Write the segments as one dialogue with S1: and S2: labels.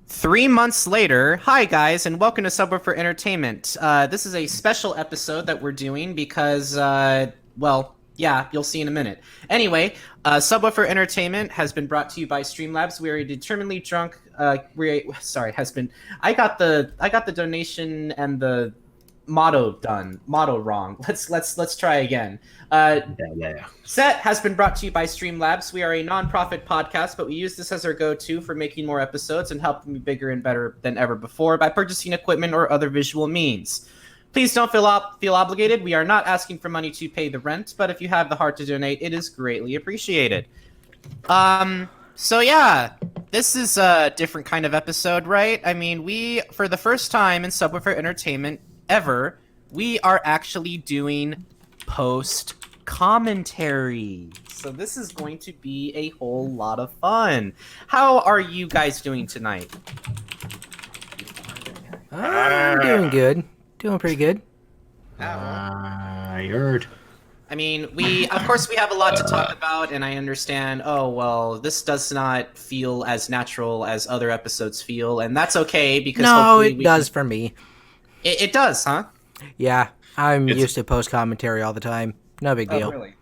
S1: 3 months later, hi guys, and welcome to Subwuffer Entertainment. This is a special episode that we're doing because, well, yeah, you'll see in a minute. Anyway, Subwuffer Entertainment has been brought to you by Streamlabs. We are determinedly drunk. I got the donation and the motto wrong. Let's try again. S.E.T has been brought to you by Streamlabs. We are a non-profit podcast, but we use this as our go-to for making more episodes and helping be bigger and better than ever before by purchasing equipment or other visual means. Please don't feel obligated. We are not asking for money to pay the rent, but if you have the heart to donate, it is greatly appreciated. So yeah, this is a different kind of episode, right? I mean, we, for the first time in Subwoofer Entertainment ever, we are actually doing post commentary. So this is going to be a whole lot of fun. How are you guys doing tonight?
S2: I'm doing good. Doing pretty good.
S3: I heard.
S1: I mean, of course we have a lot to talk about, and I understand, oh, well, this does not feel as natural as other episodes feel, and that's okay, because
S2: no, it does for me.
S1: It does, huh?
S2: Yeah, I'm used to post-commentary all the time. No big deal.
S1: Oh, really?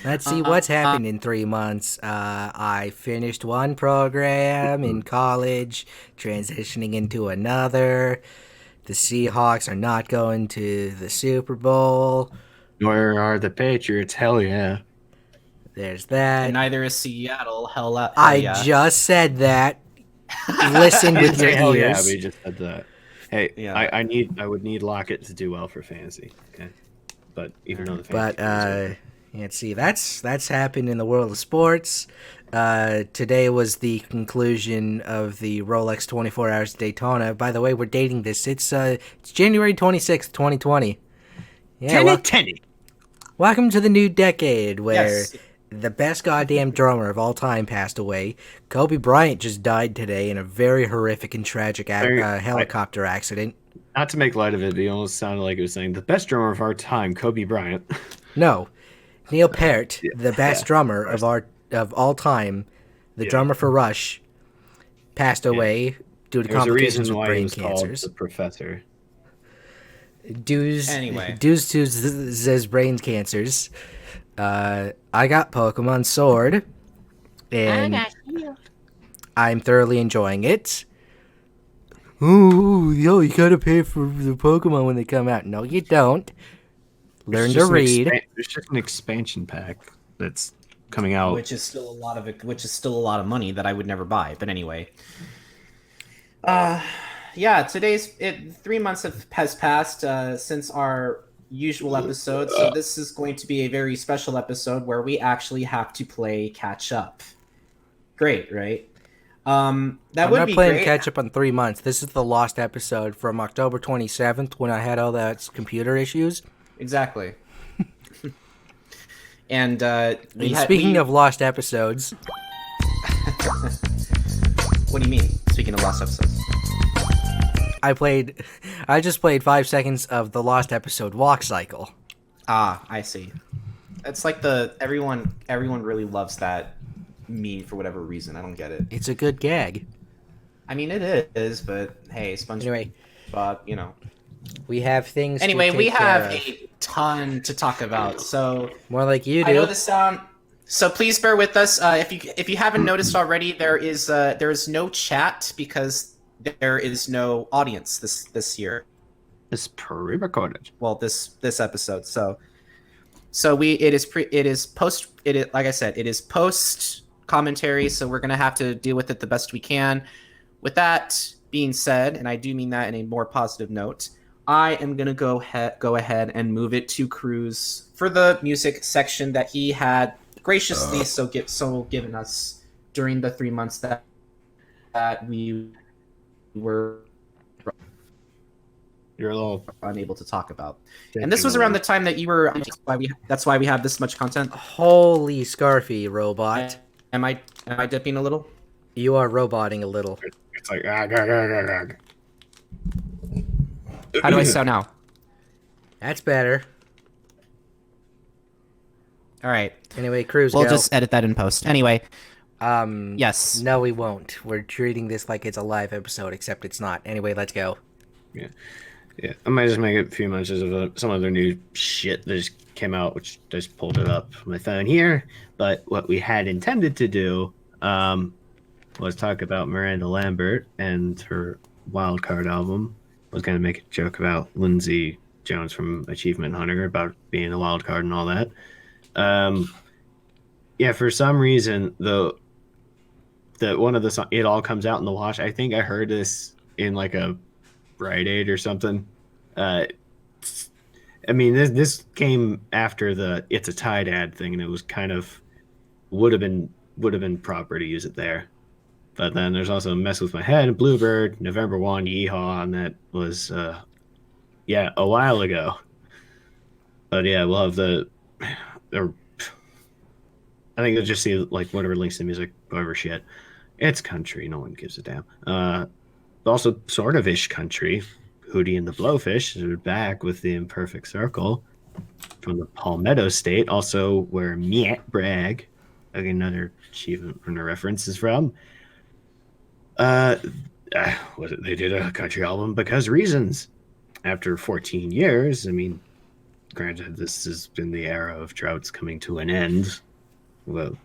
S2: Let's see what's happened in 3 months. I finished one program in college, transitioning into another. The Seahawks are not going to the Super Bowl.
S3: Where are the Patriots? Hell yeah.
S2: There's that.
S1: And neither is Seattle. Hell yeah.
S2: I just said that. Listen with your
S3: hell
S2: ears.
S3: Yeah, we just said that. Hey, yeah. I would need Lockett to do well for fantasy. Okay, but even though the fantasy
S2: let's see. That's happened in the world of sports. Today was the conclusion of the Rolex 24 Hours Daytona. By the way, we're dating this. It's January 26th, 2020. Yeah, welcome to the new decade where the best goddamn drummer of all time passed away. Kobe Bryant just died today in a very horrific and tragic helicopter accident.
S3: Not to make light of it, but it almost sounded like it was saying the best drummer of our time, Kobe Bryant.
S2: No, Neil Peart, the best drummer of all time, the drummer for Rush, passed away due to complications with brain cancers.
S3: The Professor.
S2: Due to his brain cancers. I got Pokemon Sword, and I'm thoroughly enjoying it. Ooh, yo, you gotta pay for the Pokemon when they come out. No, you don't. Learn to read.
S3: There's just an expansion pack that's coming out,
S1: which is still a lot of money that I would never buy. But anyway, yeah, 3 months has passed since our usual episode, so this is going to be a very special episode where we actually have to play catch up. Great, right? I'm not
S2: playing catch up on 3 months. This is the lost episode from October 27th when I had all that computer issues.
S1: Exactly. And
S2: speaking of lost episodes,
S1: what do you mean? Speaking of lost episodes,
S2: I just played 5 seconds of the lost episode Walk Cycle.
S1: Ah, I see. It's like everyone really loves that meme for whatever reason. I don't get it.
S2: It's a good gag.
S1: I mean, it is, but hey, SpongeBob, you know.
S2: We have things.
S1: Anyway, we have a ton to talk about. So
S2: more like you do.
S1: I know this. So please bear with us. If you haven't noticed already, there is no chat because there is no audience this year.
S3: It's pre-recorded.
S1: Well, this episode. So it is post commentary. So we're gonna have to deal with it the best we can. With that being said, and I do mean that in a more positive note, I am gonna go ahead and move it to Krüz for the music section that he had graciously given us during the 3 months that we were
S3: You're a little
S1: unable to talk about. And this was around the time that you were. That's why we have this much content.
S2: Holy Scarfy, robot!
S1: Am I dipping a little?
S2: You are roboting a little.
S3: It's like
S1: How do I sound now?
S2: That's better.
S1: All right.
S2: Anyway, Krüz,
S1: we'll just edit that in post. Anyway, Yes.
S2: No, we won't. We're treating this like it's a live episode, except it's not. Anyway, let's go.
S3: Yeah. Yeah. I might just make a few mentions of some other new shit that just came out, which I just pulled it up on my phone here. But what we had intended to do was talk about Miranda Lambert and her Wildcard album. I was going to make a joke about Lindsay Jones from Achievement Hunter about being a wild card and all that. Yeah, for some reason, that one of the songs, It All Comes Out in the Wash. I think I heard this in like a Rite Aid or something. I mean, this came after the It's a Tide ad thing, and it was kind of would have been proper to use it there. But then there's also Mess With My Head, Bluebird, November 1, Yeehaw, and that was a while ago. But yeah, we'll have I think you'll just see like whatever links to music, whatever shit. It's country, no one gives a damn. Also sort of ish country. Hootie and the Blowfish are back with the Imperfect Circle from the Palmetto State, also where Myatt Bragg, another achievement from the reference, is from. They did a country album because reasons. After 14 years, I mean, granted, this has been the era of droughts coming to an end. Well,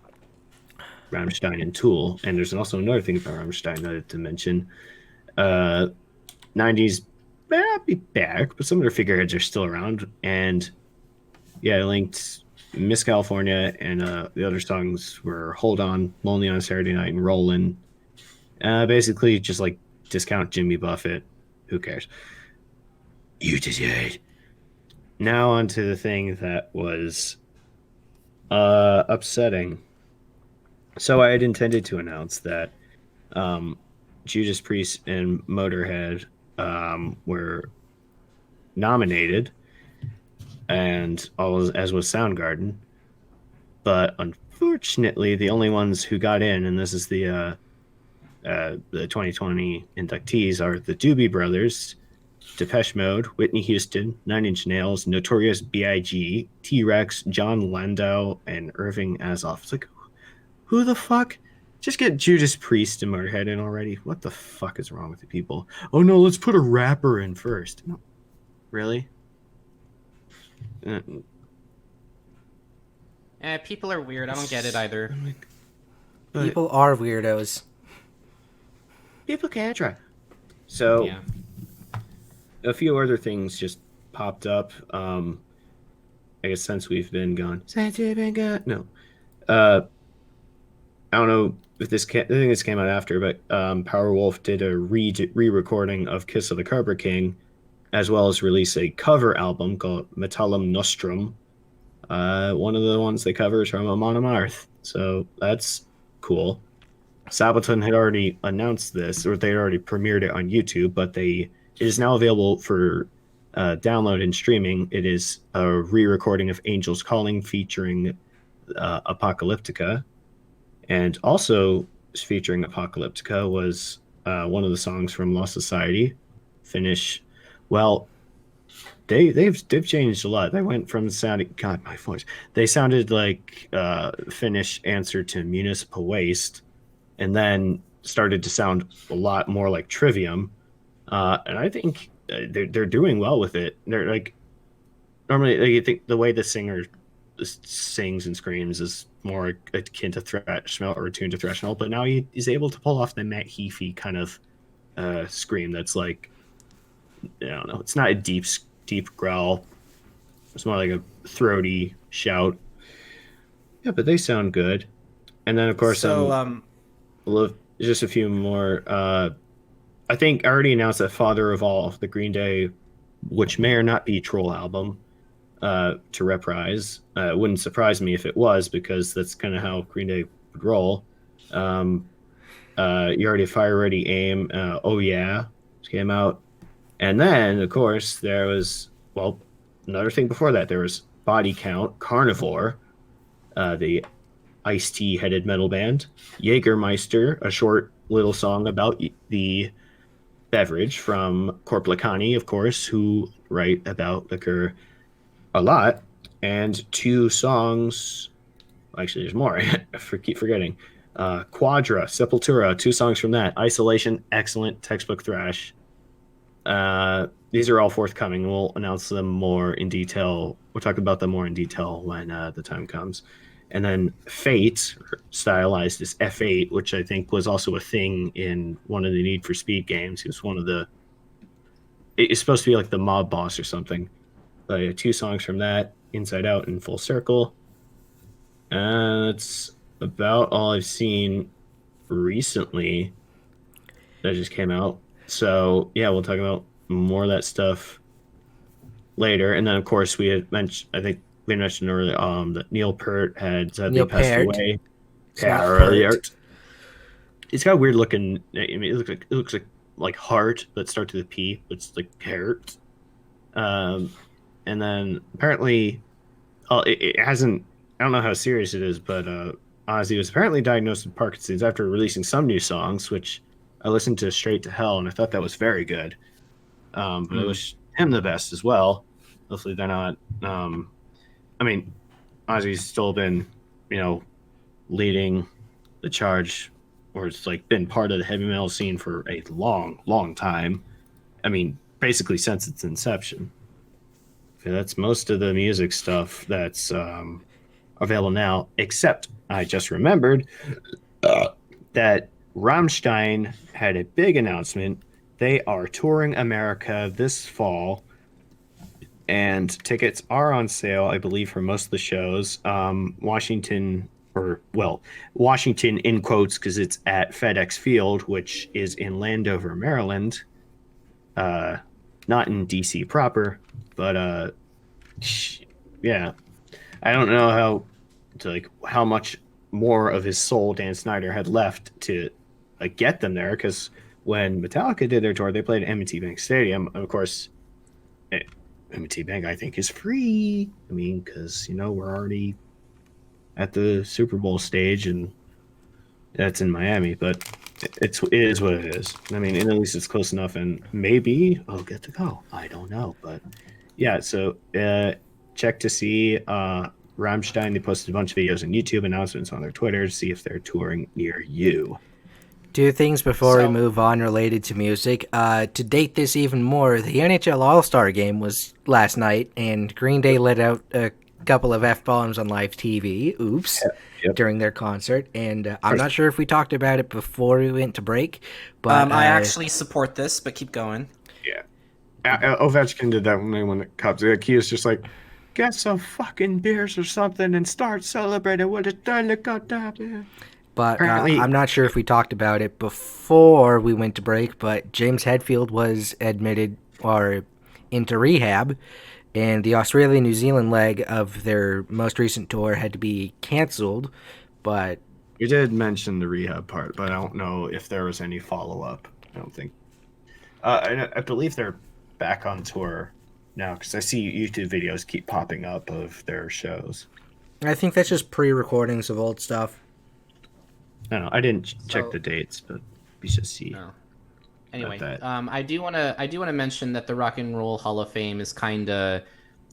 S3: Rammstein and Tool, and there's also another thing about Rammstein that to mention. 90s may not be back, but some of their figureheads are still around. And yeah, I linked Miss California, and the other songs were Hold On, Lonely on a Saturday Night, and Rollin'. Basically, just like discount Jimmy Buffett. Who cares? You decide. Now on to the thing that was upsetting. So I had intended to announce that Judas Priest and Motorhead were nominated, and as was Soundgarden. But unfortunately, the only ones who got in, and this is the 2020 inductees, are the Doobie Brothers, Depeche Mode, Whitney Houston, Nine Inch Nails, Notorious B.I.G., T-Rex, John Landau, and Irving Azoff. It's like, who the fuck? Just get Judas Priest and Motorhead in already. What the fuck is wrong with the people? Oh no, let's put a rapper in first. No. Really?
S1: People are weird. I don't get it either.
S2: People are weirdos.
S3: People can't try. So,
S1: yeah.
S3: A few other things just popped up. I guess since we've been gone. No. I don't know if I think this came out after, but Powerwolf did a re-recording of Kiss of the Cobra King, as well as release a cover album called Metallum Nostrum. One of the ones they cover is from Amon Amarth. So that's cool. Sabaton had already announced this, or they had already premiered it on YouTube, but it is now available for download and streaming. It is a re-recording of Angels Calling featuring Apocalyptica. And also featuring Apocalyptica was one of the songs from Lost Society. Finish. Well, they've changed a lot. They went from sounding, God, my voice. They sounded like Finnish answer to Municipal Waste, and then started to sound a lot more like Trivium. And I think they're doing well with it. They're like, normally, like, you think the way the singer sings and screams is more akin to thrash metal or attuned to thrash metal, but now he's able to pull off the Matt Heafy kind of scream that's like, I don't know, it's not a deep growl. It's more like a throaty shout. Yeah, but they sound good. And then of course, just a few more. I think I already announced that Father of All, the Green Day, which may or not be Troll album, to reprise. It wouldn't surprise me if it was, because that's kind of how Green Day would roll. You already Fire Ready Aim. Oh Yeah, came out. And then, of course, there was, well, another thing before that. There was Body Count, Carnivore, the Ice-T headed metal band. Jägermeister, a short little song about the beverage from Korplakani, of course, who write about liquor a lot. And two songs, actually there's more, I keep forgetting. Quadra, Sepultura, 2 songs from that. Isolation, excellent, textbook thrash. These are all forthcoming. We'll announce them more in detail. We'll talk about them more in detail when the time comes. And then Fate, stylized as F8, which I think was also a thing in one of the Need for Speed games. He was one of the. It's supposed to be like the mob boss or something. 2 songs from that, Inside Out and Full Circle. That's about all I've seen recently that just came out. So yeah, we'll talk about more of that stuff later. And then of course we had mentioned, I think we mentioned earlier, that Neil Peart had sadly
S2: Neil
S3: passed
S2: Peart.
S3: away.
S2: It's not Peart.
S3: Harriet. It's got a weird looking. I mean, it looks like heart, but starts with a P. It's like Peart. And then apparently, it hasn't. I don't know how serious it is, but Ozzy was apparently diagnosed with Parkinson's after releasing some new songs, which I listened to Straight to Hell, and I thought that was very good. But I wish him the best as well. Hopefully they're not. I mean, Ozzy's still been, leading the charge, or it's like been part of the heavy metal scene for a long, long time. I mean, basically since its inception. Okay, that's most of the music stuff that's available now, except I just remembered that Rammstein had a big announcement. They are touring America this fall, and tickets are on sale, I believe, for most of the shows. Washington in quotes, because it's at FedEx Field, which is in Landover, Maryland. Not in DC proper, but yeah. I don't know how much more of his soul Dan Snyder had left to get them there, because when Metallica did their tour, they played at M&T Bank Stadium. Of course, M&T Bank, I think, is free. I mean, because, we're already at the Super Bowl stage, and that's in Miami, but it is what it is. I mean, and at least it's close enough, and maybe I'll get to go. I don't know, but yeah, so check to see Rammstein. They posted a bunch of videos on YouTube, announcements on their Twitter to see if they're touring near you.
S2: 2 things before we move on related to music. To date this even more, the NHL All-Star Game was last night, and Green Day let out a couple of F-bombs on live TV. Oops.
S3: Yep.
S2: During their concert, and I'm not sure if we talked about it before we went to break, but
S1: I actually support this, but keep going.
S3: Yeah. Ovechkin did that when it comes. He was just like, get some fucking beers or something and start celebrating with a daily goddamn.
S2: But I'm not sure if we talked about it before we went to break, but James Hetfield was admitted or into rehab, and the Australia-New Zealand leg of their most recent tour had to be canceled. But
S3: you did mention the rehab part, but I don't know if there was any follow-up. I don't think. I believe they're back on tour now, because I see YouTube videos keep popping up of their shows.
S2: I think that's just pre-recordings of old stuff.
S3: I don't know. I didn't check the dates, but we should see.
S1: No. Anyway, I do want to mention that the Rock and Roll Hall of Fame is kind of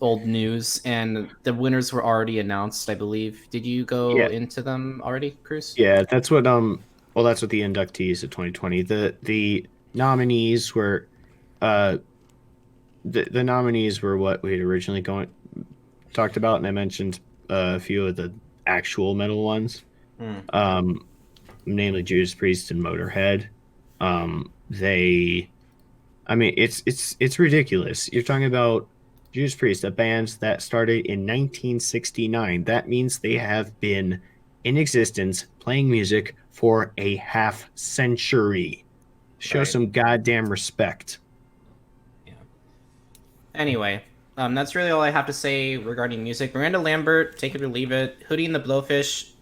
S1: old news, and the winners were already announced, I believe. Did you go into them already, Krüz?
S3: Yeah, that's what that's what the inductees of 2020. The nominees were the nominees were what we had originally talked about, and I mentioned a few of the actual metal ones. Namely Judas Priest and Motorhead. It's ridiculous. You're talking about Judas Priest, a band that started in 1969. That means they have been in existence playing music for a half century. Show some goddamn respect.
S1: Yeah. Anyway, that's really all I have to say regarding music. Miranda, Lambert, take it or leave it. Hootie and the Blowfish.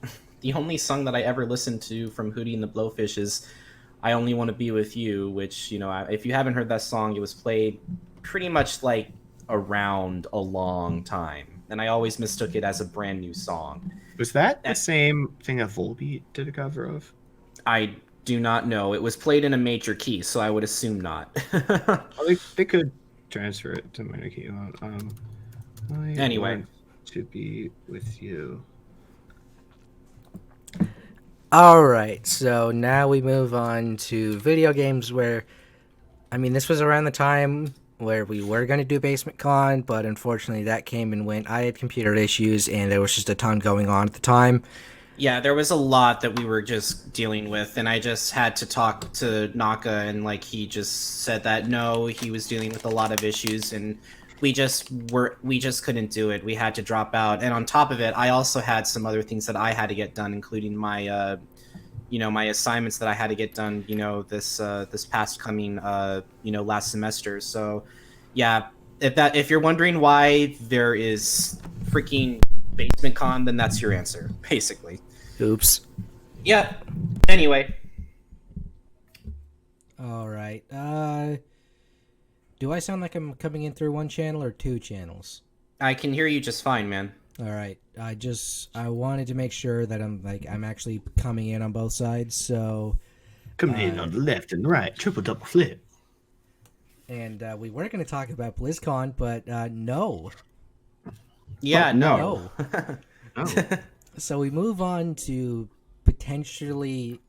S1: The only song that I ever listened to from Hootie and the Blowfish is I Only Want to Be With You, which, if you haven't heard that song, it was played pretty much like around a long time. And I always mistook it as a brand new song.
S3: Was that the same thing that Volbeat did a cover of?
S1: I do not know. It was played in a major key, so I would assume not.
S3: They could transfer it to minor key.
S1: Anyway.
S3: Want to be with you.
S2: Alright, so now we move on to video games where, I mean, this was around the time where we were going to do Basement Con, but unfortunately that came and went. I had computer issues, and there was just a ton going on at the time.
S1: Yeah, there was a lot that we were just dealing with, and I just had to talk to Naka, and like he just said that no, he was dealing with a lot of issues, and we just couldn't do it. We had to drop out, and on top of it, I also had some other things that I had to get done, including my my assignments that I had to get done, this past coming last semester. So yeah, if you're wondering why there is freaking Basement Con, then that's your answer, basically.
S2: Oops.
S1: Yeah. Anyway,
S2: Alright, do I sound like I'm coming in through one channel or two channels?
S1: I can hear you just fine, man.
S2: Alright, I wanted to make sure that I'm actually coming in on both sides, so...
S3: Coming in on the left and the right, triple double flip.
S2: And we were going to talk about BlizzCon, but no.
S1: Yeah,
S3: But
S1: no.
S3: Oh,
S2: So we move on to potentially,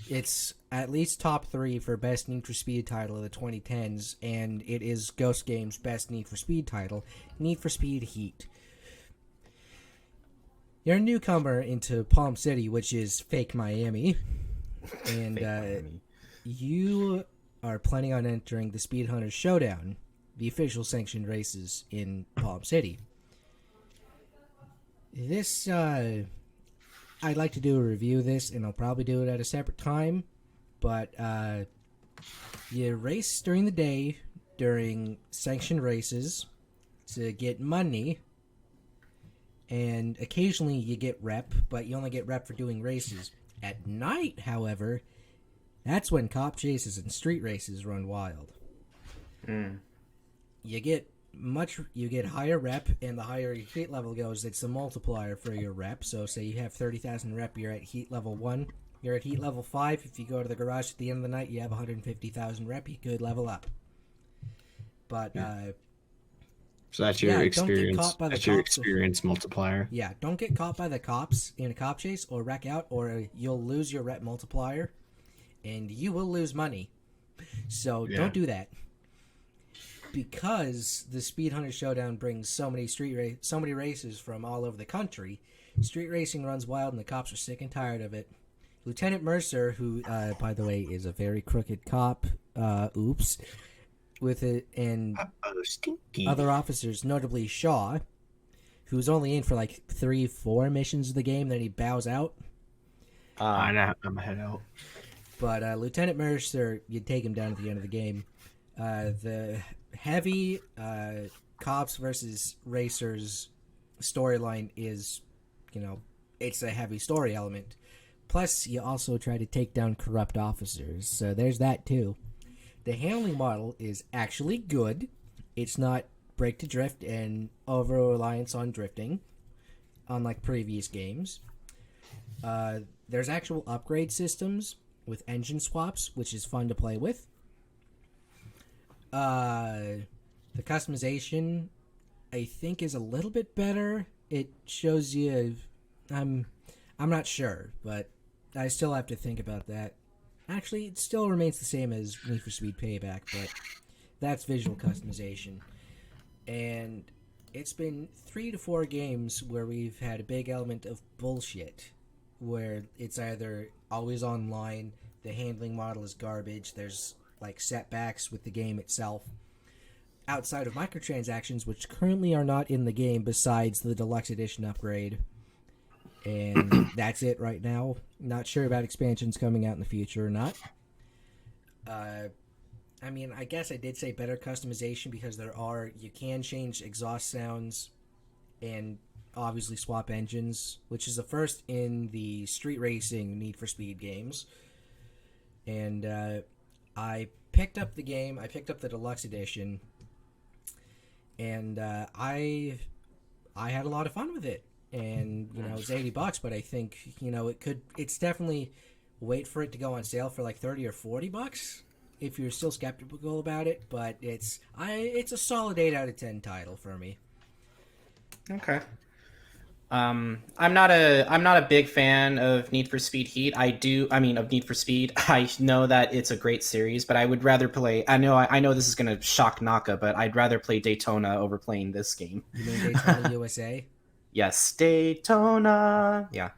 S2: it's at least top 3 for best Need for Speed title of the 2010s, and it is Ghost Game's best Need for Speed title, Need for Speed Heat. You're a newcomer into Palm City, which is fake Miami, and you are planning on entering the Speed Hunters Showdown, the official sanctioned races in Palm City. This, I'd like to do a review of this, and I'll probably do it at a separate time, but you race during the day during sanctioned races to get money, and occasionally you get rep, but you only get rep for doing races. At night, however, that's when cop chases and street races run wild. You get higher rep, and the higher your heat level goes, it's the multiplier for your rep. So say you have 30,000 rep, you're at heat level 1. You're at heat level 5. If you go to the garage at the end of the night, you have 150,000 rep, you could level up. But
S3: so that's your experience.
S2: Don't get caught by the
S3: That's your
S2: cops
S3: experience multiplier.
S2: Yeah, don't get caught by the cops in a cop chase or wreck out, or you'll lose your rep multiplier, and you will lose money. So don't do that. Because the Speed Hunter Showdown brings so many races from all over the country, street racing runs wild, and the cops are sick and tired of it. Lieutenant Mercer, who, by the way, is a very crooked cop, with it, and
S3: Stinky.
S2: other officers, notably Shaw, who's only in for like 3-4 missions of the game, then he bows out.
S3: I'm gonna head out.
S2: But Lieutenant Mercer, you'd take him down at the end of the game. The heavy cops versus racers storyline is, it's a heavy story element. Plus, you also try to take down corrupt officers, so there's that too. The handling model is actually good. It's not break to drift and over-reliance on drifting, unlike previous games. There's actual upgrade systems with engine swaps, which is fun to play with. The customization, I think, is a little bit better. It shows you... I'm not sure, but I still have to think about that. Actually, it still remains the same as Need for Speed Payback, but that's visual customization. And it's been 3 to 4 games where we've had a big element of bullshit, where it's either always online, the handling model is garbage, there's like setbacks with the game itself. Outside of microtransactions, which currently are not in the game besides the Deluxe Edition upgrade. And that's it right now. Not sure about expansions coming out in the future or not. I mean, I guess I did say better customization because you can change exhaust sounds and obviously swap engines, which is the first in the street racing Need for Speed games. And I picked up the game. I picked up the Deluxe Edition, and I had a lot of fun with it. And it's $80, but I think it's definitely, wait for it to go on sale for like $30 or $40 if you're still skeptical about it. But it's a solid 8 out of 10 title for me.
S1: Okay. I'm not a big fan of Need for Speed Heat. Of Need for Speed. I know that it's a great series, but I would rather play. I know this is gonna shock Naka, but I'd rather play Daytona over playing this game.
S2: You mean Daytona USA?
S1: Yes, Daytona. Yeah.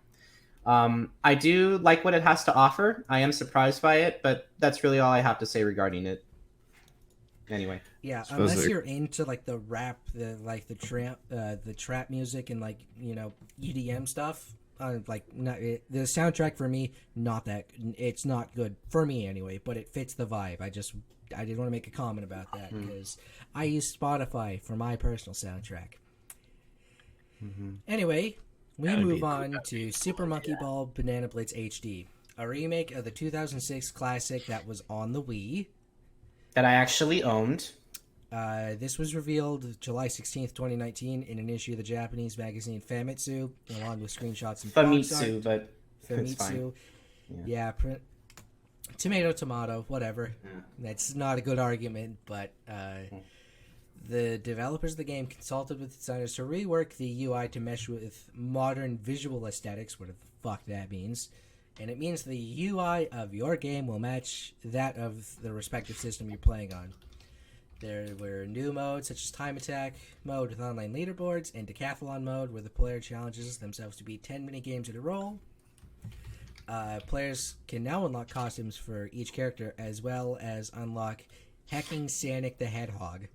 S1: I do like what it has to offer. I am surprised by it, but that's really all I have to say regarding it. Anyway.
S2: Yeah, unless you're into like the rap, the trap music and like EDM stuff. The soundtrack for me, it's not good for me anyway. But it fits the vibe. I did want to make a comment about that because I use Spotify for my personal soundtrack. Anyway, we move on to Super Monkey Ball Banana Blitz HD, a remake of the 2006 classic that was on the Wii.
S1: That I actually owned.
S2: This was revealed July 16th, 2019 in an issue of the Japanese magazine Famitsu, along with screenshots and
S1: Famitsu, but it's fine.
S2: Yeah, tomato, whatever. Yeah. That's not a good argument, but the developers of the game consulted with designers to rework the UI to mesh with modern visual aesthetics, whatever the fuck that means. And it means the UI of your game will match that of the respective system you're playing on. There were new modes such as Time Attack mode with online leaderboards and Decathlon mode where the player challenges themselves to beat 10 mini-games in a row. Players can now unlock costumes for each character as well as unlock Hacking Sonic the Hedgehog.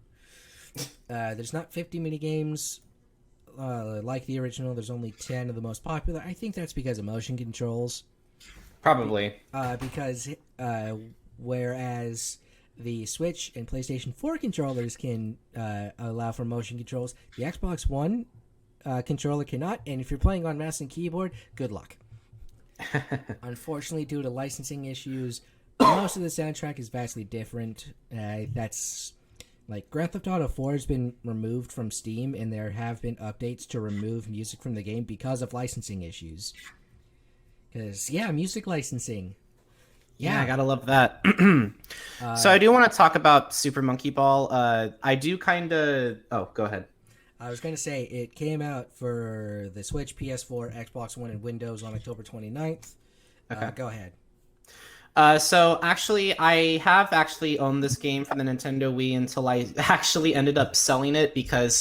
S2: There's not 50 mini-games like the original. There's only 10 of the most popular. I think that's because of motion controls.
S1: Probably.
S2: Because whereas the Switch and PlayStation 4 controllers can allow for motion controls, the Xbox One controller cannot, and if you're playing on mouse and keyboard, good luck. Unfortunately, due to licensing issues, most of the soundtrack is vastly different. That's like Grand Theft Auto 4 has been removed from Steam, and there have been updates to remove music from the game because of licensing issues. Because, music licensing.
S1: Yeah, I gotta love that. So I do want to talk about Super Monkey Ball. I do kind of... Oh, go ahead.
S2: I was going to say, it came out for the Switch, PS4, Xbox One, and Windows on October 29th. Okay. Go ahead.
S1: So actually, I have actually owned this game for the Nintendo Wii until I actually ended up selling it because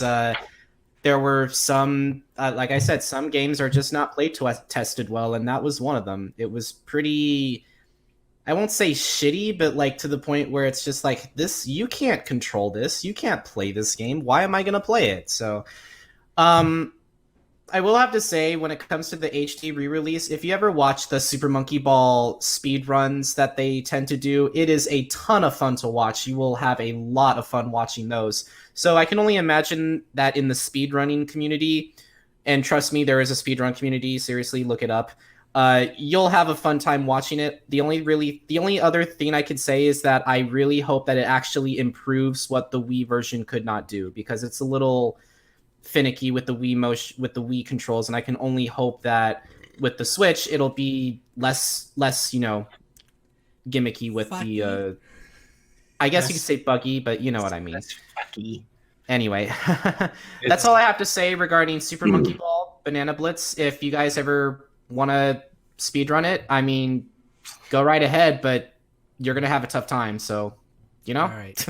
S1: there were some, like I said, some games are just not play tested well, and that was one of them. It was pretty... I won't say shitty, but like to the point where it's just like, this, you can't control this. You can't play this game. Why am I going to play it? So, I will have to say, when it comes to the HD re-release, if you ever watch the Super Monkey Ball speed runs that they tend to do, it is a ton of fun to watch. You will have a lot of fun watching those. So I can only imagine that in the speedrunning community, and trust me, there is a speedrun community, seriously, look it up. You'll have a fun time watching it. The only other thing I could say is that I really hope that it actually improves what the Wii version could not do, because it's a little finicky with the Wii controls, and I can only hope that with the Switch it'll be less gimmicky with the I guess you could say buggy, but you know what I mean. Anyway, that's all I have to say regarding Super Monkey Ball Banana Blitz. If you guys ever want to speedrun it, I mean, go right ahead, but you're going to have a tough time, so, All
S2: right.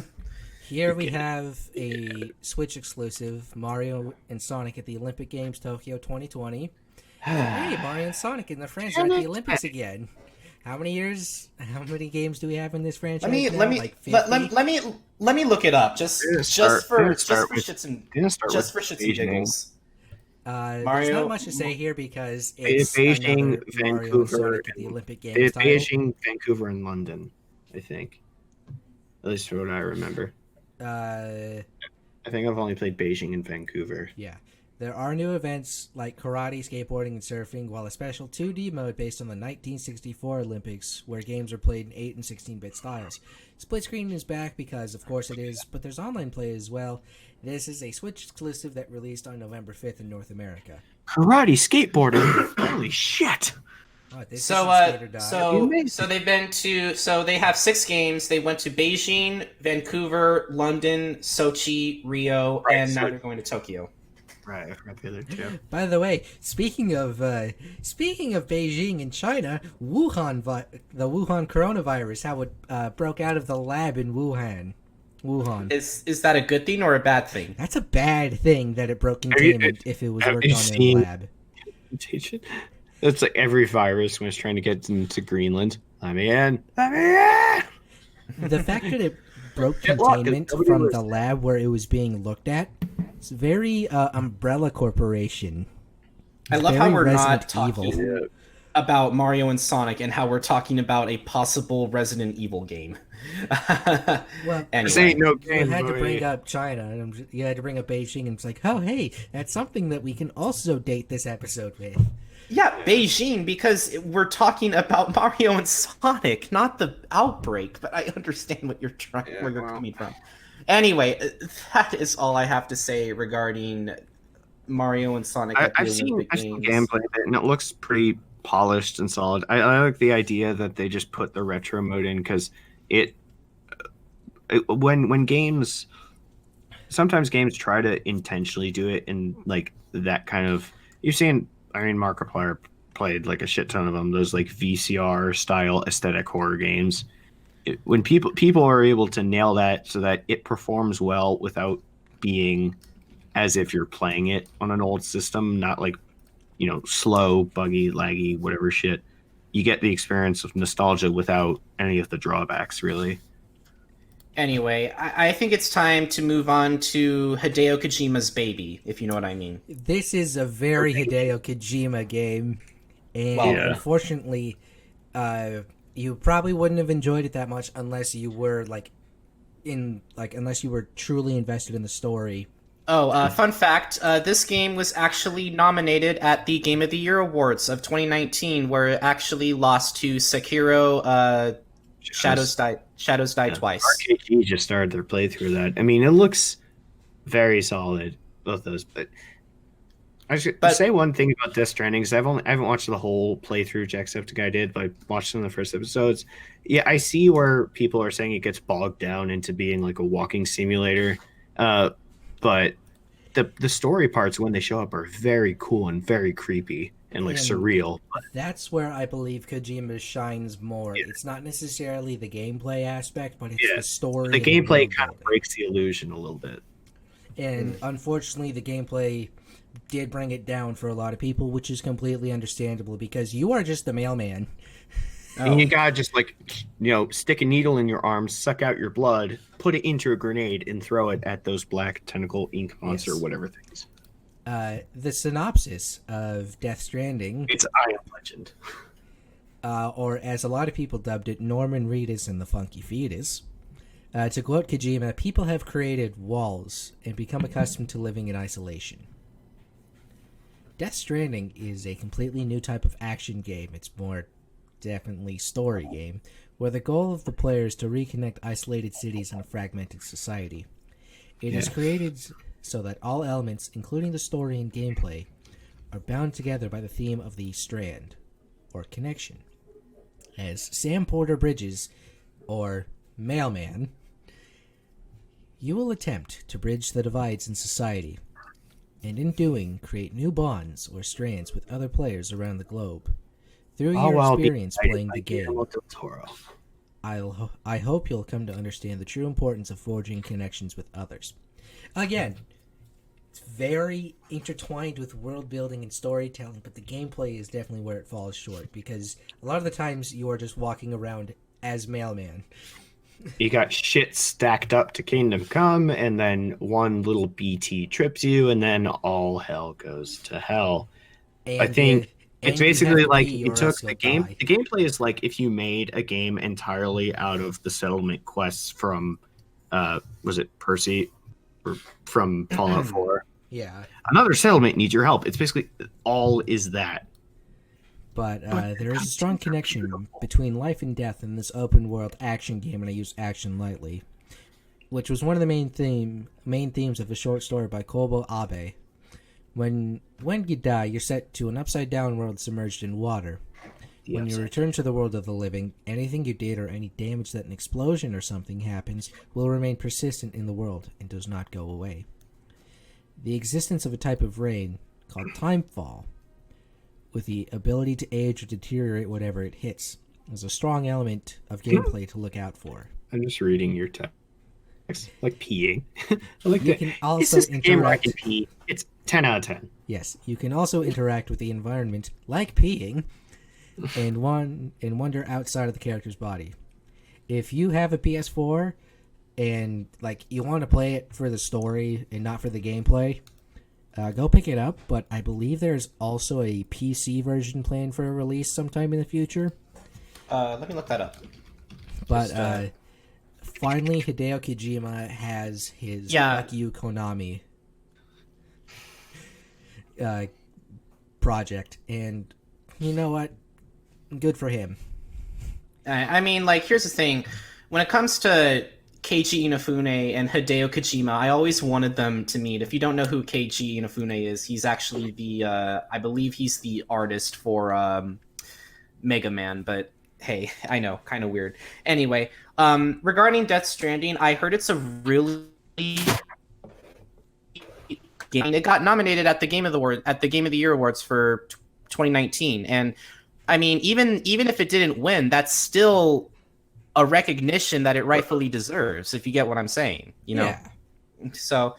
S2: Here we have a Switch exclusive, Mario and Sonic at the Olympic Games Tokyo 2020. Hey, Mario and Sonic in the franchise at the Olympics again. How many games do we have in this franchise?
S1: Let me look it up just for shits and giggles.
S2: There's not much to say here because it's Beijing,
S3: Vancouver,
S2: at the Olympic Games.
S3: Beijing, Vancouver, and London, I think. At least what I remember. I think I've only played Beijing and Vancouver.
S2: Yeah. There are new events like karate, skateboarding, and surfing, while a special 2D mode based on the 1964 Olympics, where games are played in 8 and 16-bit styles. Split screen is back because, of course, it is, but there's online play as well. This is a Switch exclusive that released on November 5th in North America.
S3: Karate, skateboarding, holy shit!
S2: Oh,
S1: so they have 6 games. They went to Beijing, Vancouver, London, Sochi, Rio, and now they're going to Tokyo.
S3: Right, I forgot the other two.
S2: By the way, speaking of Beijing and China, the Wuhan coronavirus, how it broke out of the lab in Wuhan.
S1: Is that a good thing or a bad thing?
S2: That's a bad thing that it broke containment if it was worked on in a lab.
S3: It's like every virus when it's trying to get into Greenland. Let me in. Let me in.
S2: The fact that it broke containment from the lab where it was being looked at, it's very Umbrella Corporation.
S1: I love how we're not
S2: Evil.
S1: talking about Mario and Sonic and how we're talking about a possible Resident Evil game.
S2: Well,
S1: anyway.
S3: This ain't no game.
S2: You had to bring up China, and you had to bring up Beijing, and it's like, oh, hey, that's something that we can also date this episode with.
S1: Yeah, Beijing, because we're talking about Mario and Sonic, not the outbreak. But I understand what you're where you're coming from. Anyway, that is all I have to say regarding Mario and Sonic.
S3: I've seen gameplay of it, and it looks pretty polished and solid. I like the idea that they just put the retro mode in because when games, sometimes games try to intentionally do it in like that kind of. You've seen, I mean, Markiplier played like a shit ton of them. Those like VCR style aesthetic horror games. When people are able to nail that so that it performs well without being as if you're playing it on an old system, not like, slow, buggy, laggy, whatever shit. You get the experience of nostalgia without any of the drawbacks, really.
S1: Anyway, I think it's time to move on to Hideo Kojima's Baby, if you know what I mean.
S2: This is a very Hideo Kojima game, and unfortunately, you probably wouldn't have enjoyed it that much unless you were unless you were truly invested in the story.
S1: Oh, fun fact, this game was actually nominated at the Game of the Year Awards of 2019, where it actually lost to Sekiro, Shadows Die Twice.
S3: RKG just started their playthrough of that. I mean, it looks very solid, both those, but I should say one thing about Death Stranding, because I haven't watched the whole playthrough Jacksepticeye did, but I watched some of the first episodes. Yeah, I see where people are saying it gets bogged down into being like a walking simulator, but the story parts when they show up are very cool and very creepy and surreal.
S2: That's where I believe Kojima shines more. Yeah. It's not necessarily the gameplay aspect, but it's the story.
S3: The gameplay kind of breaks the illusion a little bit.
S2: And unfortunately, the gameplay did bring it down for a lot of people, which is completely understandable because you are just the mailman.
S3: And you gotta just stick a needle in your arm, suck out your blood, put it into a grenade, and throw it at those black tentacle ink monster whatever things.
S2: The synopsis of Death Stranding.
S3: It's I Am Legend.
S2: Or as a lot of people dubbed it, Norman Reedus and the Funky Fetus. To quote Kojima, people have created walls and become accustomed to living in isolation. Death Stranding is a completely new type of action game. It's more definitely story game, where the goal of the player is to reconnect isolated cities in a fragmented society. It is created so that all elements, including the story and gameplay, are bound together by the theme of the strand, or connection. As Sam Porter Bridges, or Mailman, you will attempt to bridge the divides in society, and in doing, create new bonds or strands with other players around the globe. Through your experience playing the game, I hope you'll come to understand the true importance of forging connections with others. Again, it's very intertwined with world building and storytelling, but the gameplay is definitely where it falls short, because a lot of the times you are just walking around as Mailman.
S3: You got shit stacked up to Kingdom Come, and then one little BT trips you, and then all hell goes to hell. And I think it's basically like it took the game. The gameplay is like if you made a game entirely out of the settlement quests from, was it Percy, or from Fallout 4?
S2: Yeah.
S3: Another settlement needs your help. It's basically all is that.
S2: But there is a strong connection between life and death in this open world action game, and I use action lightly, which was one of the main themes of a short story by Kobo Abe. When you die, you're set to an upside-down world submerged in water. When you return to the world of the living, anything you did or any damage that an explosion or something happens will remain persistent in the world and does not go away. the existence of a type of rain called timefall, with the ability to age or deteriorate whatever it hits, is a strong element of gameplay to look out for.
S3: I'm just reading your text. Like peeing. I like
S2: You
S3: that.
S2: can also
S3: It's just a game where I
S2: interact.
S3: can pee. It's 10 out of 10.
S2: Yes, you can also interact with the environment like peeing and wander outside of the character's body. If you have a PS4 and like you want to play it for the story and not for the gameplay, go pick it up. But I believe there's also a PC version planned for a release sometime in the future.
S1: Let me look that up.
S2: But finally, Hideo Kojima has his Fuck You Konami project, and you know what? Good for him.
S1: I mean, like, here's the thing. When it comes to Keiji Inafune and Hideo Kojima, I always wanted them to meet. If you don't know who Keiji Inafune is, he's actually the, I believe he's the artist for Mega Man, but hey, I know, kind of weird. Anyway, regarding Death Stranding, I heard it's a really game. It got nominated at the Game of the Year awards for 2019, and I mean, even if it didn't win, that's still a recognition that it rightfully deserves. If you get what I'm saying, you know.
S2: Yeah.
S1: So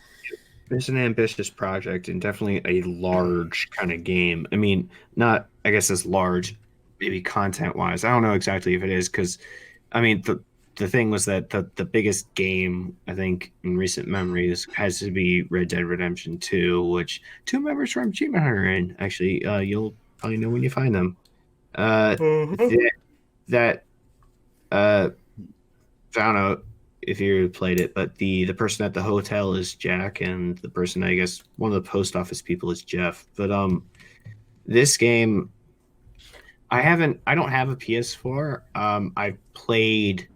S3: it's an ambitious project and definitely a large kind of game. I mean, not I guess as large, maybe content wise. I don't know exactly if it is because, I mean, the thing was that the biggest game I think in recent memories has to be Red Dead Redemption 2, which 2 members from Achievement Hunter are in. Actually, you'll probably know when you find them. I don't know if you played it, but the person at the hotel is Jack, and the person, I guess, one of the post office people is Jeff. But this game, I don't have a PS4. I played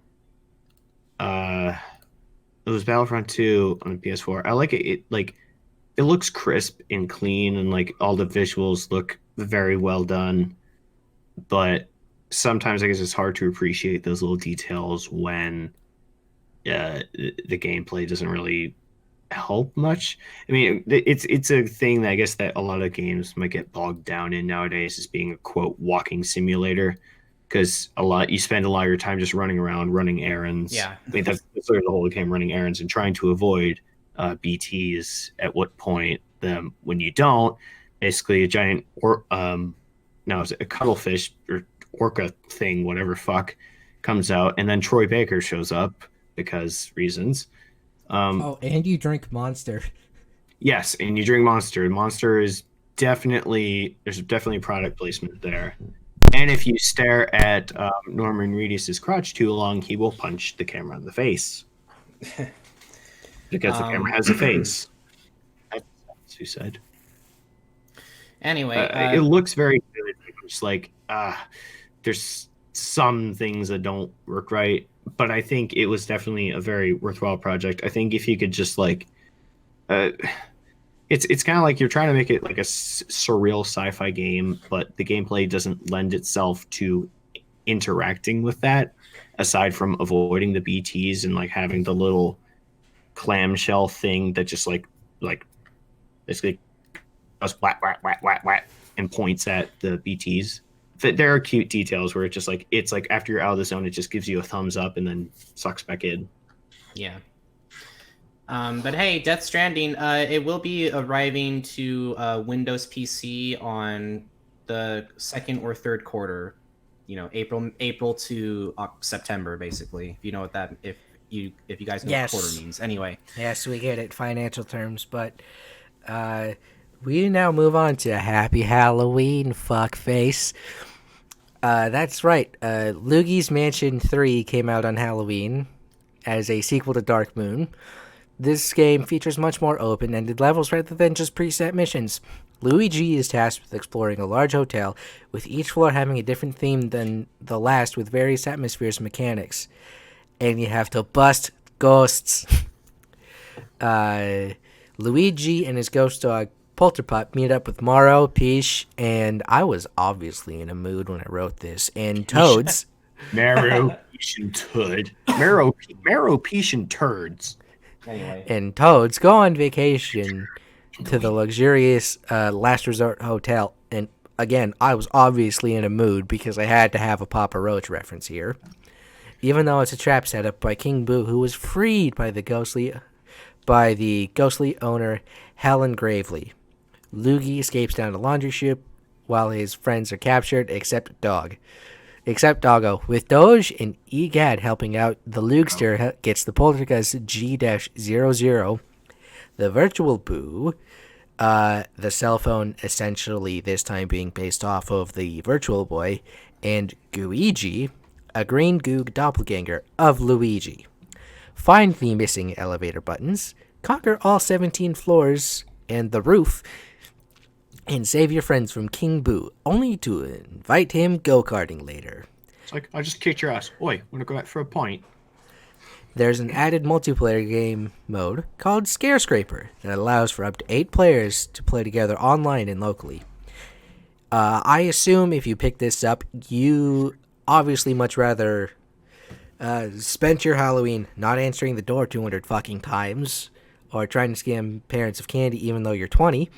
S3: it was Battlefront 2 on the PS4. I like it. It looks crisp and clean, and like all the visuals look very well done. But sometimes I guess it's hard to appreciate those little details when the gameplay doesn't really help much. I mean, it's a thing that I guess that a lot of games might get bogged down in nowadays, as being a quote walking simulator, because you spend a lot of your time just running around, running errands.
S1: Yeah,
S3: I mean that's sort of the whole game, running errands and trying to avoid BTs. At what point when you don't, basically a giant now is it a cuttlefish or orca thing, whatever fuck, comes out, and then Troy Baker shows up because reasons.
S2: And you drink Monster.
S3: Yes, and you drink Monster. Monster is there's definitely product placement there. And if you stare at Norman Reedus' crotch too long, he will punch the camera in the face. Because the camera has a face. That's who said.
S1: anyway,
S3: it looks very good. It's like there's some things that don't work right, but I think it was definitely a very worthwhile project. I think if you could just like, it's kind of like you're trying to make it like a surreal sci-fi game, but the gameplay doesn't lend itself to interacting with that, aside from avoiding the BTs and like having the little clamshell thing that just like basically does whack whack whack whack whack and points at the BTs. There are cute details where it's like after you're out of the zone, it just gives you a thumbs up and then sucks back in.
S1: Yeah. But hey, Death Stranding, it will be arriving to Windows PC on the second or third quarter. You know, April to September, basically. If you know what that, if you guys know
S2: Yes.
S1: what quarter means. Anyway.
S2: Yes, we get it, financial terms, but we now move on to Happy Halloween, fuckface. That's right. Luigi's Mansion 3 came out on Halloween as a sequel to Dark Moon. This game features much more open-ended levels rather than just preset missions. Luigi is tasked with exploring a large hotel, with each floor having a different theme than the last, with various atmospheres and mechanics. And you have to bust ghosts. Luigi and his ghost dog, Polterpup, meet up with Maro, Peach, and I was obviously in a mood when I wrote this, and Toads.
S3: Marrow, Peach, and Toad. Marrow, Peach, and Turds.
S1: Anyway.
S2: And Toads go on vacation to the luxurious Last Resort Hotel. And again, I was obviously in a mood because I had to have a Papa Roach reference here. Even though it's a trap set up by King Boo, who was freed by the ghostly owner Helen Gravely. Luigi escapes down a laundry ship while his friends are captured, except Doggo. With Doge and Egad helping out, the Lugster gets the Poltergeist G-00, the Virtual Boo, the cell phone essentially this time being based off of the Virtual Boy, and Luigi, a green goog doppelganger of Luigi. Find the missing elevator buttons, conquer all 17 floors and the roof, and save your friends from King Boo, only to invite him go-karting later.
S3: It's like, I just kicked your ass. Oi, wanna go out for a pint?
S2: There's an added multiplayer game mode called Scarescraper that allows for up to 8 players to play together online and locally. I assume if you pick this up, you obviously much rather spend your Halloween not answering the door 200 fucking times or trying to scam parents of candy even though you're 20.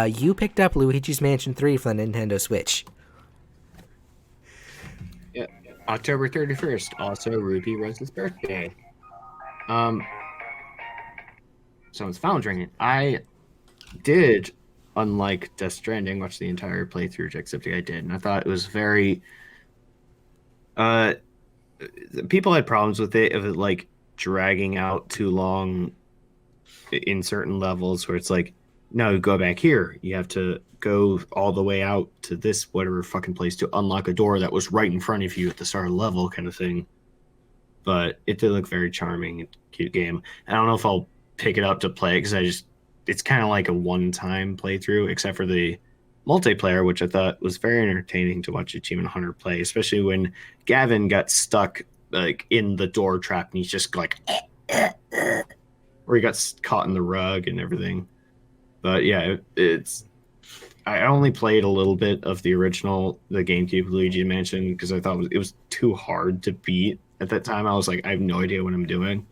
S2: You picked up Luigi's Mansion 3 for the Nintendo Switch.
S3: Yeah, October 31st, also Ruby Rose's birthday. So it's Foundering. I did, unlike Death Stranding, watch the entire playthrough, except I did, and I thought it was very... people had problems with it, of it, like, dragging out too long in certain levels, where it's like, no, go back here. You have to go all the way out to this whatever fucking place to unlock a door that was right in front of you at the start of the level, kind of thing. But it did look very charming and cute game. I don't know if I'll pick it up to play it because it's kind of like a one-time playthrough, except for the multiplayer, which I thought was very entertaining to watch Achievement Hunter play, especially when Gavin got stuck like in the door trap and he's just like, or he got caught in the rug and everything. But yeah, I only played a little bit of the original, the GameCube Luigi Mansion, because I thought it was too hard to beat at that time. I was like, I have no idea what I'm doing.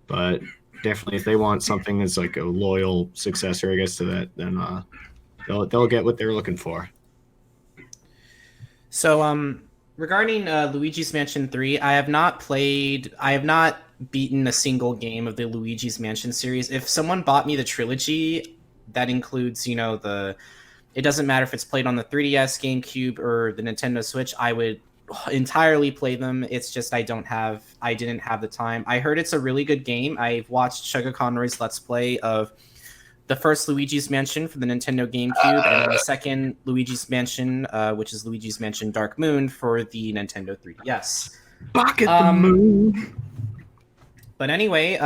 S3: But definitely, if they want something that's like a loyal successor, I guess, to that, then they'll get what they're looking for.
S1: So, regarding Luigi's Mansion 3, I have not beaten a single game of the Luigi's Mansion series. If someone bought me the trilogy, that includes, it doesn't matter if it's played on the 3DS, GameCube, or the Nintendo Switch, I would entirely play them. It's just I didn't have the time. I heard it's a really good game. I've watched Sugar Conroy's Let's Play of the first Luigi's Mansion for the Nintendo GameCube, and then the second Luigi's Mansion, which is Luigi's Mansion Dark Moon for the Nintendo 3DS.
S3: Back at the moon!
S1: But anyway,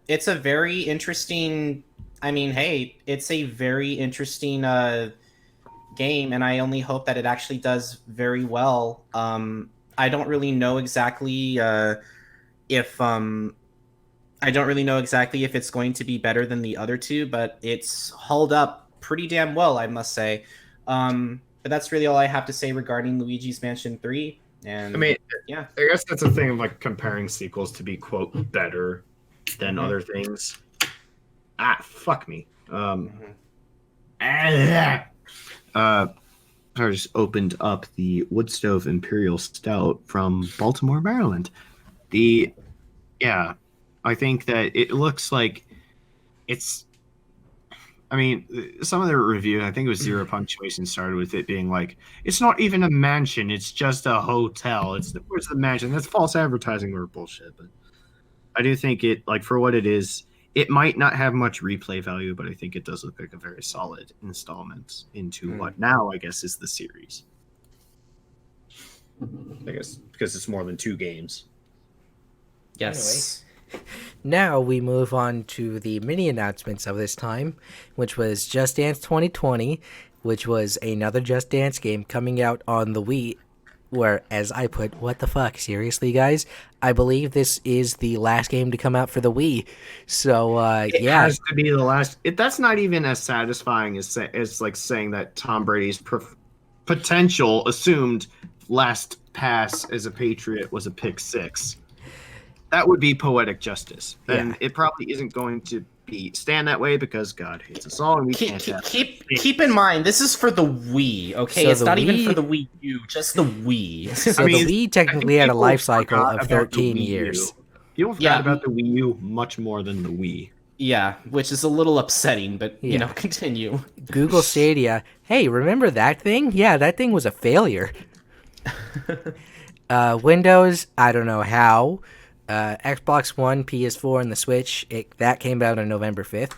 S1: it's a very interesting... it's a very interesting game, and I only hope that it actually does very well. I don't really know exactly if it's going to be better than the other two, but it's held up pretty damn well, I must say. But that's really all I have to say regarding Luigi's Mansion 3. And yeah,
S3: I guess that's the thing of like comparing sequels to be quote better than other things. Fuck me. I just opened up the Woodstove Imperial Stout from Baltimore, Maryland. I think that it looks like it's... some of the review, I think it was Zero Punctuation, started with it being like, it's not even a mansion, it's just a hotel. Where's the mansion? That's false advertising or bullshit. But I do think it, like, for what it is, it might not have much replay value, but I think it does look like a very solid installment into what now, I guess, is the series. I guess because it's more than 2 games.
S1: Yes.
S2: Anyway, now we move on to the mini announcements of this time, which was Just Dance 2020, which was another Just Dance game coming out on the Wii, where, as I put, what the fuck, seriously, guys? I believe this is the last game to come out for the Wii. So,
S3: it has to be the last. That's not even as satisfying as like saying that Tom Brady's potential assumed last pass as a Patriot was a pick 6. That would be poetic justice. And it probably isn't going to stand that way because God hates us all, and we can't have
S1: keep in mind this is for the Wii. Okay,
S2: So
S1: it's
S2: the
S1: not even
S2: Wii-
S1: for the Wii U, just the Wii.
S2: So
S3: I mean,
S2: the Wii technically had a
S3: people
S2: life cycle
S3: forgot
S2: of
S3: about the
S2: 13
S3: Wii U.
S2: years.
S3: People forgot about the Wii U much more than the Wii.
S1: Yeah, which is a little upsetting, but you
S2: Yeah.
S1: know, continue.
S2: Google Stadia. Hey, remember that thing? Yeah, that thing was a failure. Windows, I don't know how. Xbox One, PS4, and the Switch, that came out on November 5th.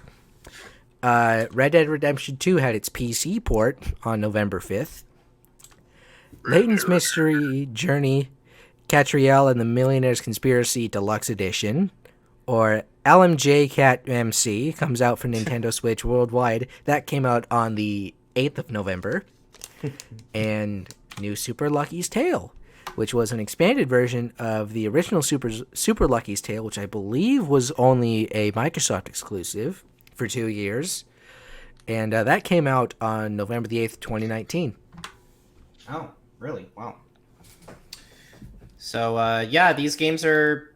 S2: Red Dead Redemption 2 had its PC port on November 5th. Layton's Mystery Journey, Catriel and the Millionaire's Conspiracy Deluxe Edition, or LMJKatMC, comes out for Nintendo Switch worldwide. That came out on the 8th of November. And New Super Lucky's Tale, which was an expanded version of the original Super Lucky's Tale, which I believe was only a Microsoft exclusive for 2 years. And that came out on November the 8th, 2019.
S1: Oh, really? Wow. So, yeah, these games are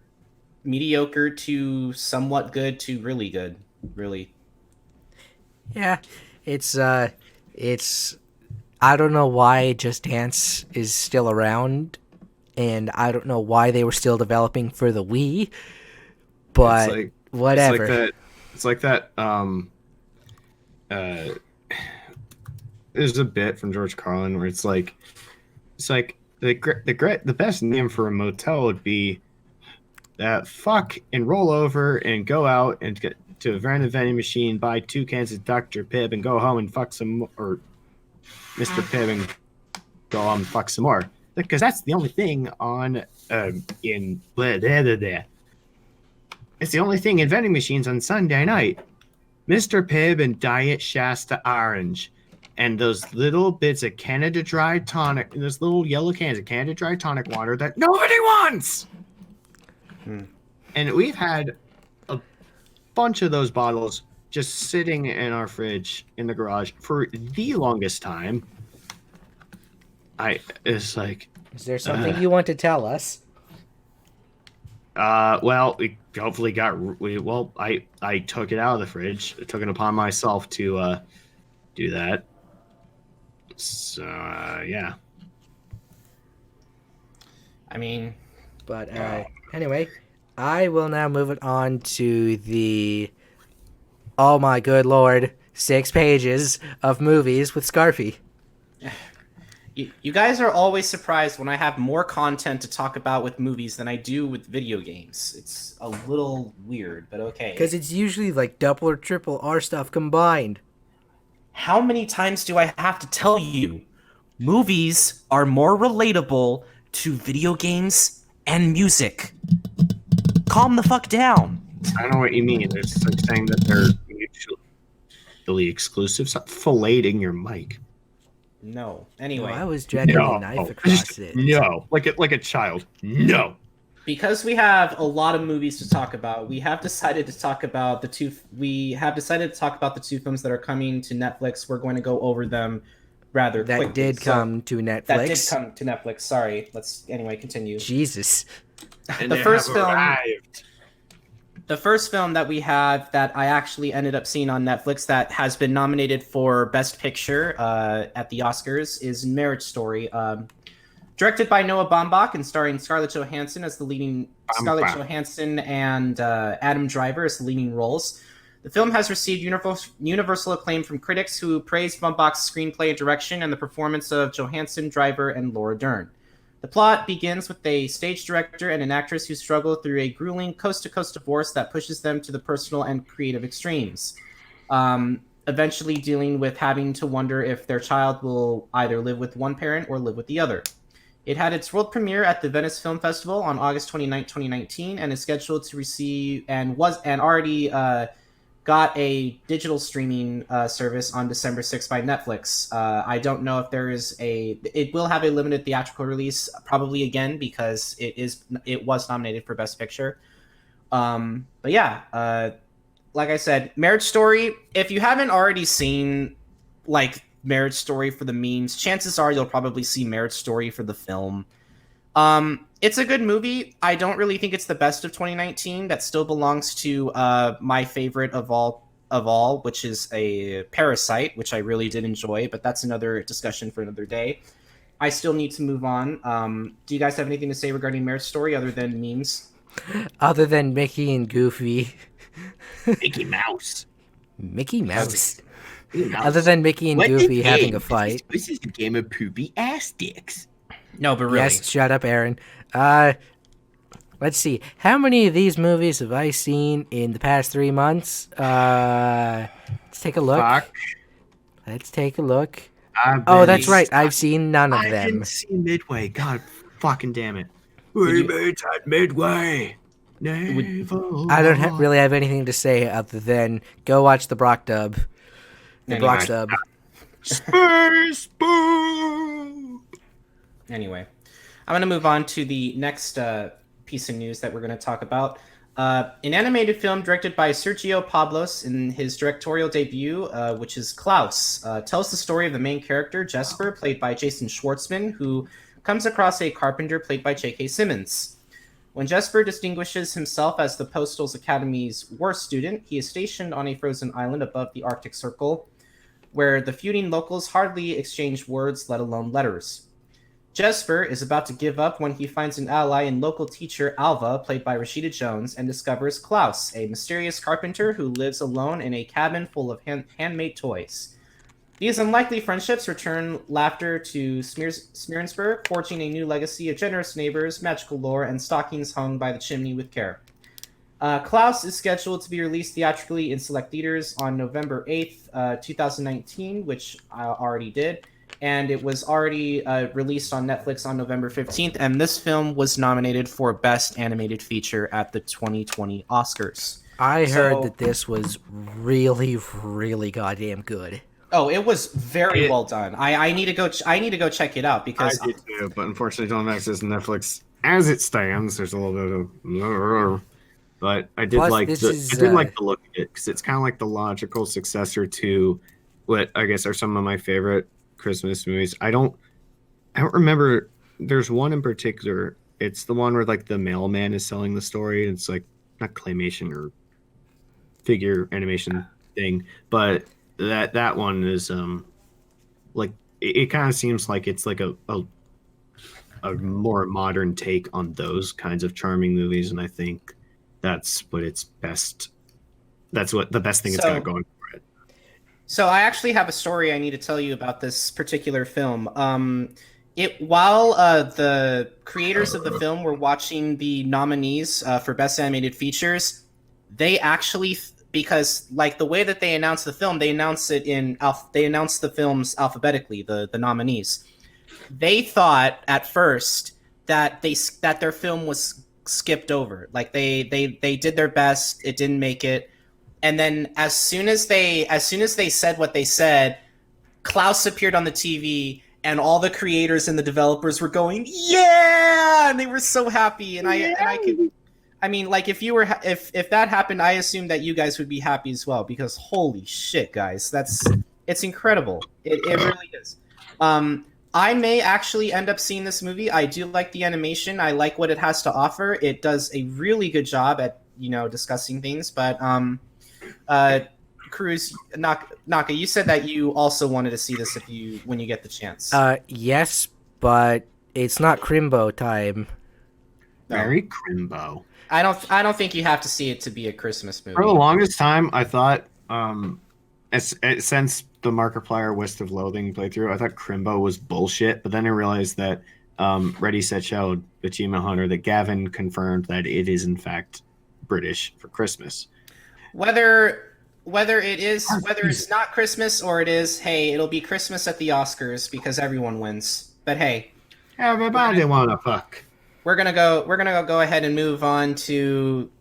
S1: mediocre to somewhat good to really good, really.
S2: Yeah, it's I don't know why Just Dance is still around, and I don't know why they were still developing for the Wii, but whatever.
S3: It's like that. There's a bit from George Carlin where it's like the best name for a motel would be fuck and roll over and go out and get to a vending machine, buy 2 cans of Dr. Pibb, and go home and fuck some or Mr. Pibb and go home and fuck some more, because that's the only thing on in blah, blah, blah, blah. It's the only thing in vending machines on Sunday night. Mr. Pibb and Diet Shasta Orange. And those little bits of Canada Dry tonic, those little yellow cans of Canada Dry tonic water that nobody wants. And we've had a bunch of those bottles just sitting in our fridge in the garage for the longest time. It's like...
S2: Is there something you want to tell us?
S3: Well, we hopefully I took it out of the fridge. I took it upon myself to do that. So, yeah.
S1: I mean...
S2: But anyway, I will now move it on to the... Oh my good lord, 6 pages of movies with Scarfy.
S1: You guys are always surprised when I have more content to talk about with movies than I do with video games. It's a little weird, but okay.
S2: Because it's usually like double or triple R stuff combined.
S1: How many times do I have to tell you? Movies are more relatable to video games and music. Calm the fuck down.
S3: I don't know what you mean. There's like saying that they're mutually exclusive. Stop filleting your mic.
S1: No. Anyway.
S2: I was dragging a knife across it.
S3: No. Like a child. No.
S1: Because we have a lot of movies to talk about, we have decided to talk about the two films that are coming to Netflix. We're going to go over them rather quickly.
S2: That did come to Netflix.
S1: That did come to Netflix. Sorry. Let's anyway continue.
S2: Jesus.
S3: And
S1: The first film that we have that I actually ended up seeing on Netflix that has been nominated for Best Picture at the Oscars is Marriage Story. Directed by Noah Baumbach and starring Scarlett Johansson as the leading... Scarlett Johansson and Adam Driver as the leading roles. The film has received universal acclaim from critics who praised Baumbach's screenplay and direction and the performance of Johansson, Driver, and Laura Dern. The plot begins with a stage director and an actress who struggle through a grueling coast-to-coast divorce that pushes them to the personal and creative extremes, eventually dealing with having to wonder if their child will either live with one parent or live with the other. It had its world premiere at the Venice Film Festival on August 29, 2019, and is scheduled to receive and already got a digital streaming service on December 6th by Netflix. I don't know if it will have a limited theatrical release, probably again, because it was nominated for Best Picture. But yeah, like I said, Marriage Story, if you haven't already seen like Marriage Story for the memes, chances are you'll probably see Marriage Story for the film. It's a good movie. I don't really think it's the best of 2019. That still belongs to my favorite of all, which is a Parasite, which I really did enjoy. But that's another discussion for another day. I still need to move on. Do you guys have anything to say regarding Marriage Story other than memes?
S2: Other than Mickey and Goofy.
S3: Mickey Mouse.
S2: Mickey Mouse.
S3: Mickey Mouse.
S2: Other than Mickey and
S3: What
S2: Goofy
S3: a
S2: having
S3: game.
S2: a fight.
S3: This is a game of poopy ass dicks.
S1: No, but really.
S2: Yes, shut up, Aaron. Let's see. How many of these movies have I seen in the past 3 months? Let's take a look.
S3: Fuck.
S2: Let's take a look.
S3: I've
S2: Oh,
S3: been-
S2: that's right. I've seen none of
S3: I
S2: them.
S3: didn't see Midway. God fucking damn it.
S1: Would
S3: We
S1: you-
S3: made that Midway. Never
S2: I don't really have anything to say other than go watch the Brock dub. The
S1: Anyway.
S2: Brock dub.
S3: Space boom.
S1: Anyway, I'm going to move on to the next piece of news that we're going to talk about. An animated film directed by Sergio Pablos in his directorial debut, which is Klaus, tells the story of the main character, Jesper, played by Jason Schwartzman, who comes across a carpenter played by J.K. Simmons. When Jesper distinguishes himself as the Postal Academy's worst student, he is stationed on a frozen island above the Arctic Circle, where the feuding locals hardly exchange words, let alone letters. Jesper is about to give up when he finds an ally in local teacher Alva, played by Rashida Jones, and discovers Klaus, a mysterious carpenter who lives alone in a cabin full of handmade toys. These unlikely friendships return laughter to Smearensburg, forging a new legacy of generous neighbors, magical lore, and stockings hung by the chimney with care. Klaus is scheduled to be released theatrically in select theaters on November 8th, 2019, which I already did. And it was already released on Netflix on November 15th, and this film was nominated for Best Animated Feature at the 2020 Oscars.
S2: I heard that this was really, really goddamn good.
S1: Oh, it was very well done. I need to go. I need to go check it out because
S3: I did too, but unfortunately, don't have access to Netflix as it stands. There's a little bit of, but I did
S2: Plus,
S3: like
S2: this
S3: the,
S2: is,
S3: I did like the look of it because it's kind of like the logical successor to what I guess are some of my favorite Christmas movies. I don't remember. There's one in particular. It's the one where like the mailman is selling the story. It's like not claymation or figure animation thing, but that one is like it kind of seems like it's like a more modern take on those kinds of charming movies, and I think that's what it's best. That's what the best thing it's got going for it.
S1: So I actually have a story I need to tell you about this particular film. While the creators of the film were watching the nominees for Best Animated Features, they actually because like the way that they announced the film, they announced the films alphabetically, the nominees. They thought at first that their film was skipped over. Like they did their best, it didn't make it. And then as soon as they said what they said, Klaus appeared on the TV and all the creators and the developers were going, "Yeah!" And they were so happy. And I mean, like if that happened, I assume that you guys would be happy as well because holy shit, guys, it's incredible. It really is. I may actually end up seeing this movie. I do like the animation. I like what it has to offer. It does a really good job at discussing things. But Krüz, Naka, you said that you also wanted to see this when you get the chance.
S2: Yes, but it's not Crimbo time.
S1: No.
S3: Very Crimbo.
S1: I don't think you have to see it to be a Christmas movie.
S3: For the longest time, I thought, since the Markiplier West of Loathing playthrough, I thought Crimbo was bullshit. But then I realized that Ready Set Show, Achievement Hunter, that Gavin confirmed that it is in fact British for Christmas.
S1: Whether it's not Christmas or it is, hey, it'll be Christmas at the Oscars because everyone wins. But hey,
S3: everybody wanna fuck.
S1: We're gonna go ahead and move on to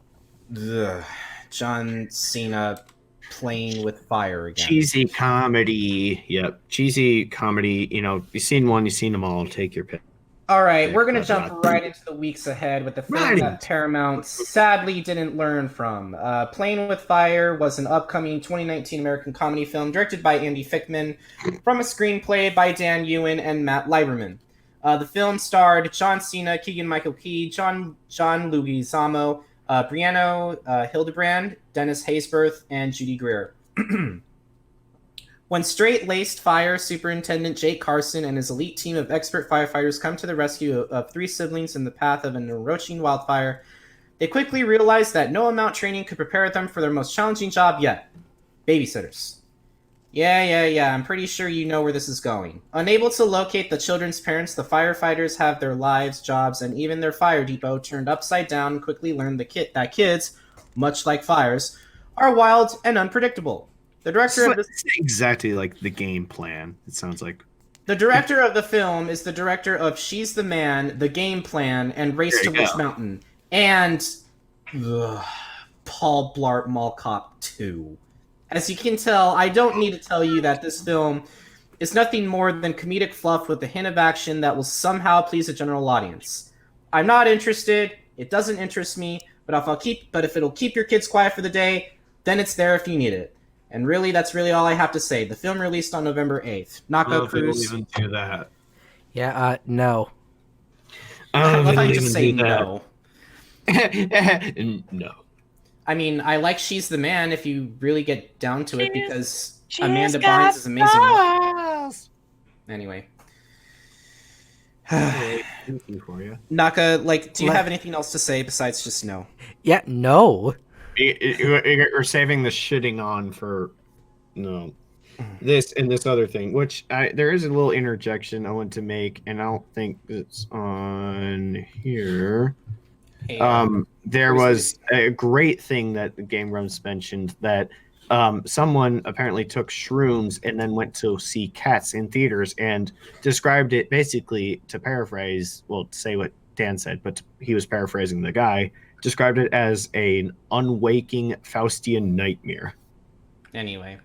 S1: the John Cena playing with fire again.
S3: Cheesy comedy. Yep. Cheesy comedy. You've seen one, you've seen them all. Take your pick.
S1: All right, we're gonna jump right into the weeks ahead with the film that Paramount sadly didn't learn from. Playing with Fire was an upcoming 2019 American comedy film directed by Andy Fickman from a screenplay by Dan Ewan and Matt Lieberman. The film starred John Cena, Keegan-Michael Key, John Leguizamo, Brianna Hildebrand, Dennis Haysbert, and Judy Greer. When straight-laced fire superintendent Jake Carson and his elite team of expert firefighters come to the rescue of three siblings in the path of an encroaching wildfire, they quickly realize that no amount training could prepare them for their most challenging job yet: babysitters. Yeah, I'm pretty sure you know where this is going. Unable to locate the children's parents, the firefighters have their lives, jobs, and even their fire depot turned upside down and quickly learn that kids, much like fires, are wild and unpredictable. The director of this...
S3: It's exactly like the game plan, it sounds like.
S1: The director of the film is the director of She's the Man, The Game Plan, and Race to Witch Mountain. And Paul Blart Mall Cop 2. As you can tell, I don't need to tell you that this film is nothing more than comedic fluff with a hint of action that will somehow please a general audience. I'm not interested, it doesn't interest me, but if it'll keep your kids quiet for the day, then it's there if you need it. And really, that's really all I have to say. The film released on November 8th. Naka, Krüz.
S3: Even do that.
S2: Yeah, no.
S1: I thought you just say no.
S3: No.
S1: I mean, I like She's the Man if you really get down to it, because Amanda Bynes is amazing. Anyway.
S3: For you.
S1: Naka, do you have anything else to say besides just no?
S2: Yeah, no.
S3: We're saving the shitting on for this and this other thing, which there is a little interjection I want to make, and I don't think it's on here.
S1: Hey,
S3: there was a great thing that the Game Grumps mentioned, that someone apparently took shrooms and then went to see Cats in theaters and described it, basically, to paraphrase, to say what Dan said, but he was paraphrasing the guy, described it as an unwaking Faustian nightmare.
S1: Anyway.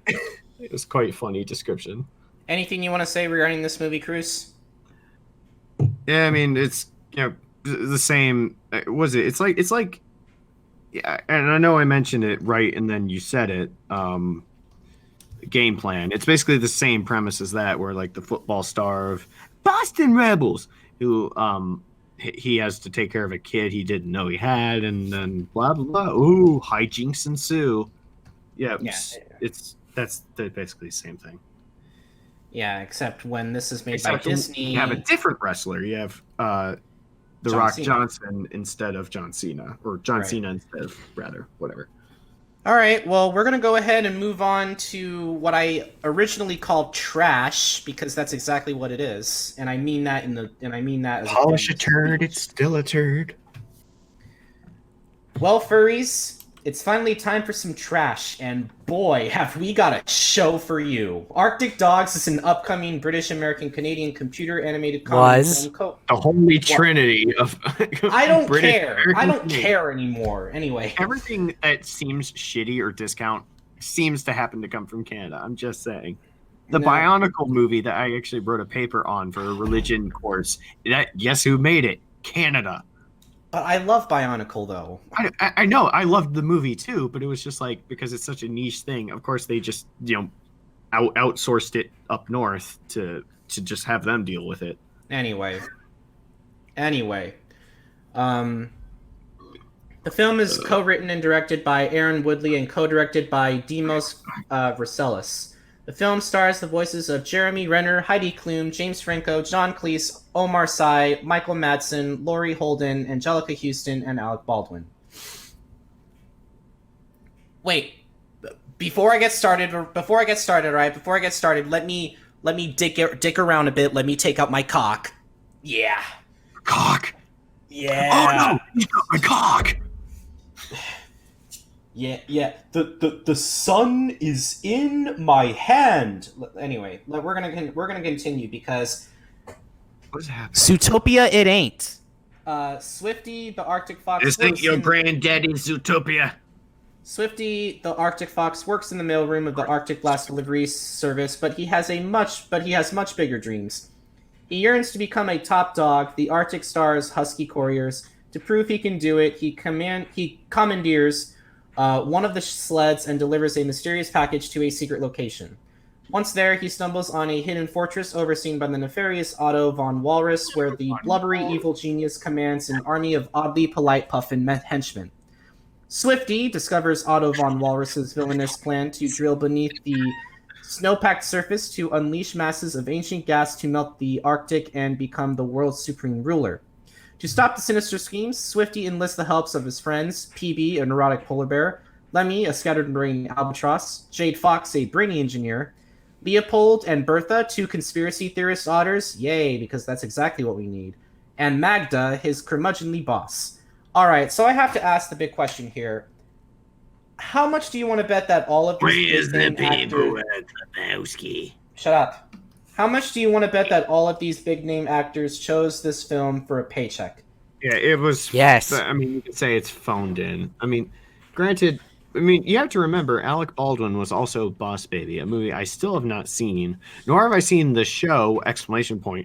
S3: It was quite a funny description.
S1: Anything you want to say regarding this movie, Krüz?
S3: Yeah, I mean, it's, the same. It's like, yeah, and I know I mentioned it right, and then you said it, game plan. It's basically the same premise as that, where, like, the football star of Boston Rebels, who, he has to take care of a kid he didn't know he had, and then blah blah blah. Ooh, hijinks ensue. Yeah. That's basically the same thing.
S1: Yeah, except when this is made by Disney,
S3: you have a different wrestler. You have The Rock Johnson instead of John Cena, or John Cena instead of whatever.
S1: All right, well, we're gonna go ahead and move on to what I originally called trash, because that's exactly what it is, and I mean that as
S3: polish a turd, it's still a turd.
S1: Well, furries, it's finally time for some trash, and boy, have we got a show for you. Arctic Dogs is an upcoming British-American-Canadian computer-animated comedy film.
S3: The holy trinity of
S1: I don't care. I don't care anymore. Anyway.
S3: Everything that seems shitty or discount seems to happen to come from Canada. I'm just saying. The Bionicle movie that I actually wrote a paper on for a religion course, guess who made it? Canada.
S1: But I love Bionicle, though.
S3: I know. I loved the movie, too, but it was just like, because it's such a niche thing, of course they just, outsourced it up north to just have them deal with it.
S1: Anyway. The film is co-written and directed by Aaron Woodley and co-directed by Demos Rousselis. The film stars the voices of Jeremy Renner, Heidi Klum, James Franco, John Cleese, Omar Sy, Michael Madsen, Laurie Holden, Angelica Houston, and Alec Baldwin. Wait, before I get started, let me dick around a bit. Let me take out my cock. Yeah.
S3: Cock.
S1: Yeah.
S3: Oh no, you got my cock.
S1: Yeah. The sun is in my hand. Anyway, we're gonna continue because
S3: what's happening?
S1: Zootopia, it ain't. Swifty, the Arctic Fox.
S3: This ain't your granddaddy's Zootopia.
S1: Swifty, the Arctic Fox, works in the mailroom of the Arctic Blast Delivery Service, but he has much bigger dreams. He yearns to become a top dog, the Arctic Star's husky couriers. To prove he can do it, he commandeers one of the sleds and delivers a mysterious package to a secret location. Once there, he stumbles on a hidden fortress overseen by the nefarious Otto von Walrus, where the blubbery evil genius commands an army of oddly polite puffin henchmen. Swifty discovers Otto von Walrus's villainous plan to drill beneath the snow-packed surface to unleash masses of ancient gas to melt the Arctic and become the world's supreme ruler. To stop the sinister schemes, Swifty enlists the helps of his friends, PB, a neurotic polar bear, Lemmy, a scattered brain albatross, Jade Fox, a brainy engineer, Leopold and Bertha, two conspiracy theorist otters, yay, because that's exactly what we need, and Magda, his curmudgeonly boss. Alright, so I have to ask the big question here. How much do you want to bet that all of these big name actors... Shut up. How much do you want to bet that all of these big name actors chose this film for a paycheck?
S3: Yeah, it was.
S2: Yes.
S3: I mean, you could say it's phoned in. I mean, granted, you have to remember Alec Baldwin was also Boss Baby, a movie I still have not seen, nor have I seen the show, !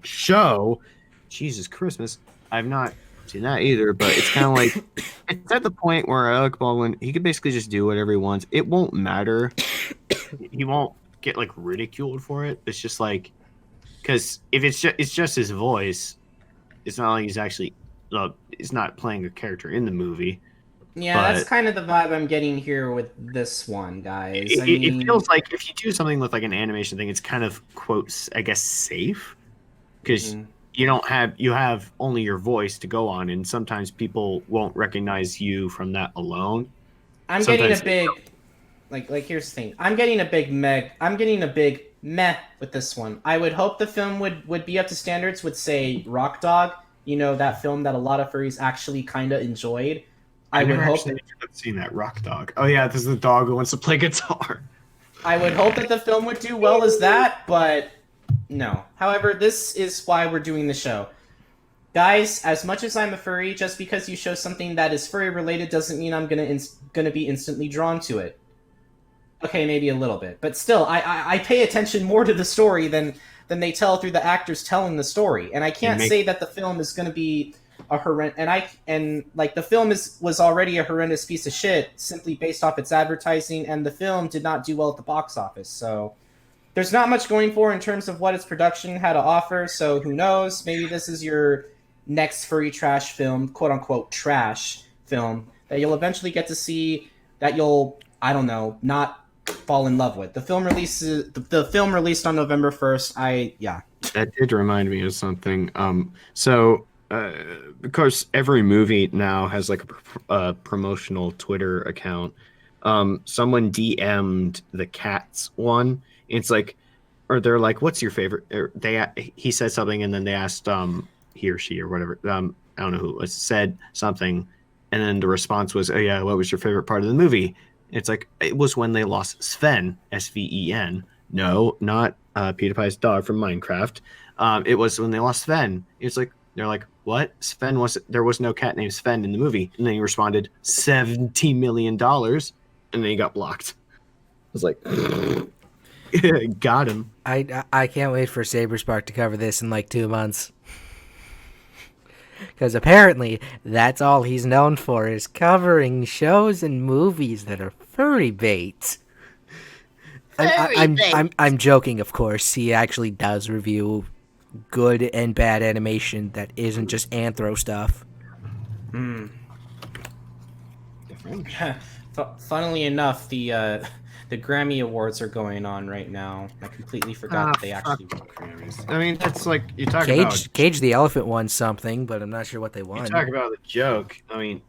S3: Show. Jesus Christmas. I've not seen that either, but it's kind of like, it's at the point where Alec Baldwin, he could basically just do whatever he wants. It won't matter. He won't get, like, ridiculed for it. It's just like, because if it's just his voice, it's not like he's actually, he's not playing a character in the movie.
S1: Yeah, that's kind of the vibe I'm getting here with this one, guys.
S3: It feels like if you do something with like an animation thing, it's kind of, quotes, I guess, safe, because you have only your voice to go on, and sometimes people won't recognize you from that alone.
S1: I'm getting a big, like here's the thing. I'm getting a big meh with this one. I would hope the film would be up to standards with, say, Rock Dog. You know, that film that a lot of furries actually kind of enjoyed. I would hope that
S3: I've seen that Rock Dog. Oh yeah, this is the dog who wants to play guitar.
S1: I would hope that the film would do well as that, but no. However, this is why we're doing the show. Guys, as much as I'm a furry, just because you show something that is furry related doesn't mean I'm gonna be instantly drawn to it. Okay, maybe a little bit, but still, I pay attention more to the story than they tell through the actors telling the story, and I can't say that the film is gonna be a horrendous, the film was already a horrendous piece of shit simply based off its advertising, and the film did not do well at the box office. So there's not much going for in terms of what its production had to offer. So who knows? Maybe this is your next furry trash film, quote unquote trash film, that you'll eventually get to see, that you'll, I don't know, not fall in love with. The film released on November 1st.
S3: That did remind me of something. Because every movie now has like a promotional Twitter account. Someone DM'd the Cats one. It's like, or they're like, "What's your favorite?" He said something, and then they asked he or she or whatever. I don't know who it was, said something, and then the response was, "Oh yeah, what was your favorite part of the movie?" It's like, it was when they lost Sven, Sven. No, not PewDiePie's dog from Minecraft. It was when they lost Sven. It's like, they're like, what? There was no cat named Sven in the movie. And then he responded, $70 million. And then he got blocked. I was like, got him.
S2: I can't wait for Saberspark to cover this in like 2 months. Because apparently that's all he's known for, is covering shows and movies that are furry bait. I'm joking, of course. He actually does review good and bad animation that isn't just anthro stuff.
S1: Funnily enough, the Grammy Awards are going on right now. I completely forgot that they actually won Grammys.
S3: I mean, that's like, you talk about...
S2: Cage the Elephant won something, but I'm not sure what they won.
S3: You talk about the joke. I mean,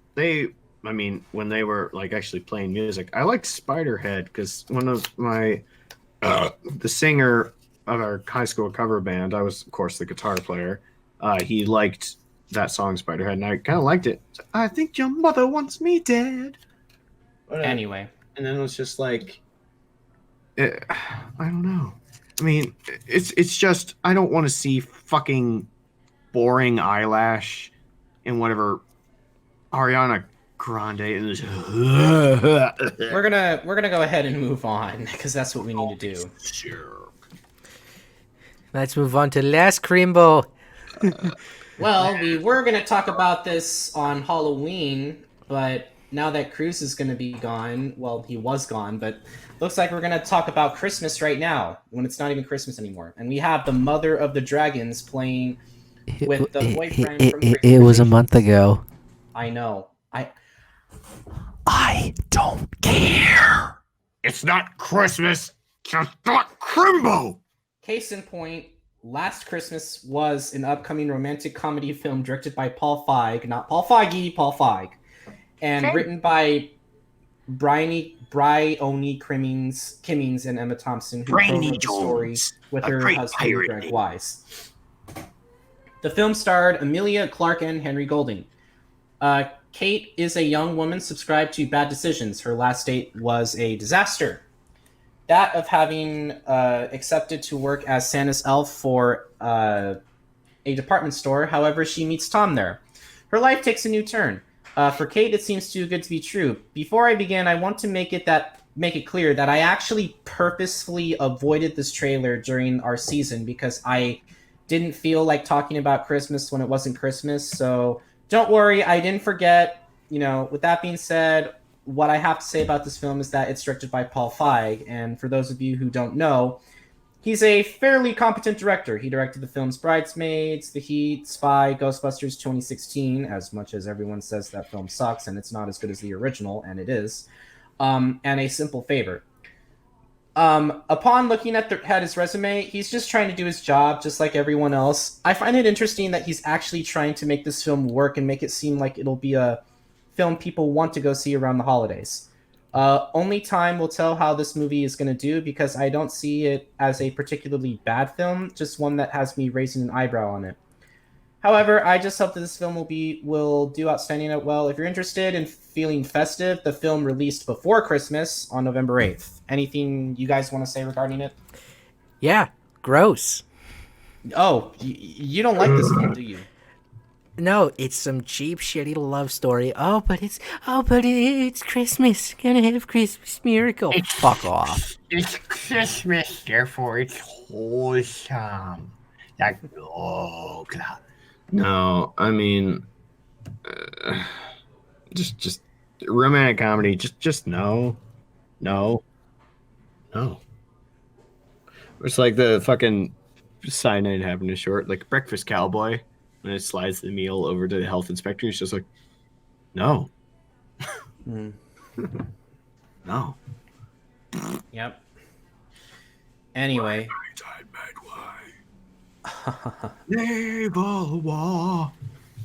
S3: when they were like actually playing music, I liked Spiderhead because one of my... the singer of our high school cover band, I was, of course, the guitar player. He liked that song, Spiderhead, and I kind of liked it. I think your mother wants me dead.
S1: Anyway.
S3: And then it was just like... I don't know. I mean, it's just, I don't want to see fucking boring eyelash in whatever Ariana Grande is.
S1: We're gonna go ahead and move on because that's what we need to do.
S3: Sure.
S2: Let's move on to Last Creambo.
S1: Well, we were gonna talk about this on Halloween, but now that Krüz is going to be gone, well, he was gone, but looks like we're going to talk about Christmas right now when it's not even Christmas anymore. And we have the mother of the dragons playing with the boyfriend from
S2: It was a month ago.
S1: I know.
S2: I don't care.
S3: It's not Christmas. Just not Crimbo.
S1: Case in point, Last Christmas was an upcoming romantic comedy film directed by Paul Feig, not Paul Feige, Paul Feig, and written by Bryony Kimmings and Emma Thompson, who co-wrote the story with her husband, Greg Wise. The film starred Emilia Clarke and Henry Golding. Kate is a young woman subscribed to bad decisions. Her last date was a disaster. That of having accepted to work as Santa's elf for a department store. However, she meets Tom there. Her life takes a new turn. For Kate, it seems too good to be true. Before I begin, I want to make it clear that I actually purposefully avoided this trailer during our season because I didn't feel like talking about Christmas when it wasn't Christmas. So don't worry, I didn't forget. With that being said, what I have to say about this film is that it's directed by Paul Feig, and for those of you who don't know, he's a fairly competent director. He directed the films Bridesmaids, The Heat, Spy, Ghostbusters 2016, as much as everyone says that film sucks and it's not as good as the original, and it is, and A Simple Favor. Upon looking at his resume, he's just trying to do his job just like everyone else. I find it interesting that he's actually trying to make this film work and make it seem like it'll be a film people want to go see around the holidays. Only time will tell how this movie is going to do because I don't see it as a particularly bad film, just one that has me raising an eyebrow on it. However, I just hope that this film will do outstanding. Well, if you're interested in feeling festive, the film released before Christmas on November 8th. Anything you guys want to say regarding it?
S2: Yeah, gross.
S1: Oh, you don't like this film, do you?
S2: No, it's some cheap, shitty love story. But it's Christmas. Gonna have Christmas miracle. Fuck off.
S3: It's Christmas, therefore it's wholesome. No, I mean, just romantic comedy. Just no. It's like the fucking sign I'd have in a short, like Breakfast Cowboy. When it slides the meal over to the health inspector, he's just like, no. No.
S1: Yep. Anyway.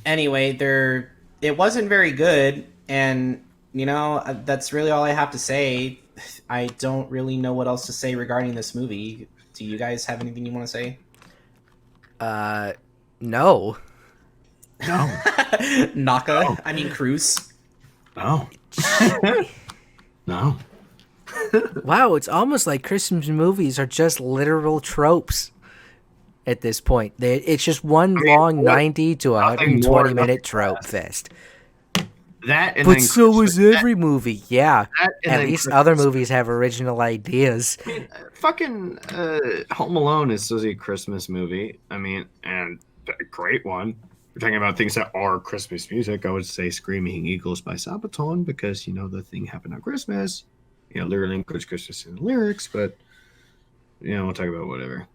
S1: Anyway, it wasn't very good, and, that's really all I have to say. I don't really know what else to say regarding this movie. Do you guys have anything you want to say?
S2: No.
S1: Krüz.
S3: No. No.
S2: Wow, it's almost like Christmas movies are just literal tropes at this point. It's just one long 90 to 120 minute trope fest. But so is every movie. Yeah. At least other movies have original ideas.
S3: I mean, fucking Home Alone is supposed to be a Christmas movie. I mean, and a great one. We're talking about things that are Christmas music. I would say Screaming Eagles by Sabaton because, the thing happened on Christmas. Literally includes Christmas in the lyrics, but, we'll talk about whatever.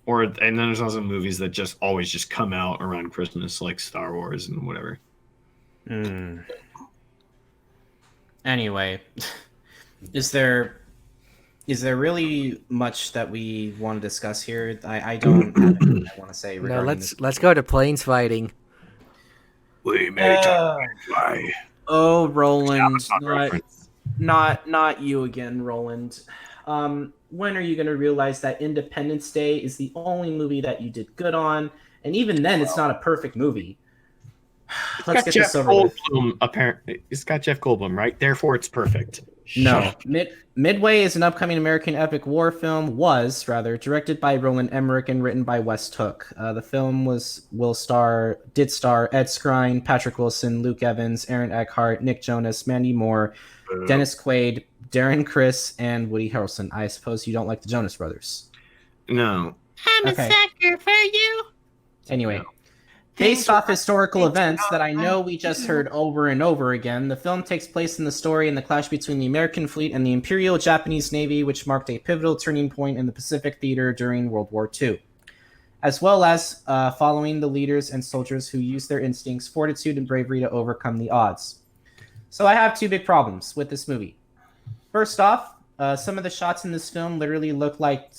S3: And then there's also movies that just always just come out around Christmas, like Star Wars and whatever.
S1: Anyway, is there really much that we want to discuss here? I don't have anything I want to say regarding this.
S2: Let's go to planes fighting.
S3: We may fly.
S1: Oh, Roland, not you again, Roland. When are you going to realize that Independence Day is the only movie that you did good on? And even then, it's not a perfect movie. Let's get this over with.
S3: Apparently, it's got Jeff Goldblum, right? Therefore, it's perfect.
S1: No. Midway is an upcoming American epic war film, directed by Roland Emmerich and written by West Hook. The film did star Ed Skrein, Patrick Wilson, Luke Evans, Aaron Eckhart, Nick Jonas, Mandy Moore, Dennis Quaid, Darren Criss, and Woody Harrelson. I suppose you don't like the Jonas Brothers.
S3: No.
S1: I'm a sucker for you. Anyway, Based off historical events that I know we just heard over and over again, the film takes place in the story in the clash between the American fleet and the Imperial Japanese Navy, which marked a pivotal turning point in the Pacific theater during World War II, as well as following the leaders and soldiers who used their instincts, fortitude, and bravery to overcome the odds. So I have two big problems with this movie. First off, some of the shots in this film literally look like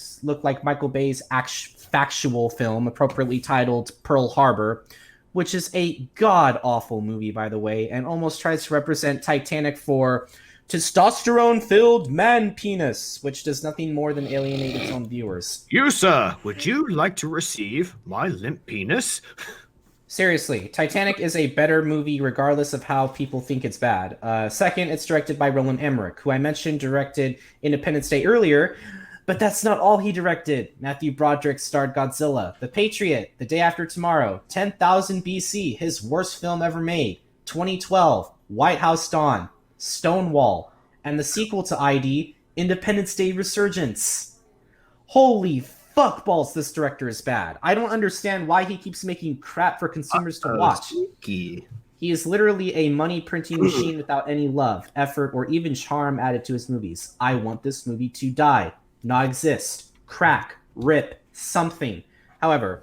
S1: Michael Bay's factual film, appropriately titled Pearl Harbor, which is a god-awful movie, by the way, and almost tries to represent Titanic for testosterone-filled man penis, which does nothing more than alienate its own viewers.
S3: You, sir, would you like to receive my limp penis?
S1: Seriously, Titanic is a better movie regardless of how people think it's bad. Second, it's directed by Roland Emmerich, who I mentioned directed Independence Day earlier, but that's not all he directed. Matthew Broderick starred Godzilla, The Patriot, The Day After Tomorrow, 10,000 BC, his worst film ever made, 2012, White House Dawn, Stonewall, and the sequel to ID, Independence Day Resurgence. Holy fuck balls, this director is bad. I don't understand why he keeps making crap for consumers to watch.
S3: Sneaky.
S1: He is literally a money printing machine without any love, effort, or even charm added to his movies. I want this movie to die, not exist, crack, rip, something. However,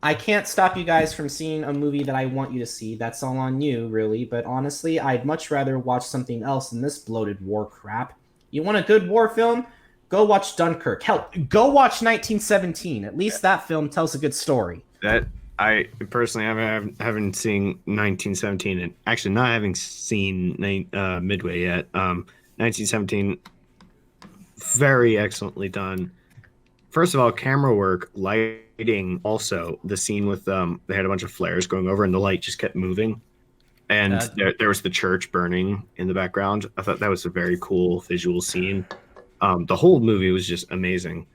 S1: I can't stop you guys from seeing a movie that I want you to see. That's all on you, really. But honestly, I'd much rather watch something else than this bloated war crap. You want a good war film? Go watch Dunkirk. Hell, go watch 1917. At least that film tells a good story.
S3: That I personally haven't seen 1917, and actually not having seen Midway yet. 1917, very excellently done. First of all, camera work, lighting. Also, the scene with they had a bunch of flares going over, and the light just kept moving. And there was the church burning in the background. I thought that was a very cool visual scene. The whole movie was just amazing.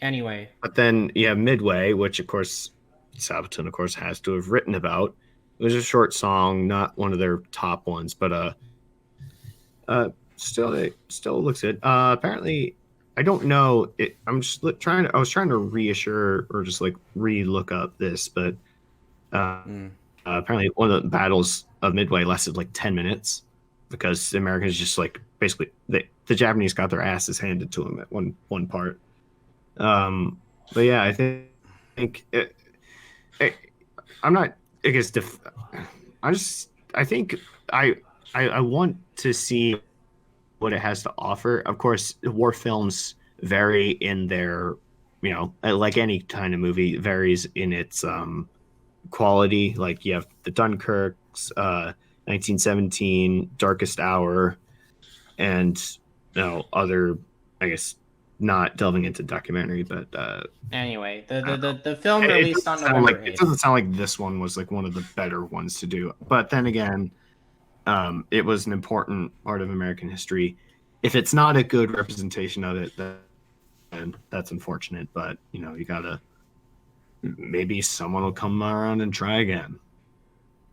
S1: Anyway.
S3: But then, yeah, Midway, which, of course, Sabaton, of course, has to have written about. It was a short song, not one of their top ones, but still looks good. Apparently, I don't know. I was trying to reassure or just like re-look up this, but apparently one of the battles of Midway lasted like 10 minutes because the Americans just like basically the Japanese got their asses handed to them at one part. But yeah, I think I'm not. I guess I think I want to see what it has to offer. Of course, war films vary in their, like any kind of movie, varies in its quality. Like you have the Dunkirks, 1917, Darkest Hour, and other, I guess, not delving into documentary, but
S1: anyway, the film released on November 8th.
S3: It doesn't sound like this one was like one of the better ones to do. But then again, it was an important part of American history. If it's not a good representation of it, then that's unfortunate. But you gotta, maybe someone will come around and try again.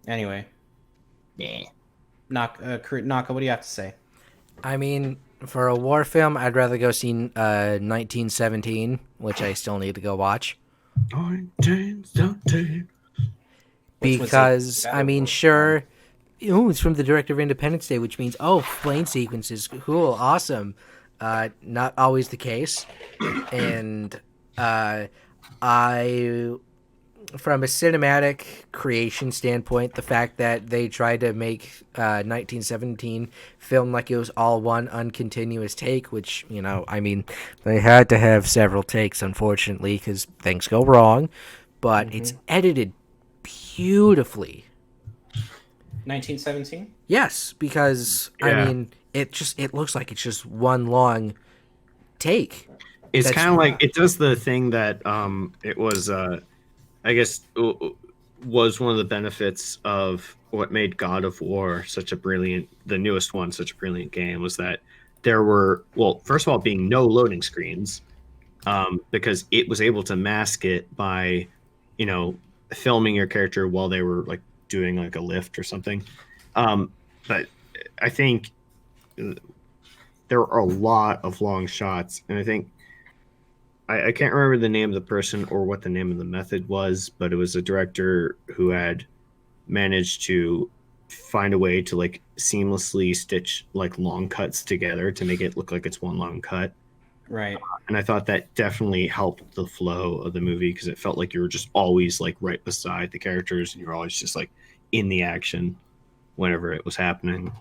S1: Anyway, yeah. Naka, what do you have to say?
S2: I mean, for a war film, I'd rather go see 1917, which I still need to go watch.
S3: 1917.
S2: Because, I mean, sure, it's from the director of Independence Day, which means, plane sequences, cool, awesome. Not always the case. And from a cinematic creation standpoint, the fact that they tried to make 1917 film like it was all one uncontinuous take, which, I mean, they had to have several takes, unfortunately, because things go wrong, but it's edited beautifully.
S1: 1917?
S2: Yes, because, I mean, it looks like it's just one long take.
S3: It's kind of like, it does the thing that it was... I guess was one of the benefits of what made God of War the newest one, such a brilliant game, was that there were, first of all, being no loading screens, because it was able to mask it by, filming your character while they were like doing like a lift or something. But I think there are a lot of long shots, and I think I can't remember the name of the person or what the name of the method was, but it was a director who had managed to find a way to like seamlessly stitch like long cuts together to make it look like it's one long cut.
S1: Right.
S3: And I thought that definitely helped the flow of the movie because it felt like you were just always like right beside the characters and you were always just like in the action whenever it was happening.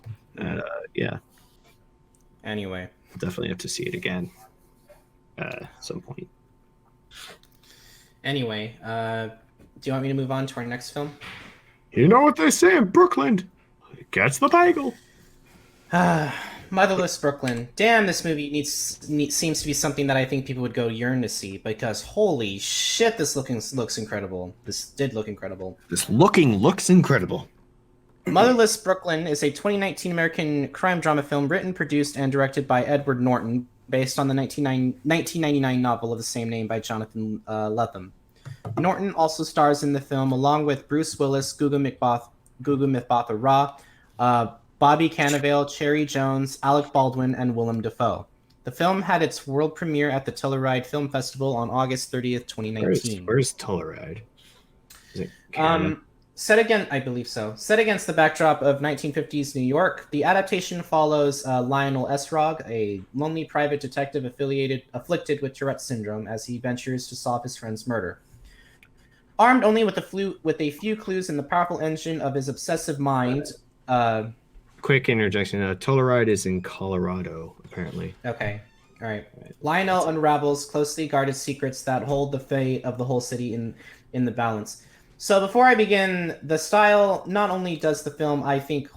S3: Yeah,
S1: Anyway.
S3: definitely have to see it again at some point.
S1: Anyway, do you want me to move on to our next film?
S3: You know what they say in Brooklyn? Gets the bagel.
S1: Motherless Brooklyn. Damn, this movie seems to be something that I think people would go yearn to see because holy shit, this looks incredible. This did look incredible.
S3: This looks incredible.
S1: Motherless Brooklyn is a 2019 American crime drama film written, produced, and directed by Edward Norton, based on the 1999 novel of the same name by Jonathan Lethem. Norton also stars in the film along with Bruce Willis, Gugu Mbatha-Raw, Bobby Cannavale, Cherry Jones, Alec Baldwin, and Willem Dafoe. The film had its world premiere at the Telluride Film Festival on August 30th, 2019.
S3: Where's Telluride? Is it Canada?
S1: I believe so. Set against the backdrop of 1950s New York, the adaptation follows Lionel Esrog, a lonely private detective afflicted with Tourette's syndrome, as he ventures to solve his friend's murder. Armed only with a few clues in the powerful engine of his obsessive mind.
S3: Quick interjection. Telluride is in Colorado, apparently.
S1: Okay. All right. Lionel unravels closely guarded secrets that hold the fate of the whole city in the balance. So before I begin, the style not only does the film, I think,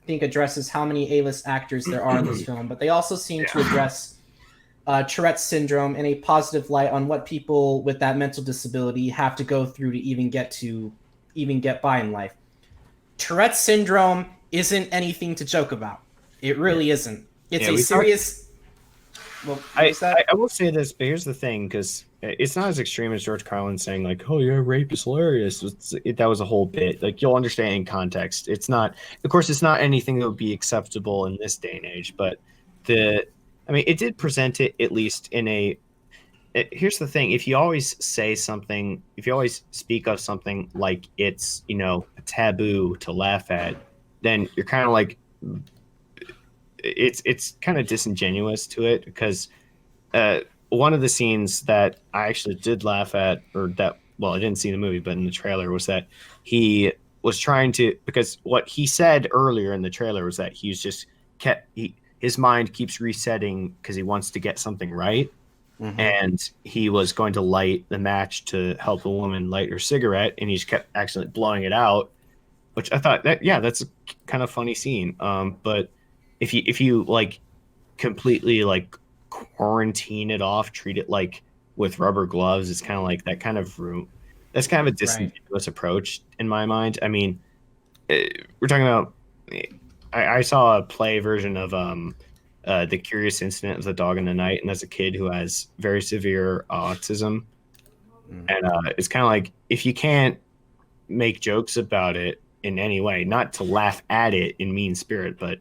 S1: addresses how many A-list actors there are in this film, but they also seem to address Tourette's syndrome in a positive light on what people with that mental disability have to go through to even get by in life. Tourette's syndrome isn't anything to joke about. It really isn't. It's a serious. Well,
S3: I will say this, but here's the thing, because it's not as extreme as George Carlin saying like, "Oh yeah, rape is hilarious." That was a whole bit. Like you'll understand in context. It's not, of course, it's not anything that would be acceptable in this day and age. But it did present it at least in a. Here's the thing: if you always say something, if you always speak of something like it's a taboo to laugh at, then you're kind of like. It's kind of disingenuous to it because one of the scenes that I actually did laugh at, I didn't see the movie, but in the trailer was that he was trying to, because what he said earlier in the trailer was that his mind keeps resetting because he wants to get something right. Mm-hmm. And he was going to light the match to help a woman light her cigarette, and he just kept accidentally blowing it out, which I thought that's a kind of funny scene. But if you like completely like quarantine it off, treat it like with rubber gloves, it's kind of like that kind of room. That's kind of a disingenuous approach in my mind. I mean, we're talking about. I saw a play version of The Curious Incident of the Dog in the Night, and as a kid who has very severe autism, and it's kind of like if you can't make jokes about it in any way, not to laugh at it in mean spirit, but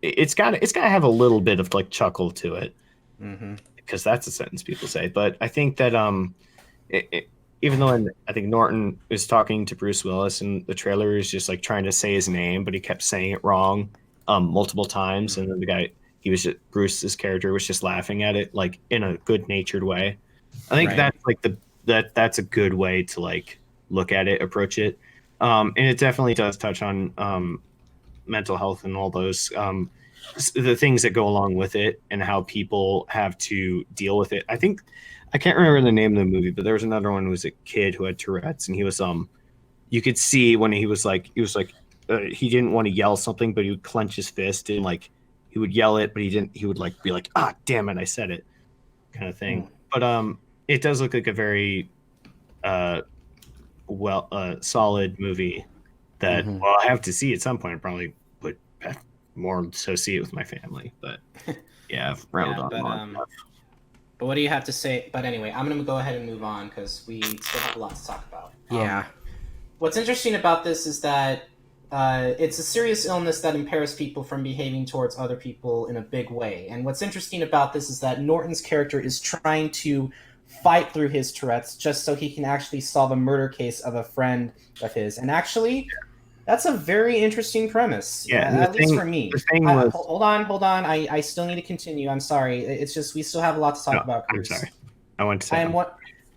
S3: it's got to have a little bit of like chuckle to it, because that's a sentence people say. But I think that even though I think Norton is talking to Bruce Willis, and the trailer is just like trying to say his name, but he kept saying it wrong multiple times, and then Bruce's character was just laughing at it like in a good natured way. I think that's like that's a good way to like look at it, approach it, and it definitely does touch on mental health and all those the things that go along with it and how people have to deal with it. I think I can't remember the name of the movie, but there was another one who was a kid who had Tourette's, and he was you could see when he was like he didn't want to yell something, but he would clench his fist and like he would yell it, but he would like be like, ah, damn it, I said it, kind of thing. But it does look like a very solid movie that I have to see at some point. Probably would more so see it with my family, but yeah, I've rattled on.
S1: But what do you have to say? But anyway, I'm going to go ahead and move on because we still have a lot to talk about.
S2: Yeah.
S1: What's interesting about this is that It's a serious illness that impairs people from behaving towards other people in a big way. And what's interesting about this is that Norton's character is trying to fight through his Tourette's just so he can actually solve a murder case of a friend of his. And actually, that's a very interesting premise.
S3: Yeah,
S1: At least for me.
S3: The thing was,
S1: hold on. I still need to continue. I'm sorry. It's just we still have a lot to talk about.
S3: I'm
S1: Krüz.
S3: sorry. I want to say.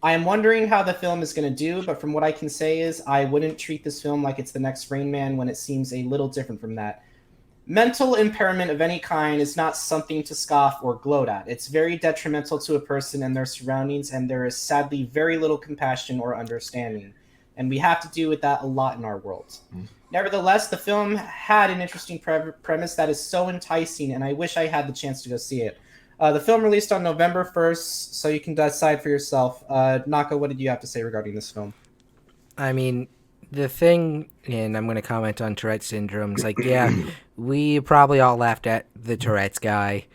S1: I am wondering how the film is going to do, but from what I can say is I wouldn't treat this film like it's the next Rain Man when it seems a little different from that. Mental impairment of any kind is not something to scoff or gloat at. It's very detrimental to a person and their surroundings, and there is sadly very little compassion or understanding. And we have to do with that a lot in our world. Nevertheless, the film had an interesting premise that is so enticing, and I wish I had the chance to go see it. The film released on November 1st, so you can decide for yourself. Naka, what did you have to say regarding this film?
S2: I mean, the thing, and I'm going to comment on Tourette syndrome, is like, yeah, we probably all laughed at the Tourette's guy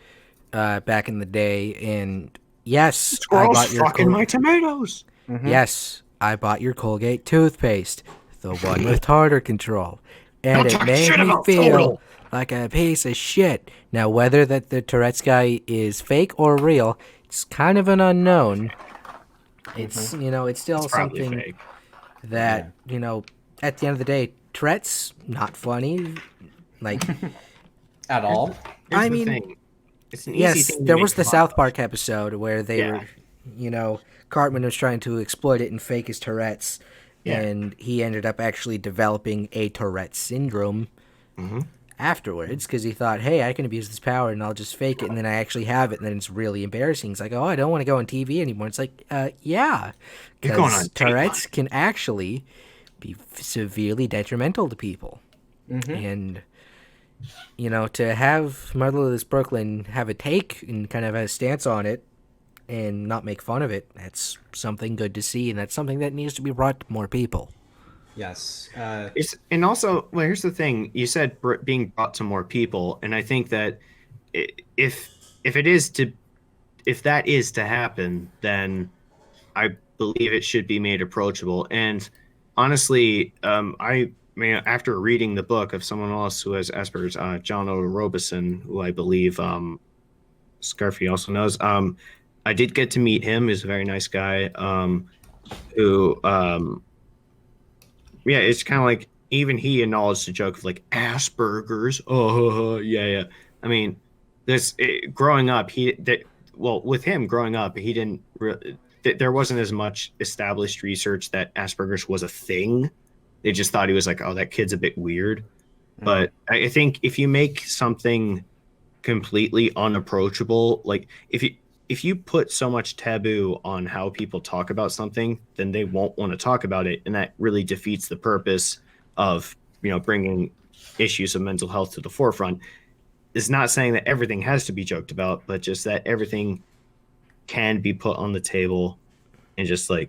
S2: back in the day, and yes, I bought your
S3: fucking my tomatoes.
S1: Mm-hmm.
S2: Yes, I bought your Colgate toothpaste, the one with tartar control, and it made me feel like a piece of shit. Now, whether that the Tourette's guy is fake or real, it's kind of an unknown. It's, it's still something
S3: fake.
S2: that, at the end of the day, Tourette's not funny. Like,
S1: At all?
S3: Here's the thing. It's an easy
S2: yes,
S3: thing to
S2: there
S3: make
S2: was the
S3: fun
S2: South
S3: of.
S2: Park episode where they were, Cartman was trying to exploit it and fake his Tourette's.
S3: Yeah.
S2: And he ended up actually developing a Tourette syndrome afterwards because he thought, hey, I can abuse this power and I'll just fake it, and then I actually have it, and then it's really embarrassing. It's like, oh, I don't want to go on TV anymore. It's like, yeah,
S3: You're going
S2: because
S3: on
S2: Tourette's can actually be severely detrimental to people. And, to have Motherless Brooklyn have a take and kind of have a stance on it and not make fun of it, that's something good to see, and that's something that needs to be brought to more people.
S1: Yes.
S3: And also, well, here's the thing. You said being brought to more people, and I think that if that is to happen, then I believe it should be made approachable. And honestly, I mean, after reading the book of someone else who has Asperger's, John O. Robeson, who I believe Scarfy also knows, I did get to meet him. He's a very nice guy who, it's kind of like even he acknowledged the joke of like Asperger's. Oh, yeah. I mean, growing up, with him growing up, he didn't there wasn't as much established research that Asperger's was a thing. They just thought he was like, oh, that kid's a bit weird. But I think if you make something completely unapproachable, like if you put so much taboo on how people talk about something, then they won't want to talk about it, and that really defeats the purpose of bringing issues of mental health to the forefront. It's not saying that everything has to be joked about, but just that everything can be put on the table, and just like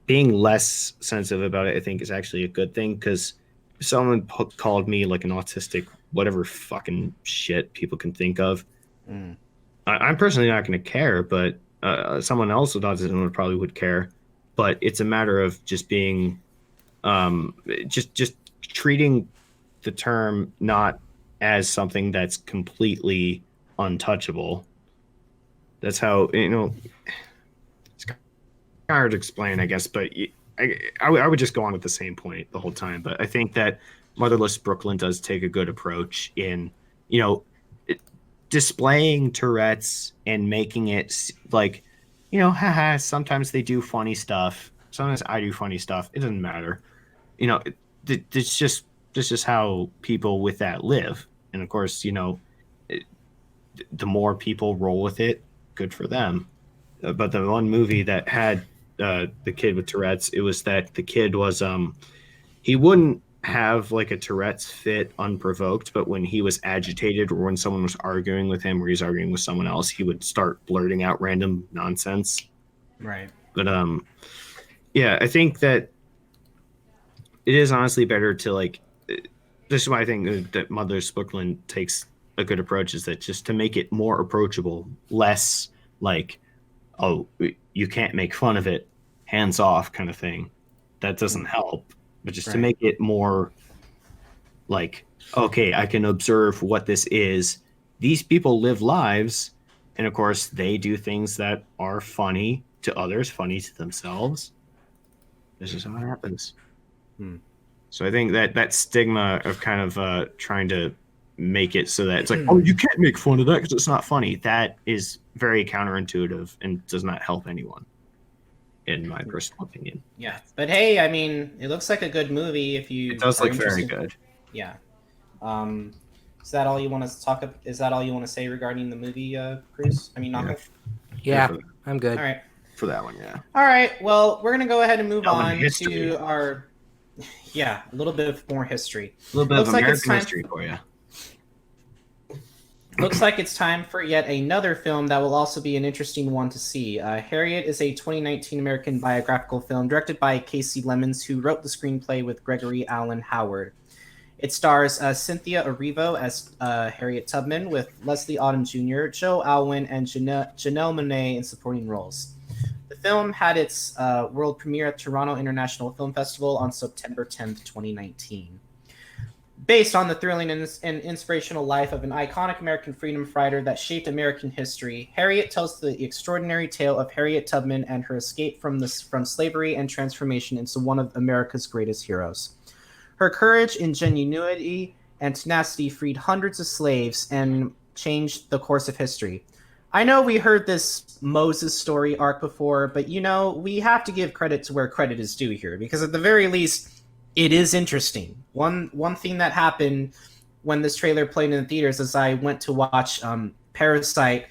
S3: being less sensitive about it, I think is actually a good thing, because if someone called me like an autistic, whatever fucking shit people can think of. I'm personally not going to care, but someone else with autism probably would care. But it's a matter of just being, just treating the term not as something that's completely untouchable. That's how it's kind of hard to explain, I guess. But I would just go on at the same point the whole time. But I think that Motherless Brooklyn does take a good approach in, displaying Tourette's and making it like, haha, sometimes they do funny stuff. Sometimes I do funny stuff. It doesn't matter. It's just how people with that live. And of course, the more people roll with it, good for them. But the one movie that had the kid with Tourette's, it was that the kid was, he wouldn't have like a Tourette's fit unprovoked, but when he was agitated or when someone was arguing with him or he's arguing with someone else, he would start blurting out random nonsense.
S1: Right.
S3: But I think that it is honestly better to like, this is why I think that Motherless Brooklyn takes a good approach, is that just to make it more approachable, less like, oh, you can't make fun of it, hands off kind of thing. That doesn't help. but just to
S1: Right.
S3: make it more like, okay, I can observe what this is. These people live lives, and of course, they do things that are funny to others, funny to themselves. This is how it happens.
S1: Hmm.
S3: So I think that stigma of kind of trying to make it so that it's like, oh, you can't make fun of that because it's not funny. That is very counterintuitive and does not help anyone, in my personal opinion.
S1: Yeah, but hey, I mean, it looks like a good movie if you
S3: It does
S1: are
S3: look very
S1: interested.
S3: good.
S1: Yeah. Is that all you want to talk? Is that all you want to say regarding the movie, Krüz? I mean, Naka.
S2: Yeah,
S3: for,
S2: I'm good.
S1: All right.
S3: for that one, yeah.
S1: All right. Well, we're gonna go ahead and move
S3: Tell them
S1: on
S3: history.
S1: to our, yeah, a little bit of more history.
S3: A little bit
S1: Looks
S3: of
S1: like it's
S3: American
S1: time-
S3: history for you.
S1: Looks like it's time for yet another film that will also be an interesting one to see. Harriet is a 2019 American biographical film directed by Casey Lemons, who wrote the screenplay with Gregory Allen Howard. It stars Cynthia Erivo as Harriet Tubman, with Leslie Odom Jr., Joe Alwyn, and Janelle Monáe in supporting roles. The film had its world premiere at Toronto International Film Festival on September 10th, 2019. Based on the thrilling and inspirational life of an iconic American freedom fighter that shaped American history, Harriet tells the extraordinary tale of Harriet Tubman and her escape from slavery and transformation into one of America's greatest heroes. Her courage, ingenuity, and tenacity freed hundreds of slaves and changed the course of history. I know we heard this Moses story arc before, but we have to give credit to where credit is due here, because at the very least, it is interesting. One thing that happened when this trailer played in the theaters is I went to watch Parasite,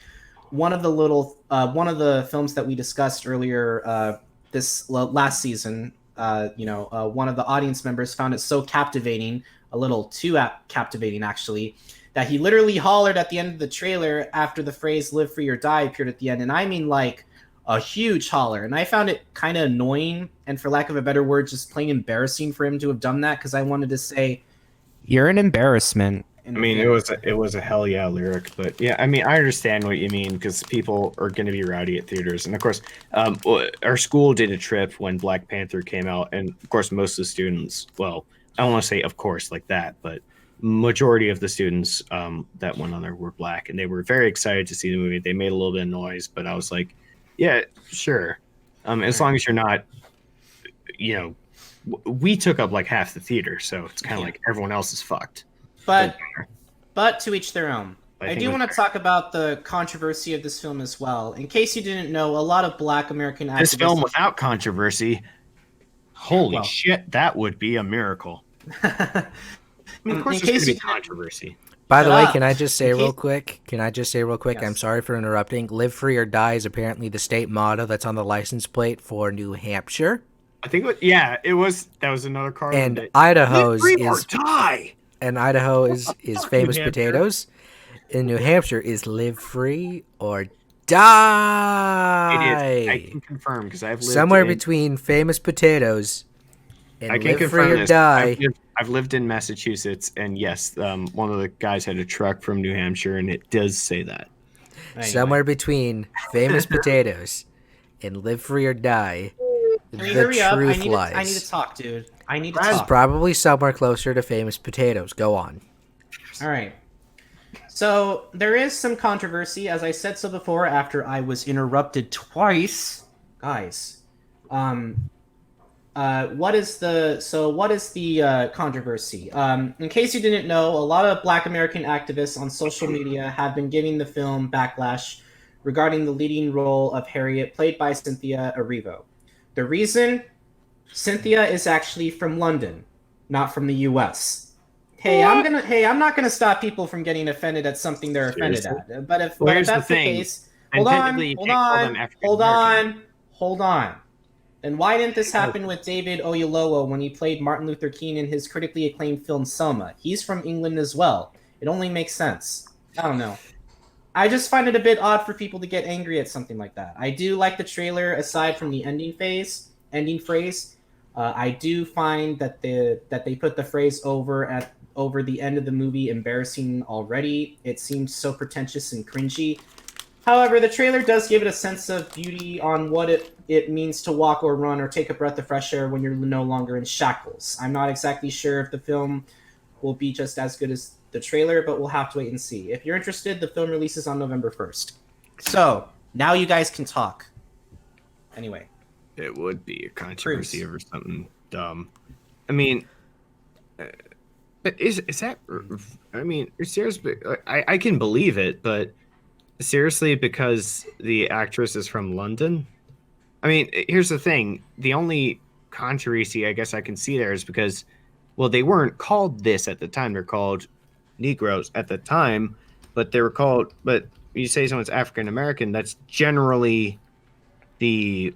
S1: one of the films that we discussed earlier this last season. One of the audience members found it so captivating, a little too captivating actually, that he literally hollered at the end of the trailer after the phrase "live free or die" appeared at the end, and I mean like a huge holler. And I found it kind of annoying, and for lack of a better word, just plain embarrassing for him to have done that, because I wanted to say, "You're an embarrassment."
S3: I mean, it was a hell yeah lyric, but yeah, I mean, I understand what you mean, because people are going to be rowdy at theaters, and of course, our school did a trip when Black Panther came out, and of course, most of the students, well, I don't want to say of course like that, but majority of the students that went on there were Black, and they were very excited to see the movie. They made a little bit of noise, but I was like, yeah, sure, as long as you're not, we took up like half the theater, so it's kind of like everyone else is fucked.
S1: But to each their own. I do want to
S3: fair.
S1: talk about the controversy of this film as well. In case you didn't know, a lot of Black American activists...
S3: This film without controversy, holy
S1: Well.
S3: shit, that would be a miracle. I mean, of course,
S1: In
S3: there's going
S1: case
S3: to be
S1: you didn't-
S3: controversy.
S2: By the
S1: Shut
S2: way,
S1: up.
S2: can I just say
S1: In
S2: real
S1: case-
S2: quick?
S1: Yes.
S2: I'm sorry for interrupting. Live free or die is apparently the state motto that's on the license plate for New Hampshire.
S3: I think, that was another card.
S2: And Idaho's
S3: Live free or
S2: is
S3: die.
S2: and Idaho is famous
S3: Hampshire.
S2: potatoes. And New Hampshire is live free or die.
S3: It is. I can confirm because I've lived
S2: Somewhere
S3: in,
S2: between famous potatoes and
S3: I can
S2: live free
S3: confirm
S2: or
S3: this.
S2: die.
S3: I've lived in Massachusetts, and yes, one of the guys had a truck from New Hampshire, and it does say that.
S1: Anyway.
S2: Somewhere between famous potatoes and live free or die.
S1: Can you
S2: The
S1: hurry up?
S2: truth
S1: I
S2: lies.
S1: need to talk, dude. I need to
S2: It's
S1: talk.
S2: probably somewhere closer to famous potatoes. Go on.
S1: All right. So there is some controversy, as I said so before, after I was interrupted twice, guys. What is the controversy? In case you didn't know, a lot of Black American activists on social media have been giving the film backlash regarding the leading role of Harriet, played by Cynthia Erivo. The reason? Cynthia is actually from London, not from the U.S. Hey, I'm not gonna stop people from getting offended at something they're offended at. But if
S3: Well, here's
S1: that's
S3: the
S1: the
S3: thing.
S1: case,
S3: And technically, you can't call them African American.
S1: hold on. Then why didn't this happen with David Oyelowo when he played Martin Luther King in his critically acclaimed film Selma? He's from England as well. It only makes sense. I don't know. I just find it a bit odd for people to get angry at something like that. I do like the trailer, aside from the ending phrase. I do find that they put the phrase over the end of the movie embarrassing already. It seems so pretentious and cringy. However, the trailer does give it a sense of beauty on what it means to walk or run or take a breath of fresh air when you're no longer in shackles. I'm not exactly sure if the film will be just as good as the trailer, but we'll have to wait and see. If you're interested, the film releases on November 1st. So, now you guys can talk. Anyway.
S3: It would be a controversy
S1: Krüz.
S3: over something dumb. I mean, is that? I mean, seriously, I can believe it, but seriously, because the actress is from London. I mean, here's the thing: the only controversy I guess I can see there is because, well, they weren't called this at the time; they're called Negroes at the time, but they were called. But you say someone's African American, that's generally the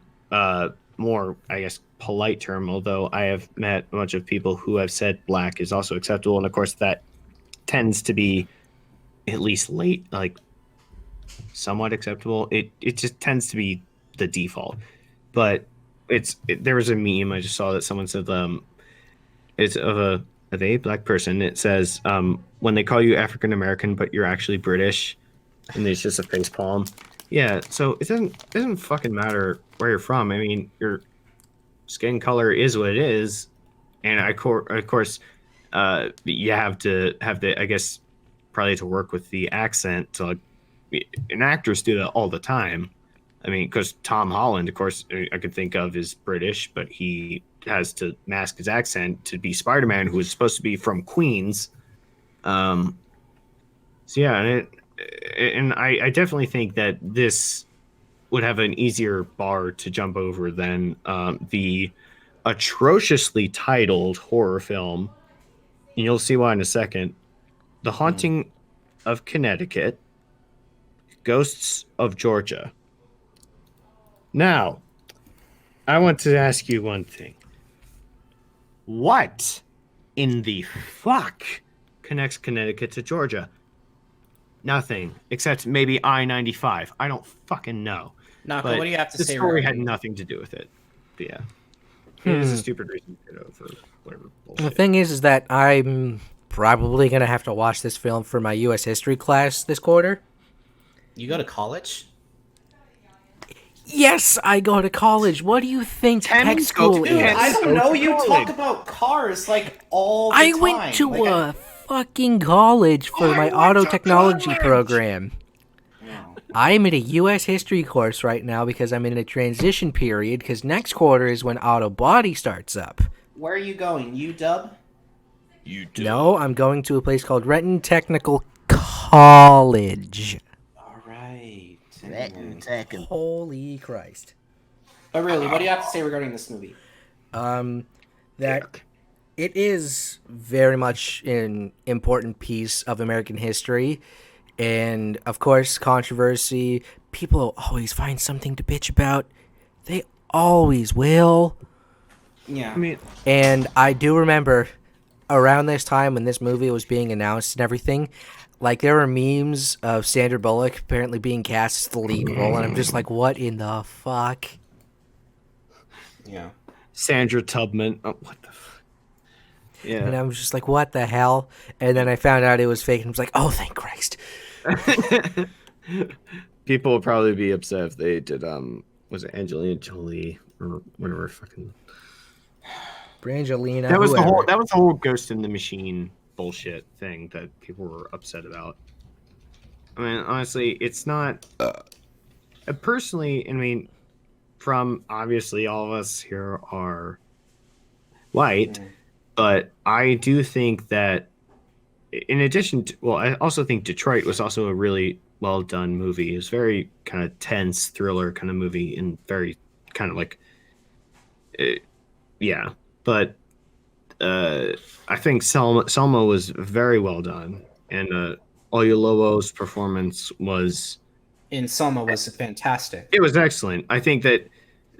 S3: more, I guess, polite term, although I have met a bunch of people who have said black is also acceptable, and of course that tends to be at least late, like somewhat acceptable. It just tends to be the default. But there was a meme I just saw that someone said it's of a black person. It says when they call you African American but you're actually British, and there's just a face palm. Yeah, so it doesn't fucking matter where you're from. I mean, your skin color is what it is, and of course, you have to have the, I guess, probably to work with the accent. So, and actors do that all the time. I mean, because Tom Holland, of course, I could think of is British, but he has to mask his accent to be Spider-Man, who is supposed to be from Queens. So yeah, and I definitely think that this would have an easier bar to jump over than the atrociously titled horror film, and you'll see why in a second, The Haunting of Connecticut, Ghosts of Georgia. Now, I want to ask you one thing. What in the fuck connects Connecticut to Georgia? Nothing, except maybe I-95. I don't fucking know.
S1: Naka,
S3: But
S1: what do you have to
S3: the
S1: say?
S3: story
S1: regarding
S3: had nothing to do with it. But yeah. It is a stupid reason for whatever bullshit.
S2: The thing is that I'm probably going to have to watch this film for my U.S. history class this quarter.
S1: You go to college?
S2: Yes, I go to college. What do you think tech
S3: Go
S2: school
S3: to
S2: is?
S1: Dude,
S3: Yes.
S1: I don't
S3: Go
S1: know.
S3: to
S1: You
S3: college.
S1: talk about cars like all the
S2: I
S1: time.
S2: went to
S1: Like,
S2: a fucking college for my auto technology
S3: college.
S2: program.
S1: Wow.
S2: I'm in a U.S. history course right now because I'm in a transition period because next quarter is when auto body starts up.
S1: Where are you going? UW?
S3: You do.
S2: No, I'm going to a place called Renton Technical College.
S1: All right.
S2: Holy Christ.
S1: But really, what do you have to say regarding this movie?
S2: That it is very much an important piece of American history. And, of course, controversy. People always find something to bitch about. They always will.
S1: Yeah.
S3: I mean,
S2: And I do remember around this time when this movie was being announced and everything, like, there were memes of Sandra Bullock apparently being cast as the lead role. And I'm just like, what in the fuck?
S1: Yeah.
S3: Sandra Tubman. Oh, what the fuck? Yeah.
S2: And I was just like, what the hell? And then I found out it was fake. And I was like, oh, thank Christ.
S3: People would probably be upset if they did was it Angelina Jolie or whatever fucking
S2: Brangelina.
S3: that was
S2: whoever.
S3: the whole Ghost in the Machine bullshit thing that people were upset about. I mean, honestly, it's not personally, I mean, from obviously all of us here are white, but I do think that in addition to, well, I also think Detroit was also a really well done movie. It was very kind of tense thriller kind of movie and very kind of like, yeah. But I think Selma was very well done, and Oyelowo's performance was
S1: In Selma was fantastic.
S3: it was excellent. I think that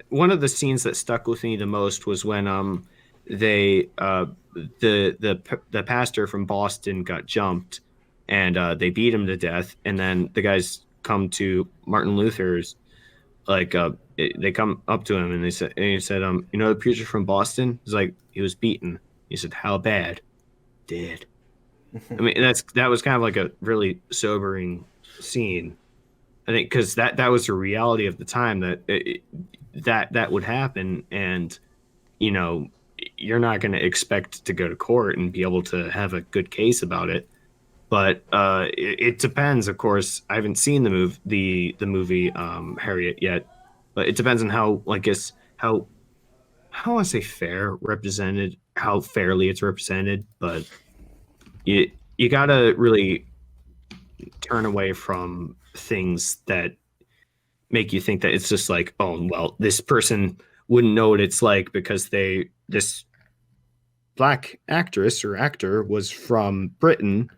S3: one of the scenes that stuck with me the most was when they the pastor from Boston got jumped and they beat him to death, and then the guys come to Martin Luther's they come up to him and he said you know the preacher from Boston? He's like, he was beaten. He said, how bad? Dead. I mean, that was kind of like a really sobering scene. I think because that was the reality of the time that that would happen, and you know, you're not going to expect to go to court and be able to have a good case about it. But it depends, of course. I haven't seen the movie Harriet yet, but it depends on how, I guess, how I want to say fair represented, how fairly it's represented. But you gotta really turn away from things that make you think that it's just like, oh well, this person wouldn't know what it's like because this black actress or actor was from Britain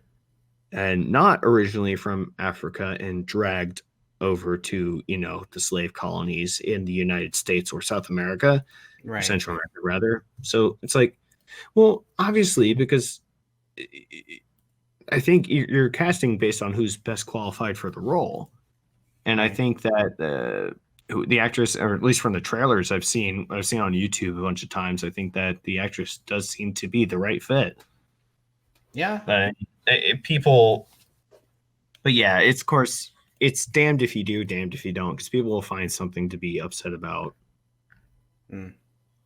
S3: and not originally from Africa and dragged over to, the slave colonies in the United States or South America, or
S1: Right.
S3: Central America rather. So it's like, well, obviously, because I think you're casting based on who's best qualified for the role. And I think that the actress, or at least from the trailers I've seen on YouTube a bunch of times, I think that the actress does seem to be the right fit.
S1: Yeah.
S3: But yeah, it's of course it's damned if you do, damned if you don't, because people will find something to be upset about.
S1: Mm.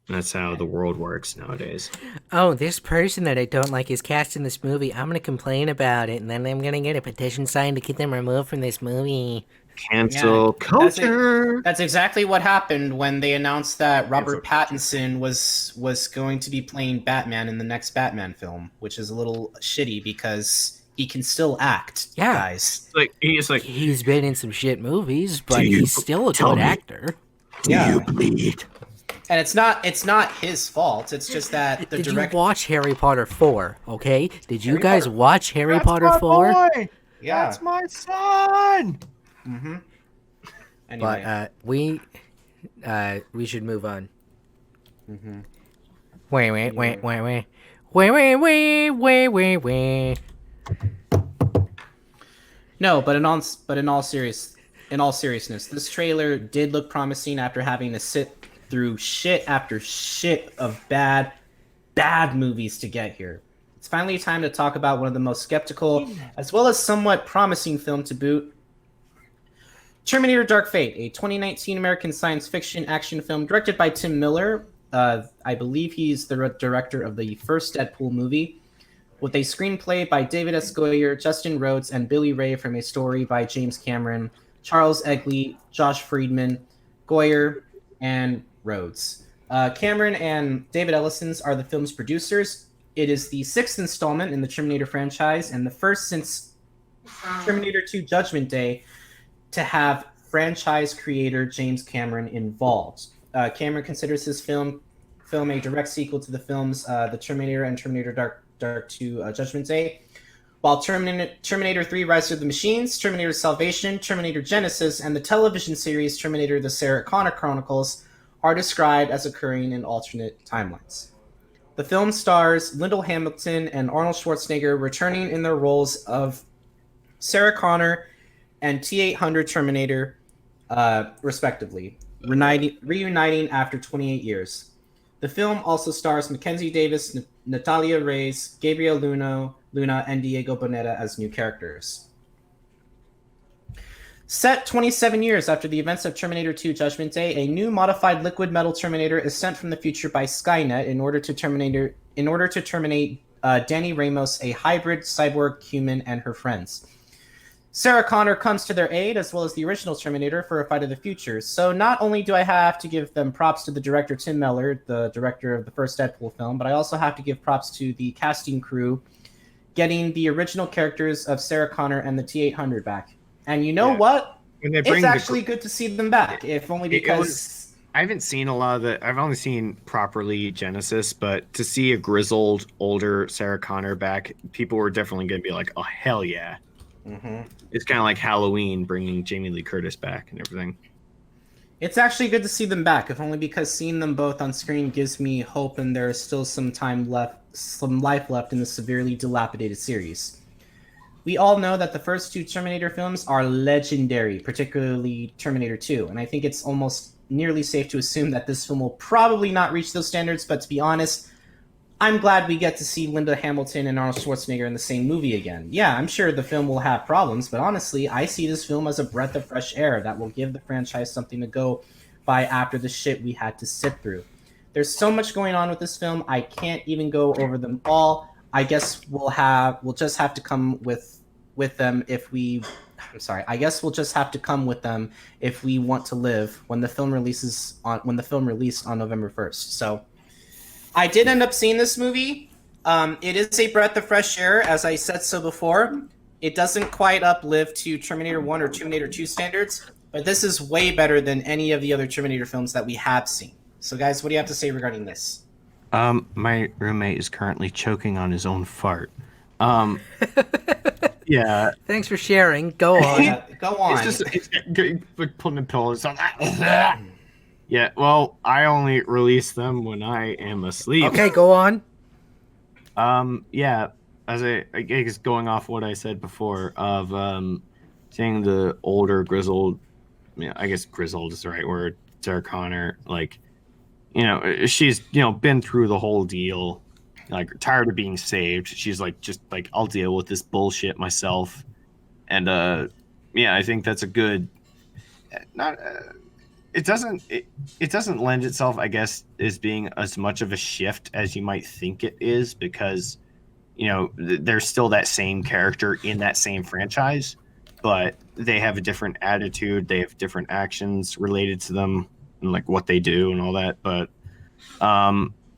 S3: That's how the world works nowadays.
S2: Oh, this person that I don't like is cast in this movie. I'm gonna complain about it, and then I'm gonna get a petition signed to get them removed from this movie.
S3: Cancel culture.
S1: That's exactly what happened when they announced that Robert Pattinson was going to be playing Batman in the next Batman film, which is a little shitty because he can still act,
S2: Yeah.
S1: guys.
S2: He's been in some shit movies, but he's still a good actor.
S3: Do you bleed?
S1: And it's not his fault. It's just that the
S2: Did
S1: direct.
S2: you watch Harry Potter 4? Okay, did you guys watch Harry Potter 4?
S1: Yeah.
S3: That's my son.
S1: Mm-hmm. Anyway.
S2: But we should move on.
S1: Mm-hmm.
S2: Wait.
S1: No, but in all seriousness, this trailer did look promising after having to sit through shit after shit of bad movies to get here. It's finally time to talk about one of the most skeptical, as well as somewhat promising film to boot. Terminator Dark Fate, a 2019 American science fiction action film directed by Tim Miller. I believe he's the director of the first Deadpool movie, with a screenplay by David S. Goyer, Justin Rhodes, and Billy Ray from a story by James Cameron, Charles Egley, Josh Friedman, Goyer, and Rhodes. Cameron and David Ellisons are the film's producers. It is the sixth installment in the Terminator franchise and the first since Terminator 2 Judgment Day to have franchise creator James Cameron involved. Cameron considers his film a direct sequel to the films The Terminator and Terminator Dark 2 Judgment Day, while Terminator 3 Rise of the Machines, Terminator Salvation, Terminator Genesis, and the television series Terminator The Sarah Connor Chronicles are described as occurring in alternate timelines. The film stars Lyndall Hamilton and Arnold Schwarzenegger returning in their roles of Sarah Connor and T-800 Terminator, respectively, reuniting after 28 years. The film also stars Mackenzie Davis, Natalia Reyes, Gabriel Luna, and Diego Boneta as new characters. Set 27 years after the events of Terminator 2 Judgment Day, a new modified liquid metal Terminator is sent from the future by Skynet in order to terminate Danny Ramos, a hybrid cyborg human, and her friends. Sarah Connor comes to their aid, as well as the original Terminator, for a fight of the future. So not only do I have to give them props to the director Tim Miller, the director of the first Deadpool film, but I also have to give props to the casting crew getting the original characters of Sarah Connor and the T-800 back. And you know what? It's actually good to see them back, if only because...
S3: I haven't seen a lot of the... I've only seen properly Genesis, but to see a grizzled, older Sarah Connor back, people were definitely going to be like, oh, hell yeah.
S1: Mm-hmm.
S3: It's kind of like Halloween bringing Jamie Lee Curtis back and everything.
S1: It's actually good to see them back, if only because seeing them both on screen gives me hope and there is still some life left in the severely dilapidated series. We all know that the first two Terminator films are legendary, particularly Terminator 2, and I think it's almost nearly safe to assume that this film will probably not reach those standards, but to be honest, I'm glad we get to see Linda Hamilton and Arnold Schwarzenegger in the same movie again. Yeah, I'm sure the film will have problems, but honestly, I see this film as a breath of fresh air that will give the franchise something to go by after the shit we had to sit through. There's so much going on with this film, I can't even go over them all. I guess we'll just have to come with them if we I guess we'll just have to come with them if we want to live when the film released on November 1st. So I did end up seeing this movie. It is a breath of fresh air, as I said so before. It doesn't quite uplift to Terminator 1 or Terminator 2 standards, but this is way better than any of the other Terminator films that we have seen. So guys, what do you have to say regarding this?
S3: My roommate is currently choking on his own fart. Yeah.
S2: Thanks for sharing. Go on.
S1: Go on.
S3: It's like putting the pillows on. Yeah, well, I only release them when I am asleep.
S2: Okay, go on.
S3: Yeah, as I guess going off what I said before of seeing the older grizzled, I guess grizzled is the right word, Sarah Connor, like, she's, been through the whole deal, like tired of being saved. She's like, just like, I'll deal with this bullshit myself. And yeah, I think that's a good, it doesn't lend itself, I guess, as being as much of a shift as you might think it is, because there's still that same character in that same franchise, but they have a different attitude, they have different actions related to them and like what they do and all that. But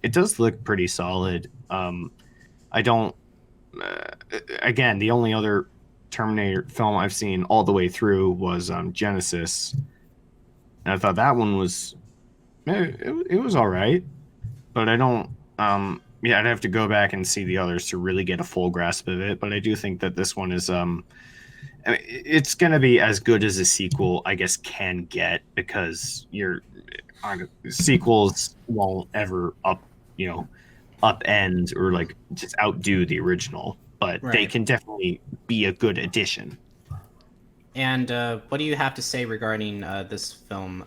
S3: it does look pretty solid. I don't again, the only other Terminator film I've seen all the way through was Genesis. And I thought that one was, it was all right, but I don't, yeah, I'd have to go back and see the others to really get a full grasp of it. But I do think that this one is, I mean, it's going to be as good as a sequel, I guess, can get, because sequels won't ever upend or like just outdo the original, but They can definitely be a good addition.
S1: And what do you have to say regarding this film,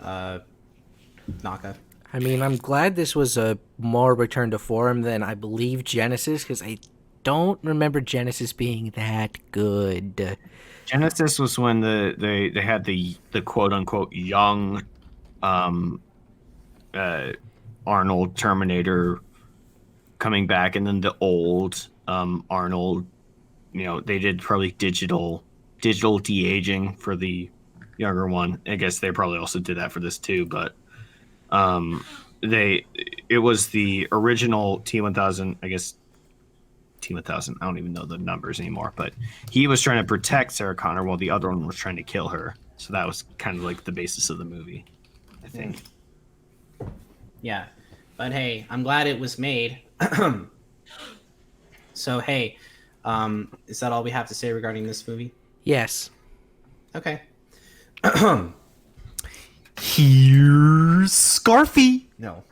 S1: Naka?
S2: I mean, I'm glad this was a more return to form than I believe Genesis, because I don't remember Genesis being that good.
S3: Genesis was when they had the quote unquote young Arnold Terminator coming back, and then the old Arnold. They did probably digital de-aging for the younger one. I guess they probably also did that for this too, but it was the original T-1000, I guess. T-1000, I don't even know the numbers anymore, but he was trying to protect Sarah Connor while the other one was trying to kill her. So that was kind of like the basis of the movie, I think.
S1: Yeah, but hey, I'm glad it was made. So hey, is that all we have to say regarding this movie?
S2: Yes.
S1: Okay. Here's Scarfy. No.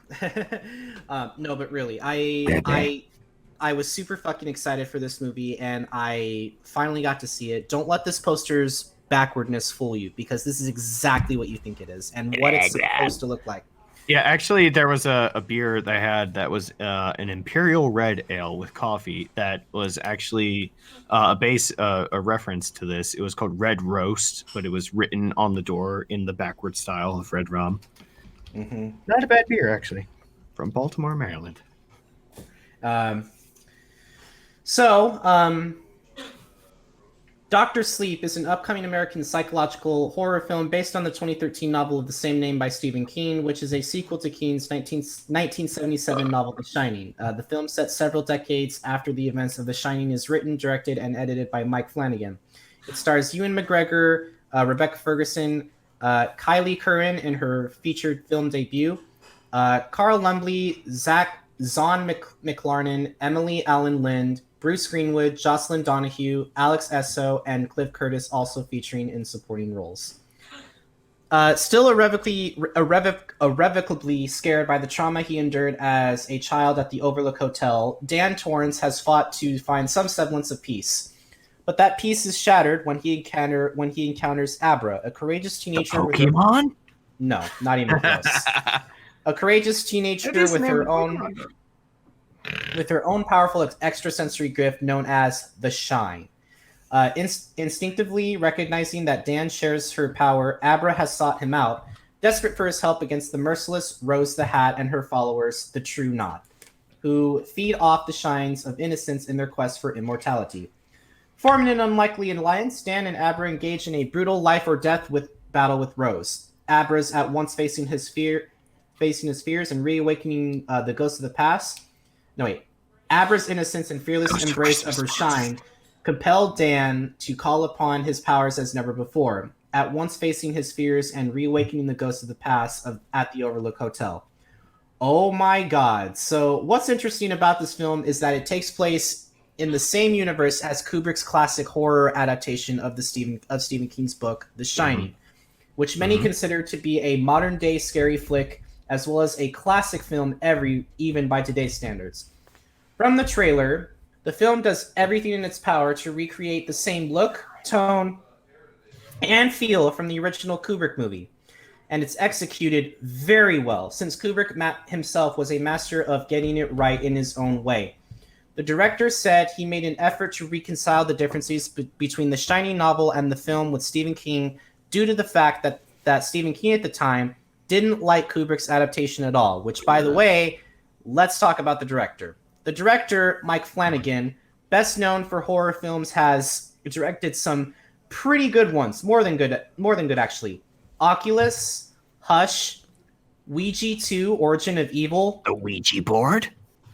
S1: No, but really, I was super fucking excited for this movie, and I finally got to see it. Don't let this poster's backwardness fool you, because this is exactly what you think it is and what it's supposed to look like.
S3: Yeah, actually, there was a beer that I had that was an Imperial Red Ale with coffee that was actually a reference to this. It was called Red Roast, but it was written on the door in the backward style of Red Rum.
S1: Mm-hmm.
S3: Not a bad beer, actually, from Baltimore, Maryland.
S1: Dr. Sleep is an upcoming American psychological horror film based on the 2013 novel of the same name by Stephen King, which is a sequel to King's 1977 novel The Shining. The film set several decades after the events of The Shining, is written, directed, and edited by Mike Flanagan. It stars Ewan McGregor, Rebecca Ferguson, Kylie Curran in her featured film debut, Carl Lumbly, Zahn McLarnon, Emily Allen Lind, Bruce Greenwood, Jocelyn Donahue, Alex Esso, and Cliff Curtis also featuring in supporting roles. Still irrevocably scared by the trauma he endured as a child at the Overlook Hotel, Dan Torrance has fought to find some semblance of peace. But that peace is shattered when he encounters Abra, a courageous teenager.
S3: Pokemon?
S1: No, not even close. A courageous teenager with her own. with her own powerful extrasensory gift known as the Shine. Instinctively recognizing that Dan shares her power, Abra has sought him out, desperate for his help against the merciless Rose the Hat and her followers, the True Knot, who feed off the shines of innocence in their quest for immortality. Forming an unlikely alliance, Dan and Abra engage in a brutal life or death battle with Rose. Abra's at once facing his fears and reawakening the ghosts of the past. Abra's innocence and fearless embrace of her shine compelled Dan to call upon his powers as never before, at once facing his fears and reawakening the ghosts of the past at the Overlook Hotel. Oh my god. So what's interesting about this film is that it takes place in the same universe as Kubrick's classic horror adaptation of Stephen King's book, The Shining, which many consider to be a modern-day scary flick, as well as a classic film even by today's standards. From the trailer, the film does everything in its power to recreate the same look, tone, and feel from the original Kubrick movie. And it's executed very well, since Kubrick himself was a master of getting it right in his own way. The director said he made an effort to reconcile the differences between the Shining novel and the film with Stephen King due to the fact that Stephen King at the time didn't like Kubrick's adaptation at all, which, by the way, let's talk about the director. The director, Mike Flanagan, best known for horror films, has directed some pretty good ones, more than good actually. Oculus, Hush, Ouija 2, Origin of Evil,
S2: A Ouija board?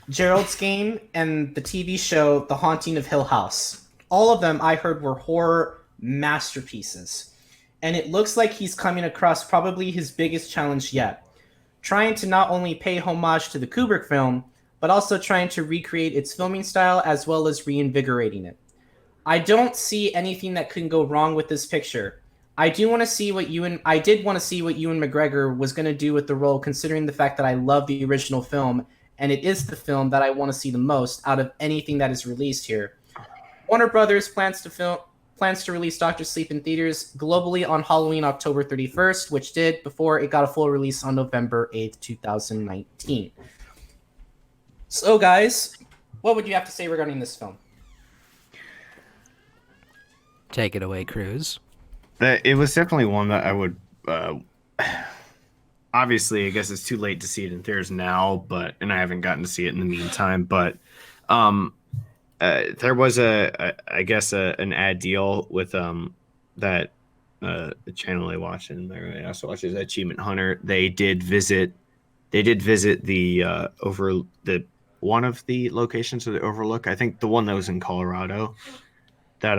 S1: Gerald's Game, and the TV show The Haunting of Hill House. All of them I heard were horror masterpieces. And it looks like he's coming across probably his biggest challenge yet, trying to not only pay homage to the Kubrick film, but also trying to recreate its filming style as well as reinvigorating it. I don't see anything that can go wrong with this picture. I did want to see what Ewan McGregor was going to do with the role, considering the fact that I love the original film, and it is the film that I want to see the most out of anything that is released here. Warner Brothers plans to release Dr. Sleep in theaters globally on Halloween, October 31st, which did before it got a full release on November 8th, 2019. So, guys, what would you have to say regarding this film?
S2: Take it away, Krüz.
S3: It was definitely one that I would. Obviously, I guess it's too late to see it in theaters now, and I haven't gotten to see it in the meantime. But there was an ad deal with that channel I watch, and I also watch is Achievement Hunter. They did visit the one of the locations of the Overlook. I think the one that was in Colorado. That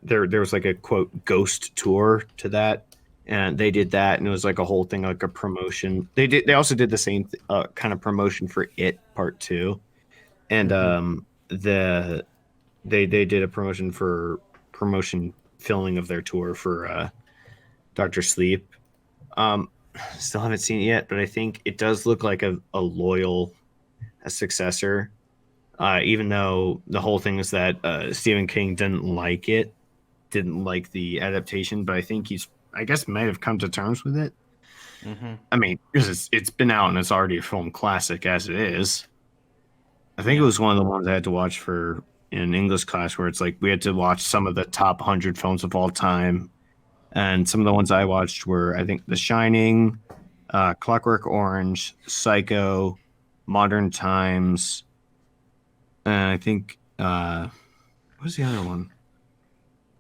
S3: there was like a quote ghost tour to that, and they did that, and it was like a whole thing, like a promotion. They also did the same kind of promotion for It Part 2, and they did a promotion filming of their tour for Dr. Sleep. Still haven't seen it yet, but I think it does look like a successor. Even though the whole thing is that Stephen King didn't like the adaptation, but I think might have come to terms with it. Mm-hmm. I mean, because it's been out and it's already a film classic as it is. I think it was one of the ones I had to watch in English class, where it's like we had to watch some of the top 100 films of all time, and some of the ones I watched were, I think, The Shining, Clockwork Orange, Psycho, Modern Times. And I think, what was the other one?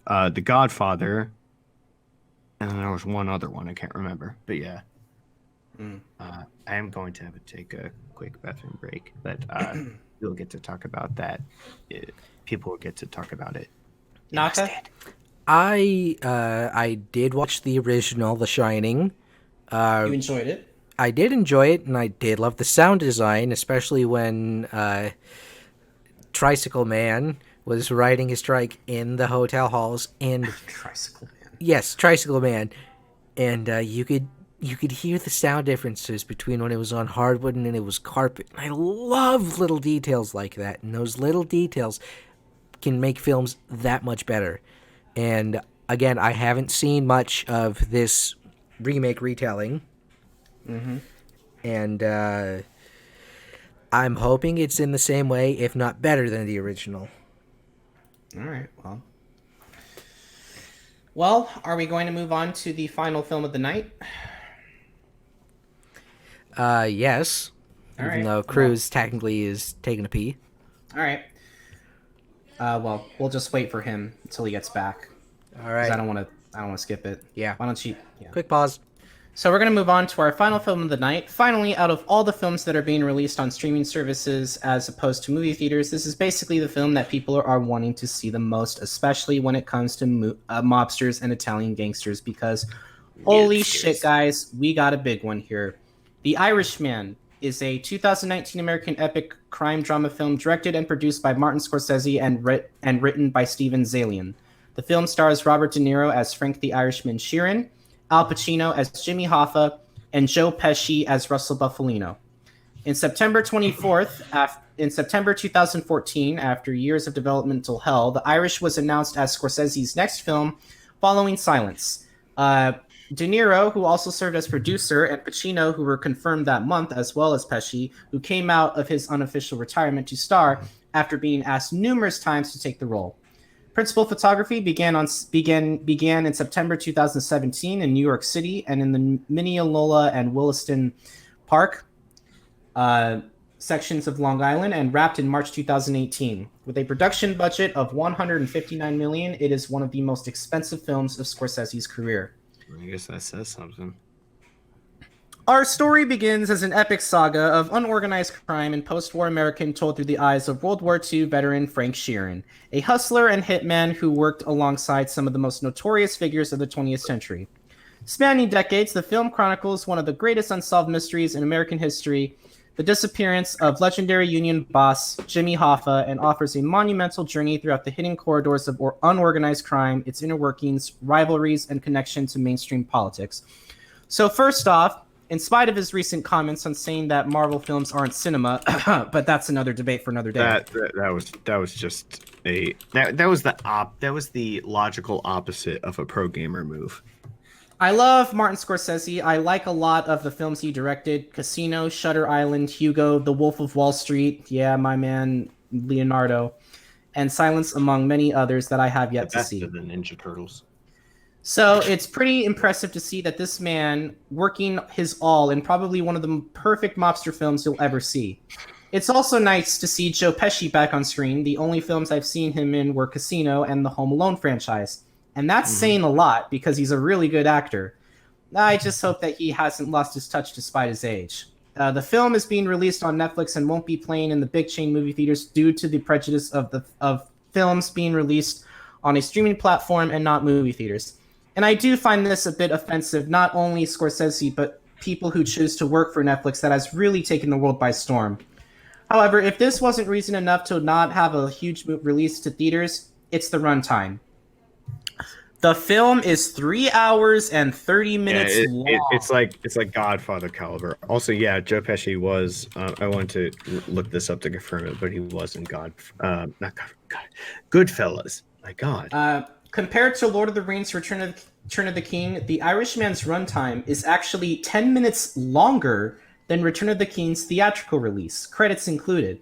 S3: The Godfather. And then there was one other one. I can't remember. But yeah. I am going to have to take a quick bathroom break. But we'll get to talk about that. People will get to talk about it.
S1: Naka?
S2: I did watch the original, The Shining.
S1: You enjoyed it?
S2: I did enjoy it, and I did love the sound design, especially when Tricycle Man was riding his trike in the hotel halls, and
S1: Tricycle Man.
S2: Yes, Tricycle Man, and you could hear the sound differences between when it was on hardwood and when it was carpet. And I love little details like that, and those little details can make films that much better. And again, I haven't seen much of this remake retelling, and I'm hoping it's in the same way, if not better than the original.
S1: All right, well, are we going to move on to the final film of the night?
S2: Yes.
S1: All
S2: Even
S1: right,
S2: though Krüz technically is taking a pee.
S1: All right. Well, we'll just wait for him until he gets back.
S2: All right.
S1: I don't want to skip it.
S2: Yeah.
S1: Why don't you? Yeah.
S2: Quick pause.
S1: So we're going to move on to our final film of the night. Finally, out of all the films that are being released on streaming services as opposed to movie theaters, this is basically the film that people are wanting to see the most, especially when it comes to mobsters and Italian gangsters, because holy shit, guys, we got a big one here. The Irishman is a 2019 American epic crime drama film directed and produced by Martin Scorsese and written by Steven Zaillian. The film stars Robert De Niro as Frank the Irishman Sheeran, Al Pacino as Jimmy Hoffa, and Joe Pesci as Russell Buffalino. In September 2014, after years of developmental hell, The Irish was announced as Scorsese's next film, following Silence. De Niro, who also served as producer, and Pacino, who were confirmed that month, as well as Pesci, who came out of his unofficial retirement to star after being asked numerous times to take the role. Principal photography began in September 2017 in New York City and in the Mineola and Williston Park sections of Long Island, and wrapped in March 2018. With a production budget of $159 million, it is one of the most expensive films of Scorsese's career.
S3: I guess that says something.
S1: Our story begins as an epic saga of unorganized crime in post-war America told through the eyes of World War II veteran Frank Sheeran, a hustler and hitman who worked alongside some of the most notorious figures of the 20th century. Spanning decades, the film chronicles one of the greatest unsolved mysteries in American history, the disappearance of legendary Union boss Jimmy Hoffa, and offers a monumental journey throughout the hidden corridors of unorganized crime, its inner workings, rivalries, and connection to mainstream politics. So first off, in spite of his recent comments on saying that Marvel films aren't cinema, but that's another debate for another day.
S3: That was just that was the logical opposite of a pro gamer move.
S1: I love Martin Scorsese. I like a lot of the films he directed: Casino, Shutter Island, Hugo, The Wolf of Wall Street, yeah, my man Leonardo, and Silence, among many others that I have yet to see.
S3: Better than Ninja Turtles.
S1: So it's pretty impressive to see that this man working his all in probably one of the perfect mobster films you'll ever see. It's also nice to see Joe Pesci back on screen. The only films I've seen him in were Casino and the Home Alone franchise. And that's saying a lot because he's a really good actor. I just hope that he hasn't lost his touch despite his age. The film is being released on Netflix and won't be playing in the big chain movie theaters due to the prejudice of films being released on a streaming platform and not movie theaters. And I do find this a bit offensive, not only Scorsese, but people who choose to work for Netflix that has really taken the world by storm. However, if this wasn't reason enough to not have a huge release to theaters, it's the runtime. The film is 3 hours and 30 minutes long.
S3: It's like Godfather caliber. Also, yeah, Joe Pesci was. I wanted to look this up to confirm it, but he was in Goodfellas. My God.
S1: Compared to Lord of the Rings: Return of the King, The Irishman's runtime is actually 10 minutes longer than Return of the King's theatrical release, credits included.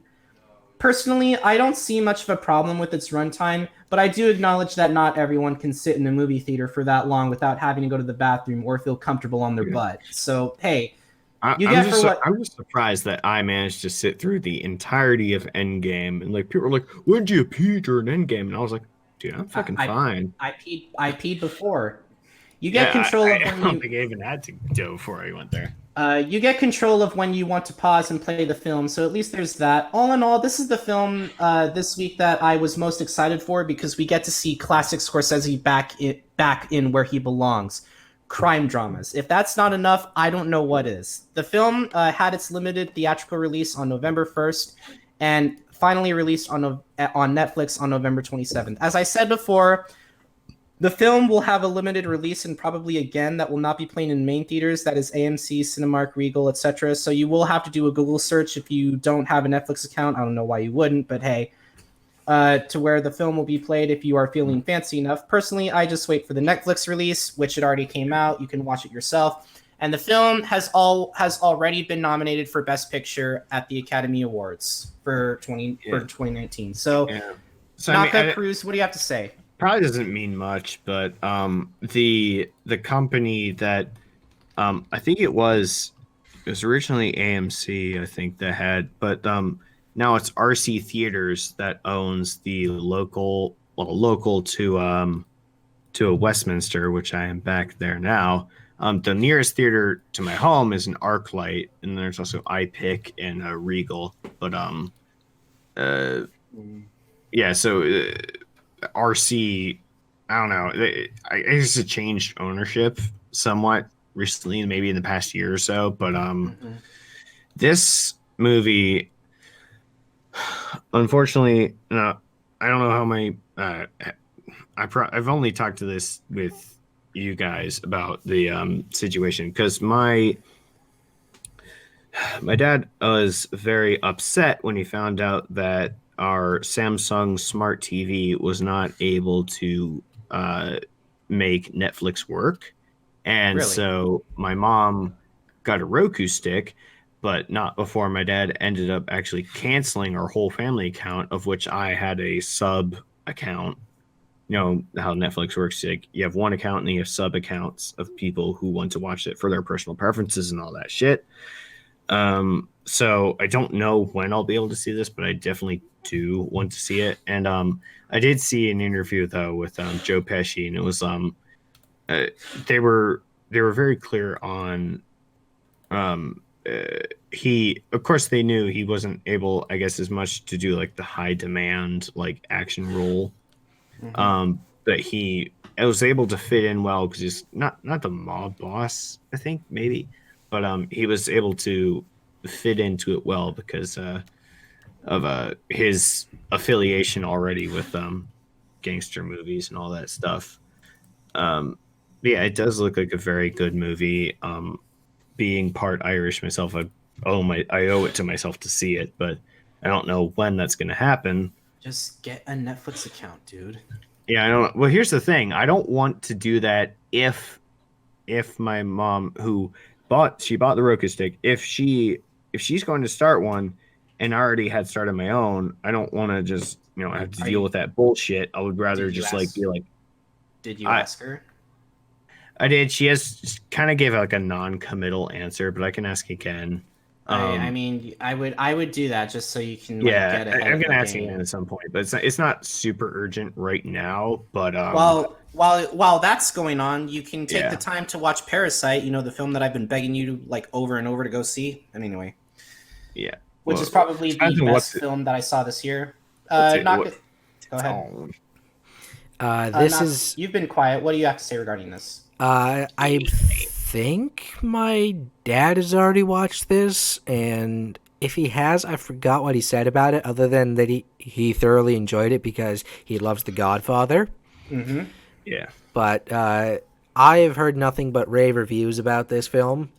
S1: Personally, I don't see much of a problem with its runtime, but I do acknowledge that not everyone can sit in a movie theater for that long without having to go to the bathroom or feel comfortable on their butt. So, hey,
S3: I'm just surprised that I managed to sit through the entirety of Endgame, and like people were like, "When do you pee during Endgame?" And I was like, "Dude, I'm fucking fine."
S1: I peed before. You get control of when
S3: I don't think I even had to go before I went there.
S1: You get control of when you want to pause and play the film, so at least there's that. All in all, this is the film this week that I was most excited for because we get to see classic Scorsese back in where he belongs. Crime dramas. If that's not enough, I don't know what is. The film had its limited theatrical release on November 1st and finally released on Netflix on November 27th. As I said before, the film will have a limited release and probably again that will not be playing in main theaters. That is AMC, Cinemark, Regal, etc. So you will have to do a Google search if you don't have a Netflix account. I don't know why you wouldn't, but hey, to where the film will be played if you are feeling fancy enough. Personally, I just wait for the Netflix release, which it already came out. You can watch it yourself. And the film has already been nominated for Best Picture at the Academy Awards for 2019. So,
S3: Yeah. So
S1: Krüz, what do you have to say?
S3: probably doesn't mean much, but the company that I think it was originally AMC, I think that had, but now it's RC Theaters that owns the local to Westminster, which I am back there now. The nearest theater to my home is an ArcLight, and there's also iPic and Regal. But yeah. So RC, I don't know. I guess it changed ownership somewhat recently, maybe in the past year or so. But this movie, unfortunately, I don't know how my I've only talked to this with you guys about the situation because my dad was very upset when he found out that our Samsung Smart TV was not able to make Netflix work, and
S1: Really?
S3: so my mom got a Roku stick, but not before my dad ended up actually canceling our whole family account, of which I had a sub account. You know how Netflix works, like you have one account and you have sub accounts of people who want to watch it for their personal preferences and all that shit. So I don't know when I'll be able to see this, but I definitely do want to see it. And I did see an interview though with Joe Pesci, and it was they were very clear on he, of course, they knew he wasn't able, I guess, as much to do like the high demand like action role. But he was able to fit in well because he's not the mob boss, I think, maybe, but he was able to fit into it well because of his affiliation already with gangster movies and all that stuff. Yeah, it does look like a very good movie. Being part Irish myself, I owe it to myself to see it, but I don't know when that's going to happen.
S1: Just get a Netflix account, dude.
S3: Yeah, I don't. Well, here's the thing. I don't want to do that if my mom, who bought the Roku stick, if she's going to start one, and I already had started my own, I don't want to just have to deal with that bullshit. I would rather just be like.
S1: Did you ask her?
S3: I did. She has kind of gave like a non-committal answer, but I can ask again.
S1: I mean, I would do that just so you can
S3: Yeah,
S1: get ahead
S3: I'm
S1: of
S3: gonna
S1: the
S3: ask
S1: game.
S3: again at some point, but it's not super urgent right now. But
S1: while that's going on, you can take
S3: Yeah.
S1: the time to watch Parasite. The film that I've been begging you to like over and over to go see. And anyway,
S3: yeah,
S1: which is probably
S3: depends
S1: the
S3: on
S1: best film that I saw this year. Go ahead. You've been quiet. What do you have to say regarding this?
S2: I think my dad has already watched this, and if he has, I forgot what he said about it, other than that he thoroughly enjoyed it because he loves The Godfather.
S1: Mm-hmm.
S3: Yeah.
S2: But I have heard nothing but rave reviews about this film,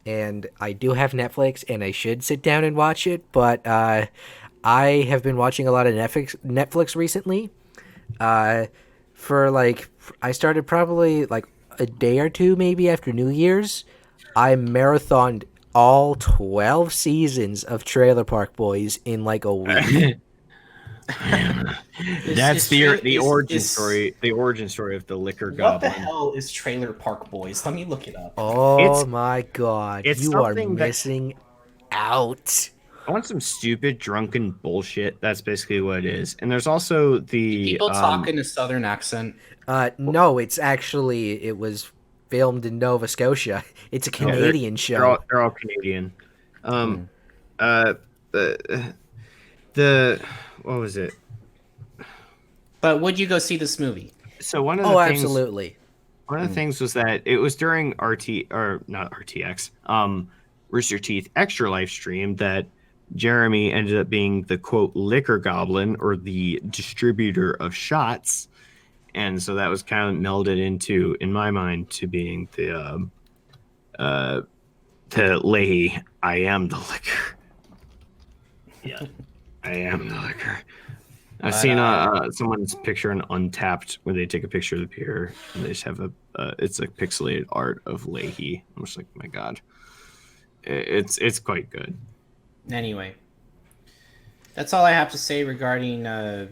S2: and I do have Netflix, and I should sit down and watch it, but I have been watching a lot of Netflix recently. I started probably like a day or two maybe after New Year's. I marathoned all 12 seasons of Trailer Park Boys in like a week.
S3: That's the origin story. The origin story of the liquor goblin.
S1: What the hell is Trailer Park Boys? Let me look it up.
S2: Oh my god,
S3: it's
S2: you are
S3: something
S2: missing out.
S3: I want some stupid drunken bullshit. That's basically what it is. And there's also the
S1: People talk in a southern accent.
S2: No, it was filmed in Nova Scotia. It's a Canadian show.
S3: They're all Canadian. What was it?
S1: But would you go see this movie?
S3: So one of the things,
S2: absolutely.
S3: One of the things was that it was during Rooster Teeth Extra live stream that Jeremy ended up being the quote liquor goblin, or the distributor of shots, and so that was kind of melded into, in my mind, to being the Leahy. I am the liquor. Yeah, I am the liquor. I've
S1: But
S3: seen someone's picture in Untapped where they take a picture of the pier and they just have it's like pixelated art of Leahy. I'm just like, my God, it's quite good.
S1: anyway, that's all I have to say regarding The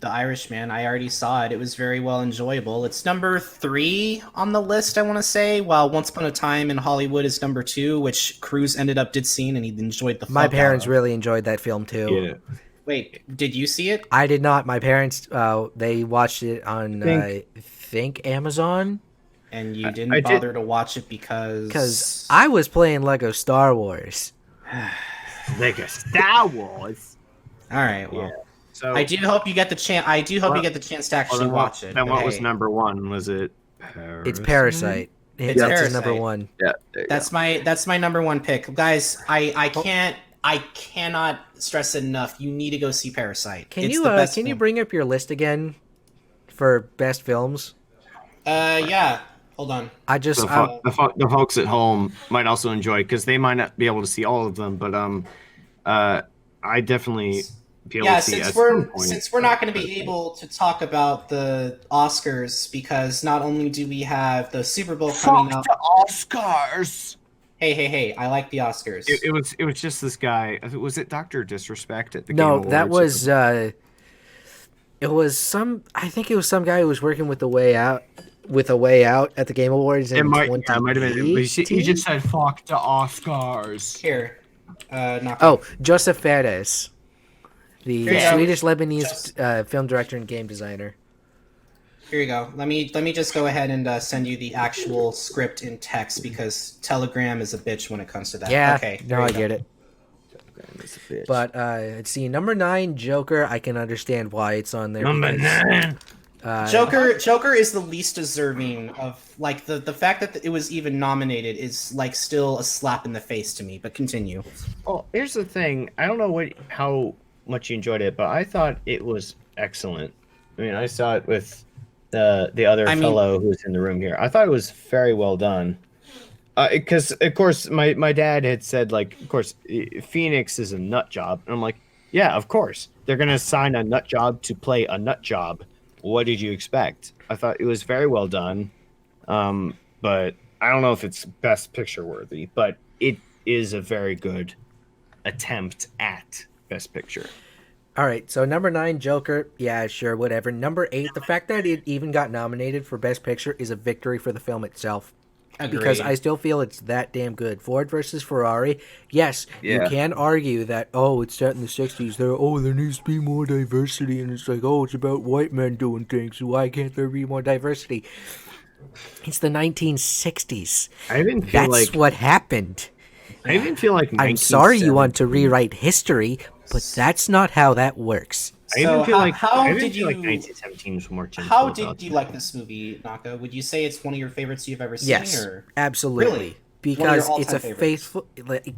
S1: Irishman. I already saw it. It was very well enjoyable. It's number 3 on the list, I want to say, while Once Upon a Time in Hollywood is number 2, which Krüz did see and he enjoyed the fuck
S2: My parents
S1: out of.
S2: really enjoyed that film too.
S3: Yeah,
S1: Wait, did you see it?
S2: I did not. My parents, they watched it on, I think Amazon.
S1: And you
S3: I
S1: didn't
S3: did-
S1: bother to watch it because...
S2: Because I was playing Lego Star Wars.
S3: like a Star Wars.
S1: All right, well...
S3: Yeah. So
S1: I do hope you get the chance. I do hope you get the chance to actually watch it.
S3: Then
S1: but
S3: what was
S1: hey,
S3: number 1? Was it?
S2: It's Parasite.
S1: It's
S2: That's
S1: Parasite.
S2: number 1.
S3: Yeah.
S1: That's my number 1 pick, guys. I cannot stress it enough. You need to go see Parasite.
S2: Can
S1: It's
S2: you
S1: the best
S2: can you
S1: film.
S2: bring up your list again for best films?
S1: Yeah. Hold on.
S2: I just
S3: The folks at home might also enjoy because they might not be able to see all of them, but I definitely be able
S1: Yeah,
S3: to see
S1: since we're not going to be able to talk about the Oscars because not only do we have the Super Bowl coming up.
S3: the Oscars.
S1: Hey! I like the Oscars.
S3: It was just this guy. Was it Dr. Disrespect at the
S2: no,
S3: Game
S2: that
S3: Awards?
S2: was it was some. I think it was some guy who was working with a way out at the Game Awards in
S3: It might have been. But he
S2: 2018.
S3: just said "fuck the Oscars."
S1: Here. Knock
S2: Oh, Joseph Fares, the
S1: Yeah.
S2: Swedish Lebanese film director and game designer.
S1: Here you go. Let me just go ahead and send you the actual script in text because Telegram is a bitch when it comes to that.
S2: Yeah,
S1: Okay.
S2: no, I get it. But let's see, number 9, Joker. I can understand why it's on there.
S3: Number
S2: because,
S3: 9.
S1: Joker is the least deserving of like the fact that it was even nominated is like still a slap in the face to me. But continue.
S3: Well, here's the thing. I don't know how much you enjoyed it, but I thought it was excellent. I mean, I saw it with the other fellow who's in the room here. I thought it was very well done. Because of course my dad had said, like, of course Phoenix is a nut job, and I'm like, yeah, of course they're gonna assign a nut job to play a nut job. What did you expect? I thought it was very well done, but I don't know if it's best picture worthy, but it is a very good attempt at best picture.
S2: all right, so number 9, Joker. Yeah, sure, whatever. Number 8, the fact that it even got nominated for best picture is a victory for the film itself.
S1: Agreed.
S2: Because I still feel it's that damn good. Ford versus Ferrari. Yes, you can argue that, it's set in the 60s. There needs to be more diversity. And it's like, it's about white men doing things. So why can't there be more diversity? It's the 1960s.
S3: I even feel
S2: That's what happened.
S3: I even feel like
S2: I'm sorry you want to rewrite history, but that's not how that works.
S3: I even
S1: So
S3: feel like
S1: how
S3: I even
S1: did
S3: feel like
S1: you-
S3: 1917 was more gentle.
S1: How
S3: about
S1: did you
S3: it.
S1: like this movie, Naka? Would you say it's one of your favorites you've ever seen?
S2: Yes,
S1: Or?
S2: absolutely.
S1: Really? One of
S2: Because
S1: your
S2: it's a
S1: all-time favorites?
S2: faithful.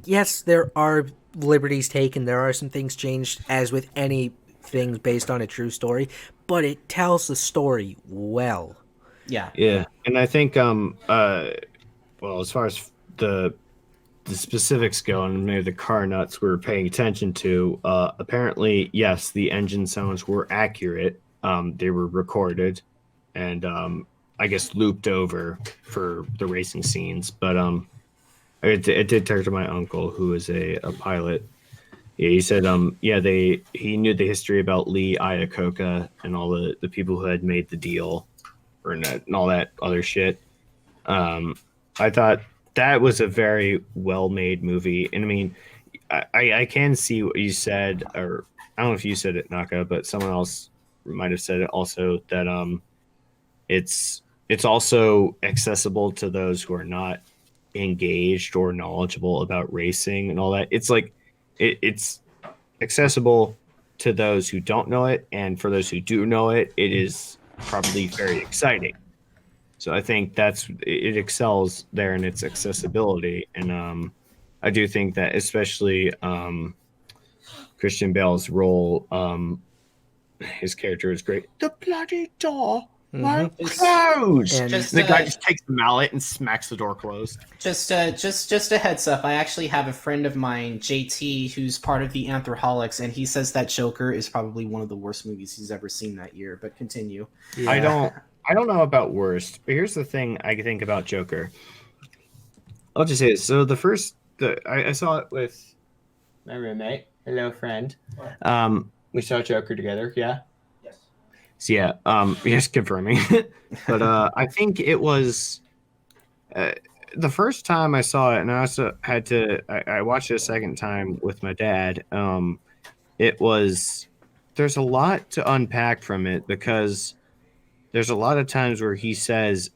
S2: Yes, there are liberties taken. There are some things changed, as with anything based on a true story. But it tells the story well.
S1: Yeah.
S3: Yeah, and I think well, as far as the specifics go, and maybe the car nuts we're paying attention to, apparently, yes, the engine sounds were accurate. They were recorded and I guess looped over for the racing scenes. But it did talk to my uncle, who is a pilot. Yeah, he said he knew the history about Lee Iacocca and all the people who had made the deal and all that other shit. I thought that was a very well-made movie. And I mean, I can see what you said, or I don't know if you said it, Naka, but someone else might have said it also, that it's also accessible to those who are not engaged or knowledgeable about racing and all that. It's like it's accessible to those who don't know it, and for those who do know it, it is probably very exciting. So I think it excels there in its accessibility, and I do think that especially Christian Bale's role, his character is great. The bloody door. Closed.
S2: And
S1: Just,
S3: the guy just takes the mallet and smacks the door closed.
S1: Just a heads up. I actually have a friend of mine, JT, who's part of the Anthraholics, and he says that Joker is probably one of the worst movies he's ever seen that year. But continue.
S2: yeah.
S3: I don't know about worst, but here's the thing I think about Joker. I'll just say this. So I saw it with my roommate, hello friend. We saw Joker together, yeah.
S1: Yes.
S3: So yeah, yes, confirming. But I think it was the first time I saw it, and I also had to. I watched it a second time with my dad. It was there's a lot to unpack from it because there's a lot of times where he says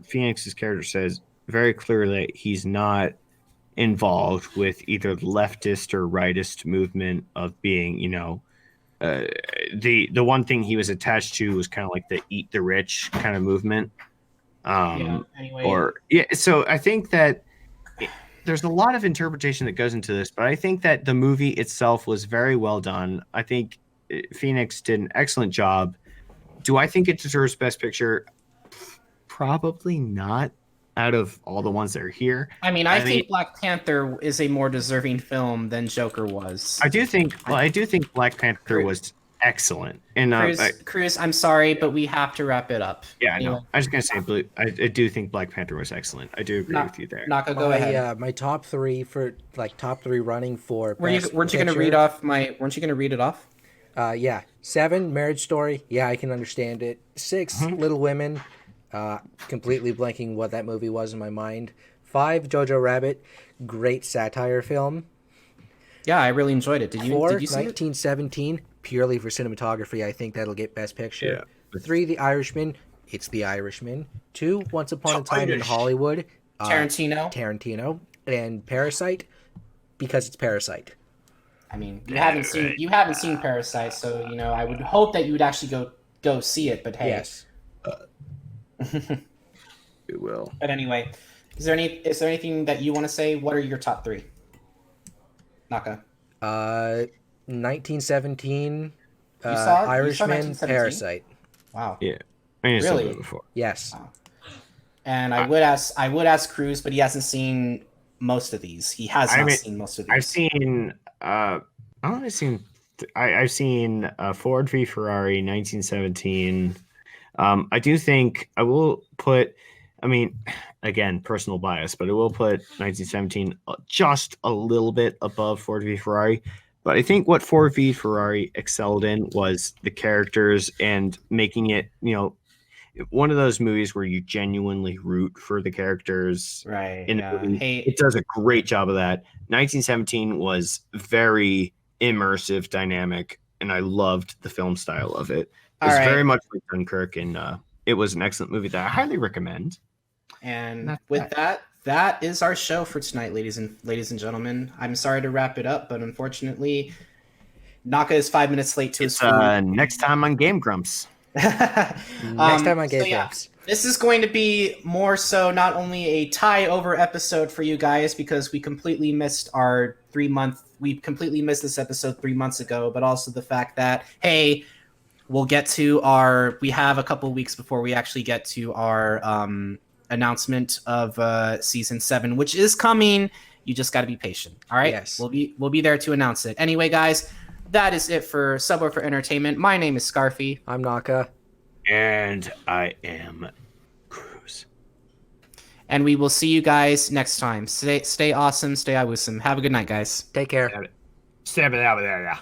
S3: Phoenix's character says very clearly he's not involved with either the leftist or rightist movement of being, the one thing he was attached to was kind of like the eat the rich kind of movement. So I think that there's a lot of interpretation that goes into this, but I think that the movie itself was very well done. I think Phoenix did an excellent job. Do I think it deserves Best Picture? Probably not. Out of all the ones that are here,
S1: I think Black Panther is a more deserving film than Joker was.
S3: I do think Black Panther was excellent. And
S1: Krüz, I'm sorry, but we have to wrap it up.
S3: Yeah, I know. I was gonna say, I do think Black Panther was excellent. I do agree with you there.
S1: Naka, go ahead.
S2: My top three running for.
S1: Weren't you gonna read it off?
S2: Yeah. 7, Marriage Story. Yeah, I can understand it. 6, Little Women. Completely blanking what that movie was in my mind. 5, Jojo Rabbit. Great satire film.
S1: Yeah, I really enjoyed it. Did you
S2: 4,
S1: see
S2: 1917. Purely for cinematography, I think that'll get Best Picture.
S3: Yeah.
S2: 3, The Irishman. It's The Irishman. 2, Once Upon a Time in Hollywood.
S1: Tarantino.
S2: And Parasite, because it's Parasite.
S1: I mean, you haven't seen Parasite, so I would hope that you would actually go see it. But hey,
S2: Yes.
S3: It will.
S1: But anyway, is there anything that you want to say? What are your top 3? Naka.
S2: 1917.
S1: You
S2: Irishman.
S1: saw 1917?
S2: Parasite.
S1: Wow.
S3: Yeah. I mean,
S1: Really?
S3: Before.
S2: Yes.
S1: Wow. And I would ask Krüz, but he hasn't seen most of these. He has not seen most of these.
S3: I've seen. I've seen Ford v Ferrari, 1917. I do think I will put. I mean, again, personal bias, but I will put 1917 just a little bit above Ford v Ferrari. But I think what Ford v Ferrari excelled in was the characters and making it, one of those movies where you genuinely root for the characters.
S1: Right.
S3: It does a great job of that. 1917 was very immersive, dynamic, and I loved the film style of it. It was very much like Dunkirk, and it was an excellent movie that I highly recommend.
S1: And with that is our show for tonight, ladies and gentlemen. I'm sorry to wrap it up, but unfortunately, Naka is 5 minutes late to his food.
S3: Next time on Game Grumps.
S2: Next time on Game Grumps.
S1: This is going to be more so not only a tie-over episode for you guys because we completely missed this episode 3 months ago, but also the fact that, hey, we have a couple weeks before we actually get to our announcement of season 7, which is coming. You just got to be patient. All right.
S2: Yes.
S1: We'll be there to announce it. Anyway, guys, that is it for Subwuffer Entertainment. My name is Scarfy.
S2: I'm Naka.
S3: And I am Krüz.
S1: And we will see you guys next time. Stay awesome. Stay awesome. Have a good night, guys.
S2: Take care.
S3: Stay over there.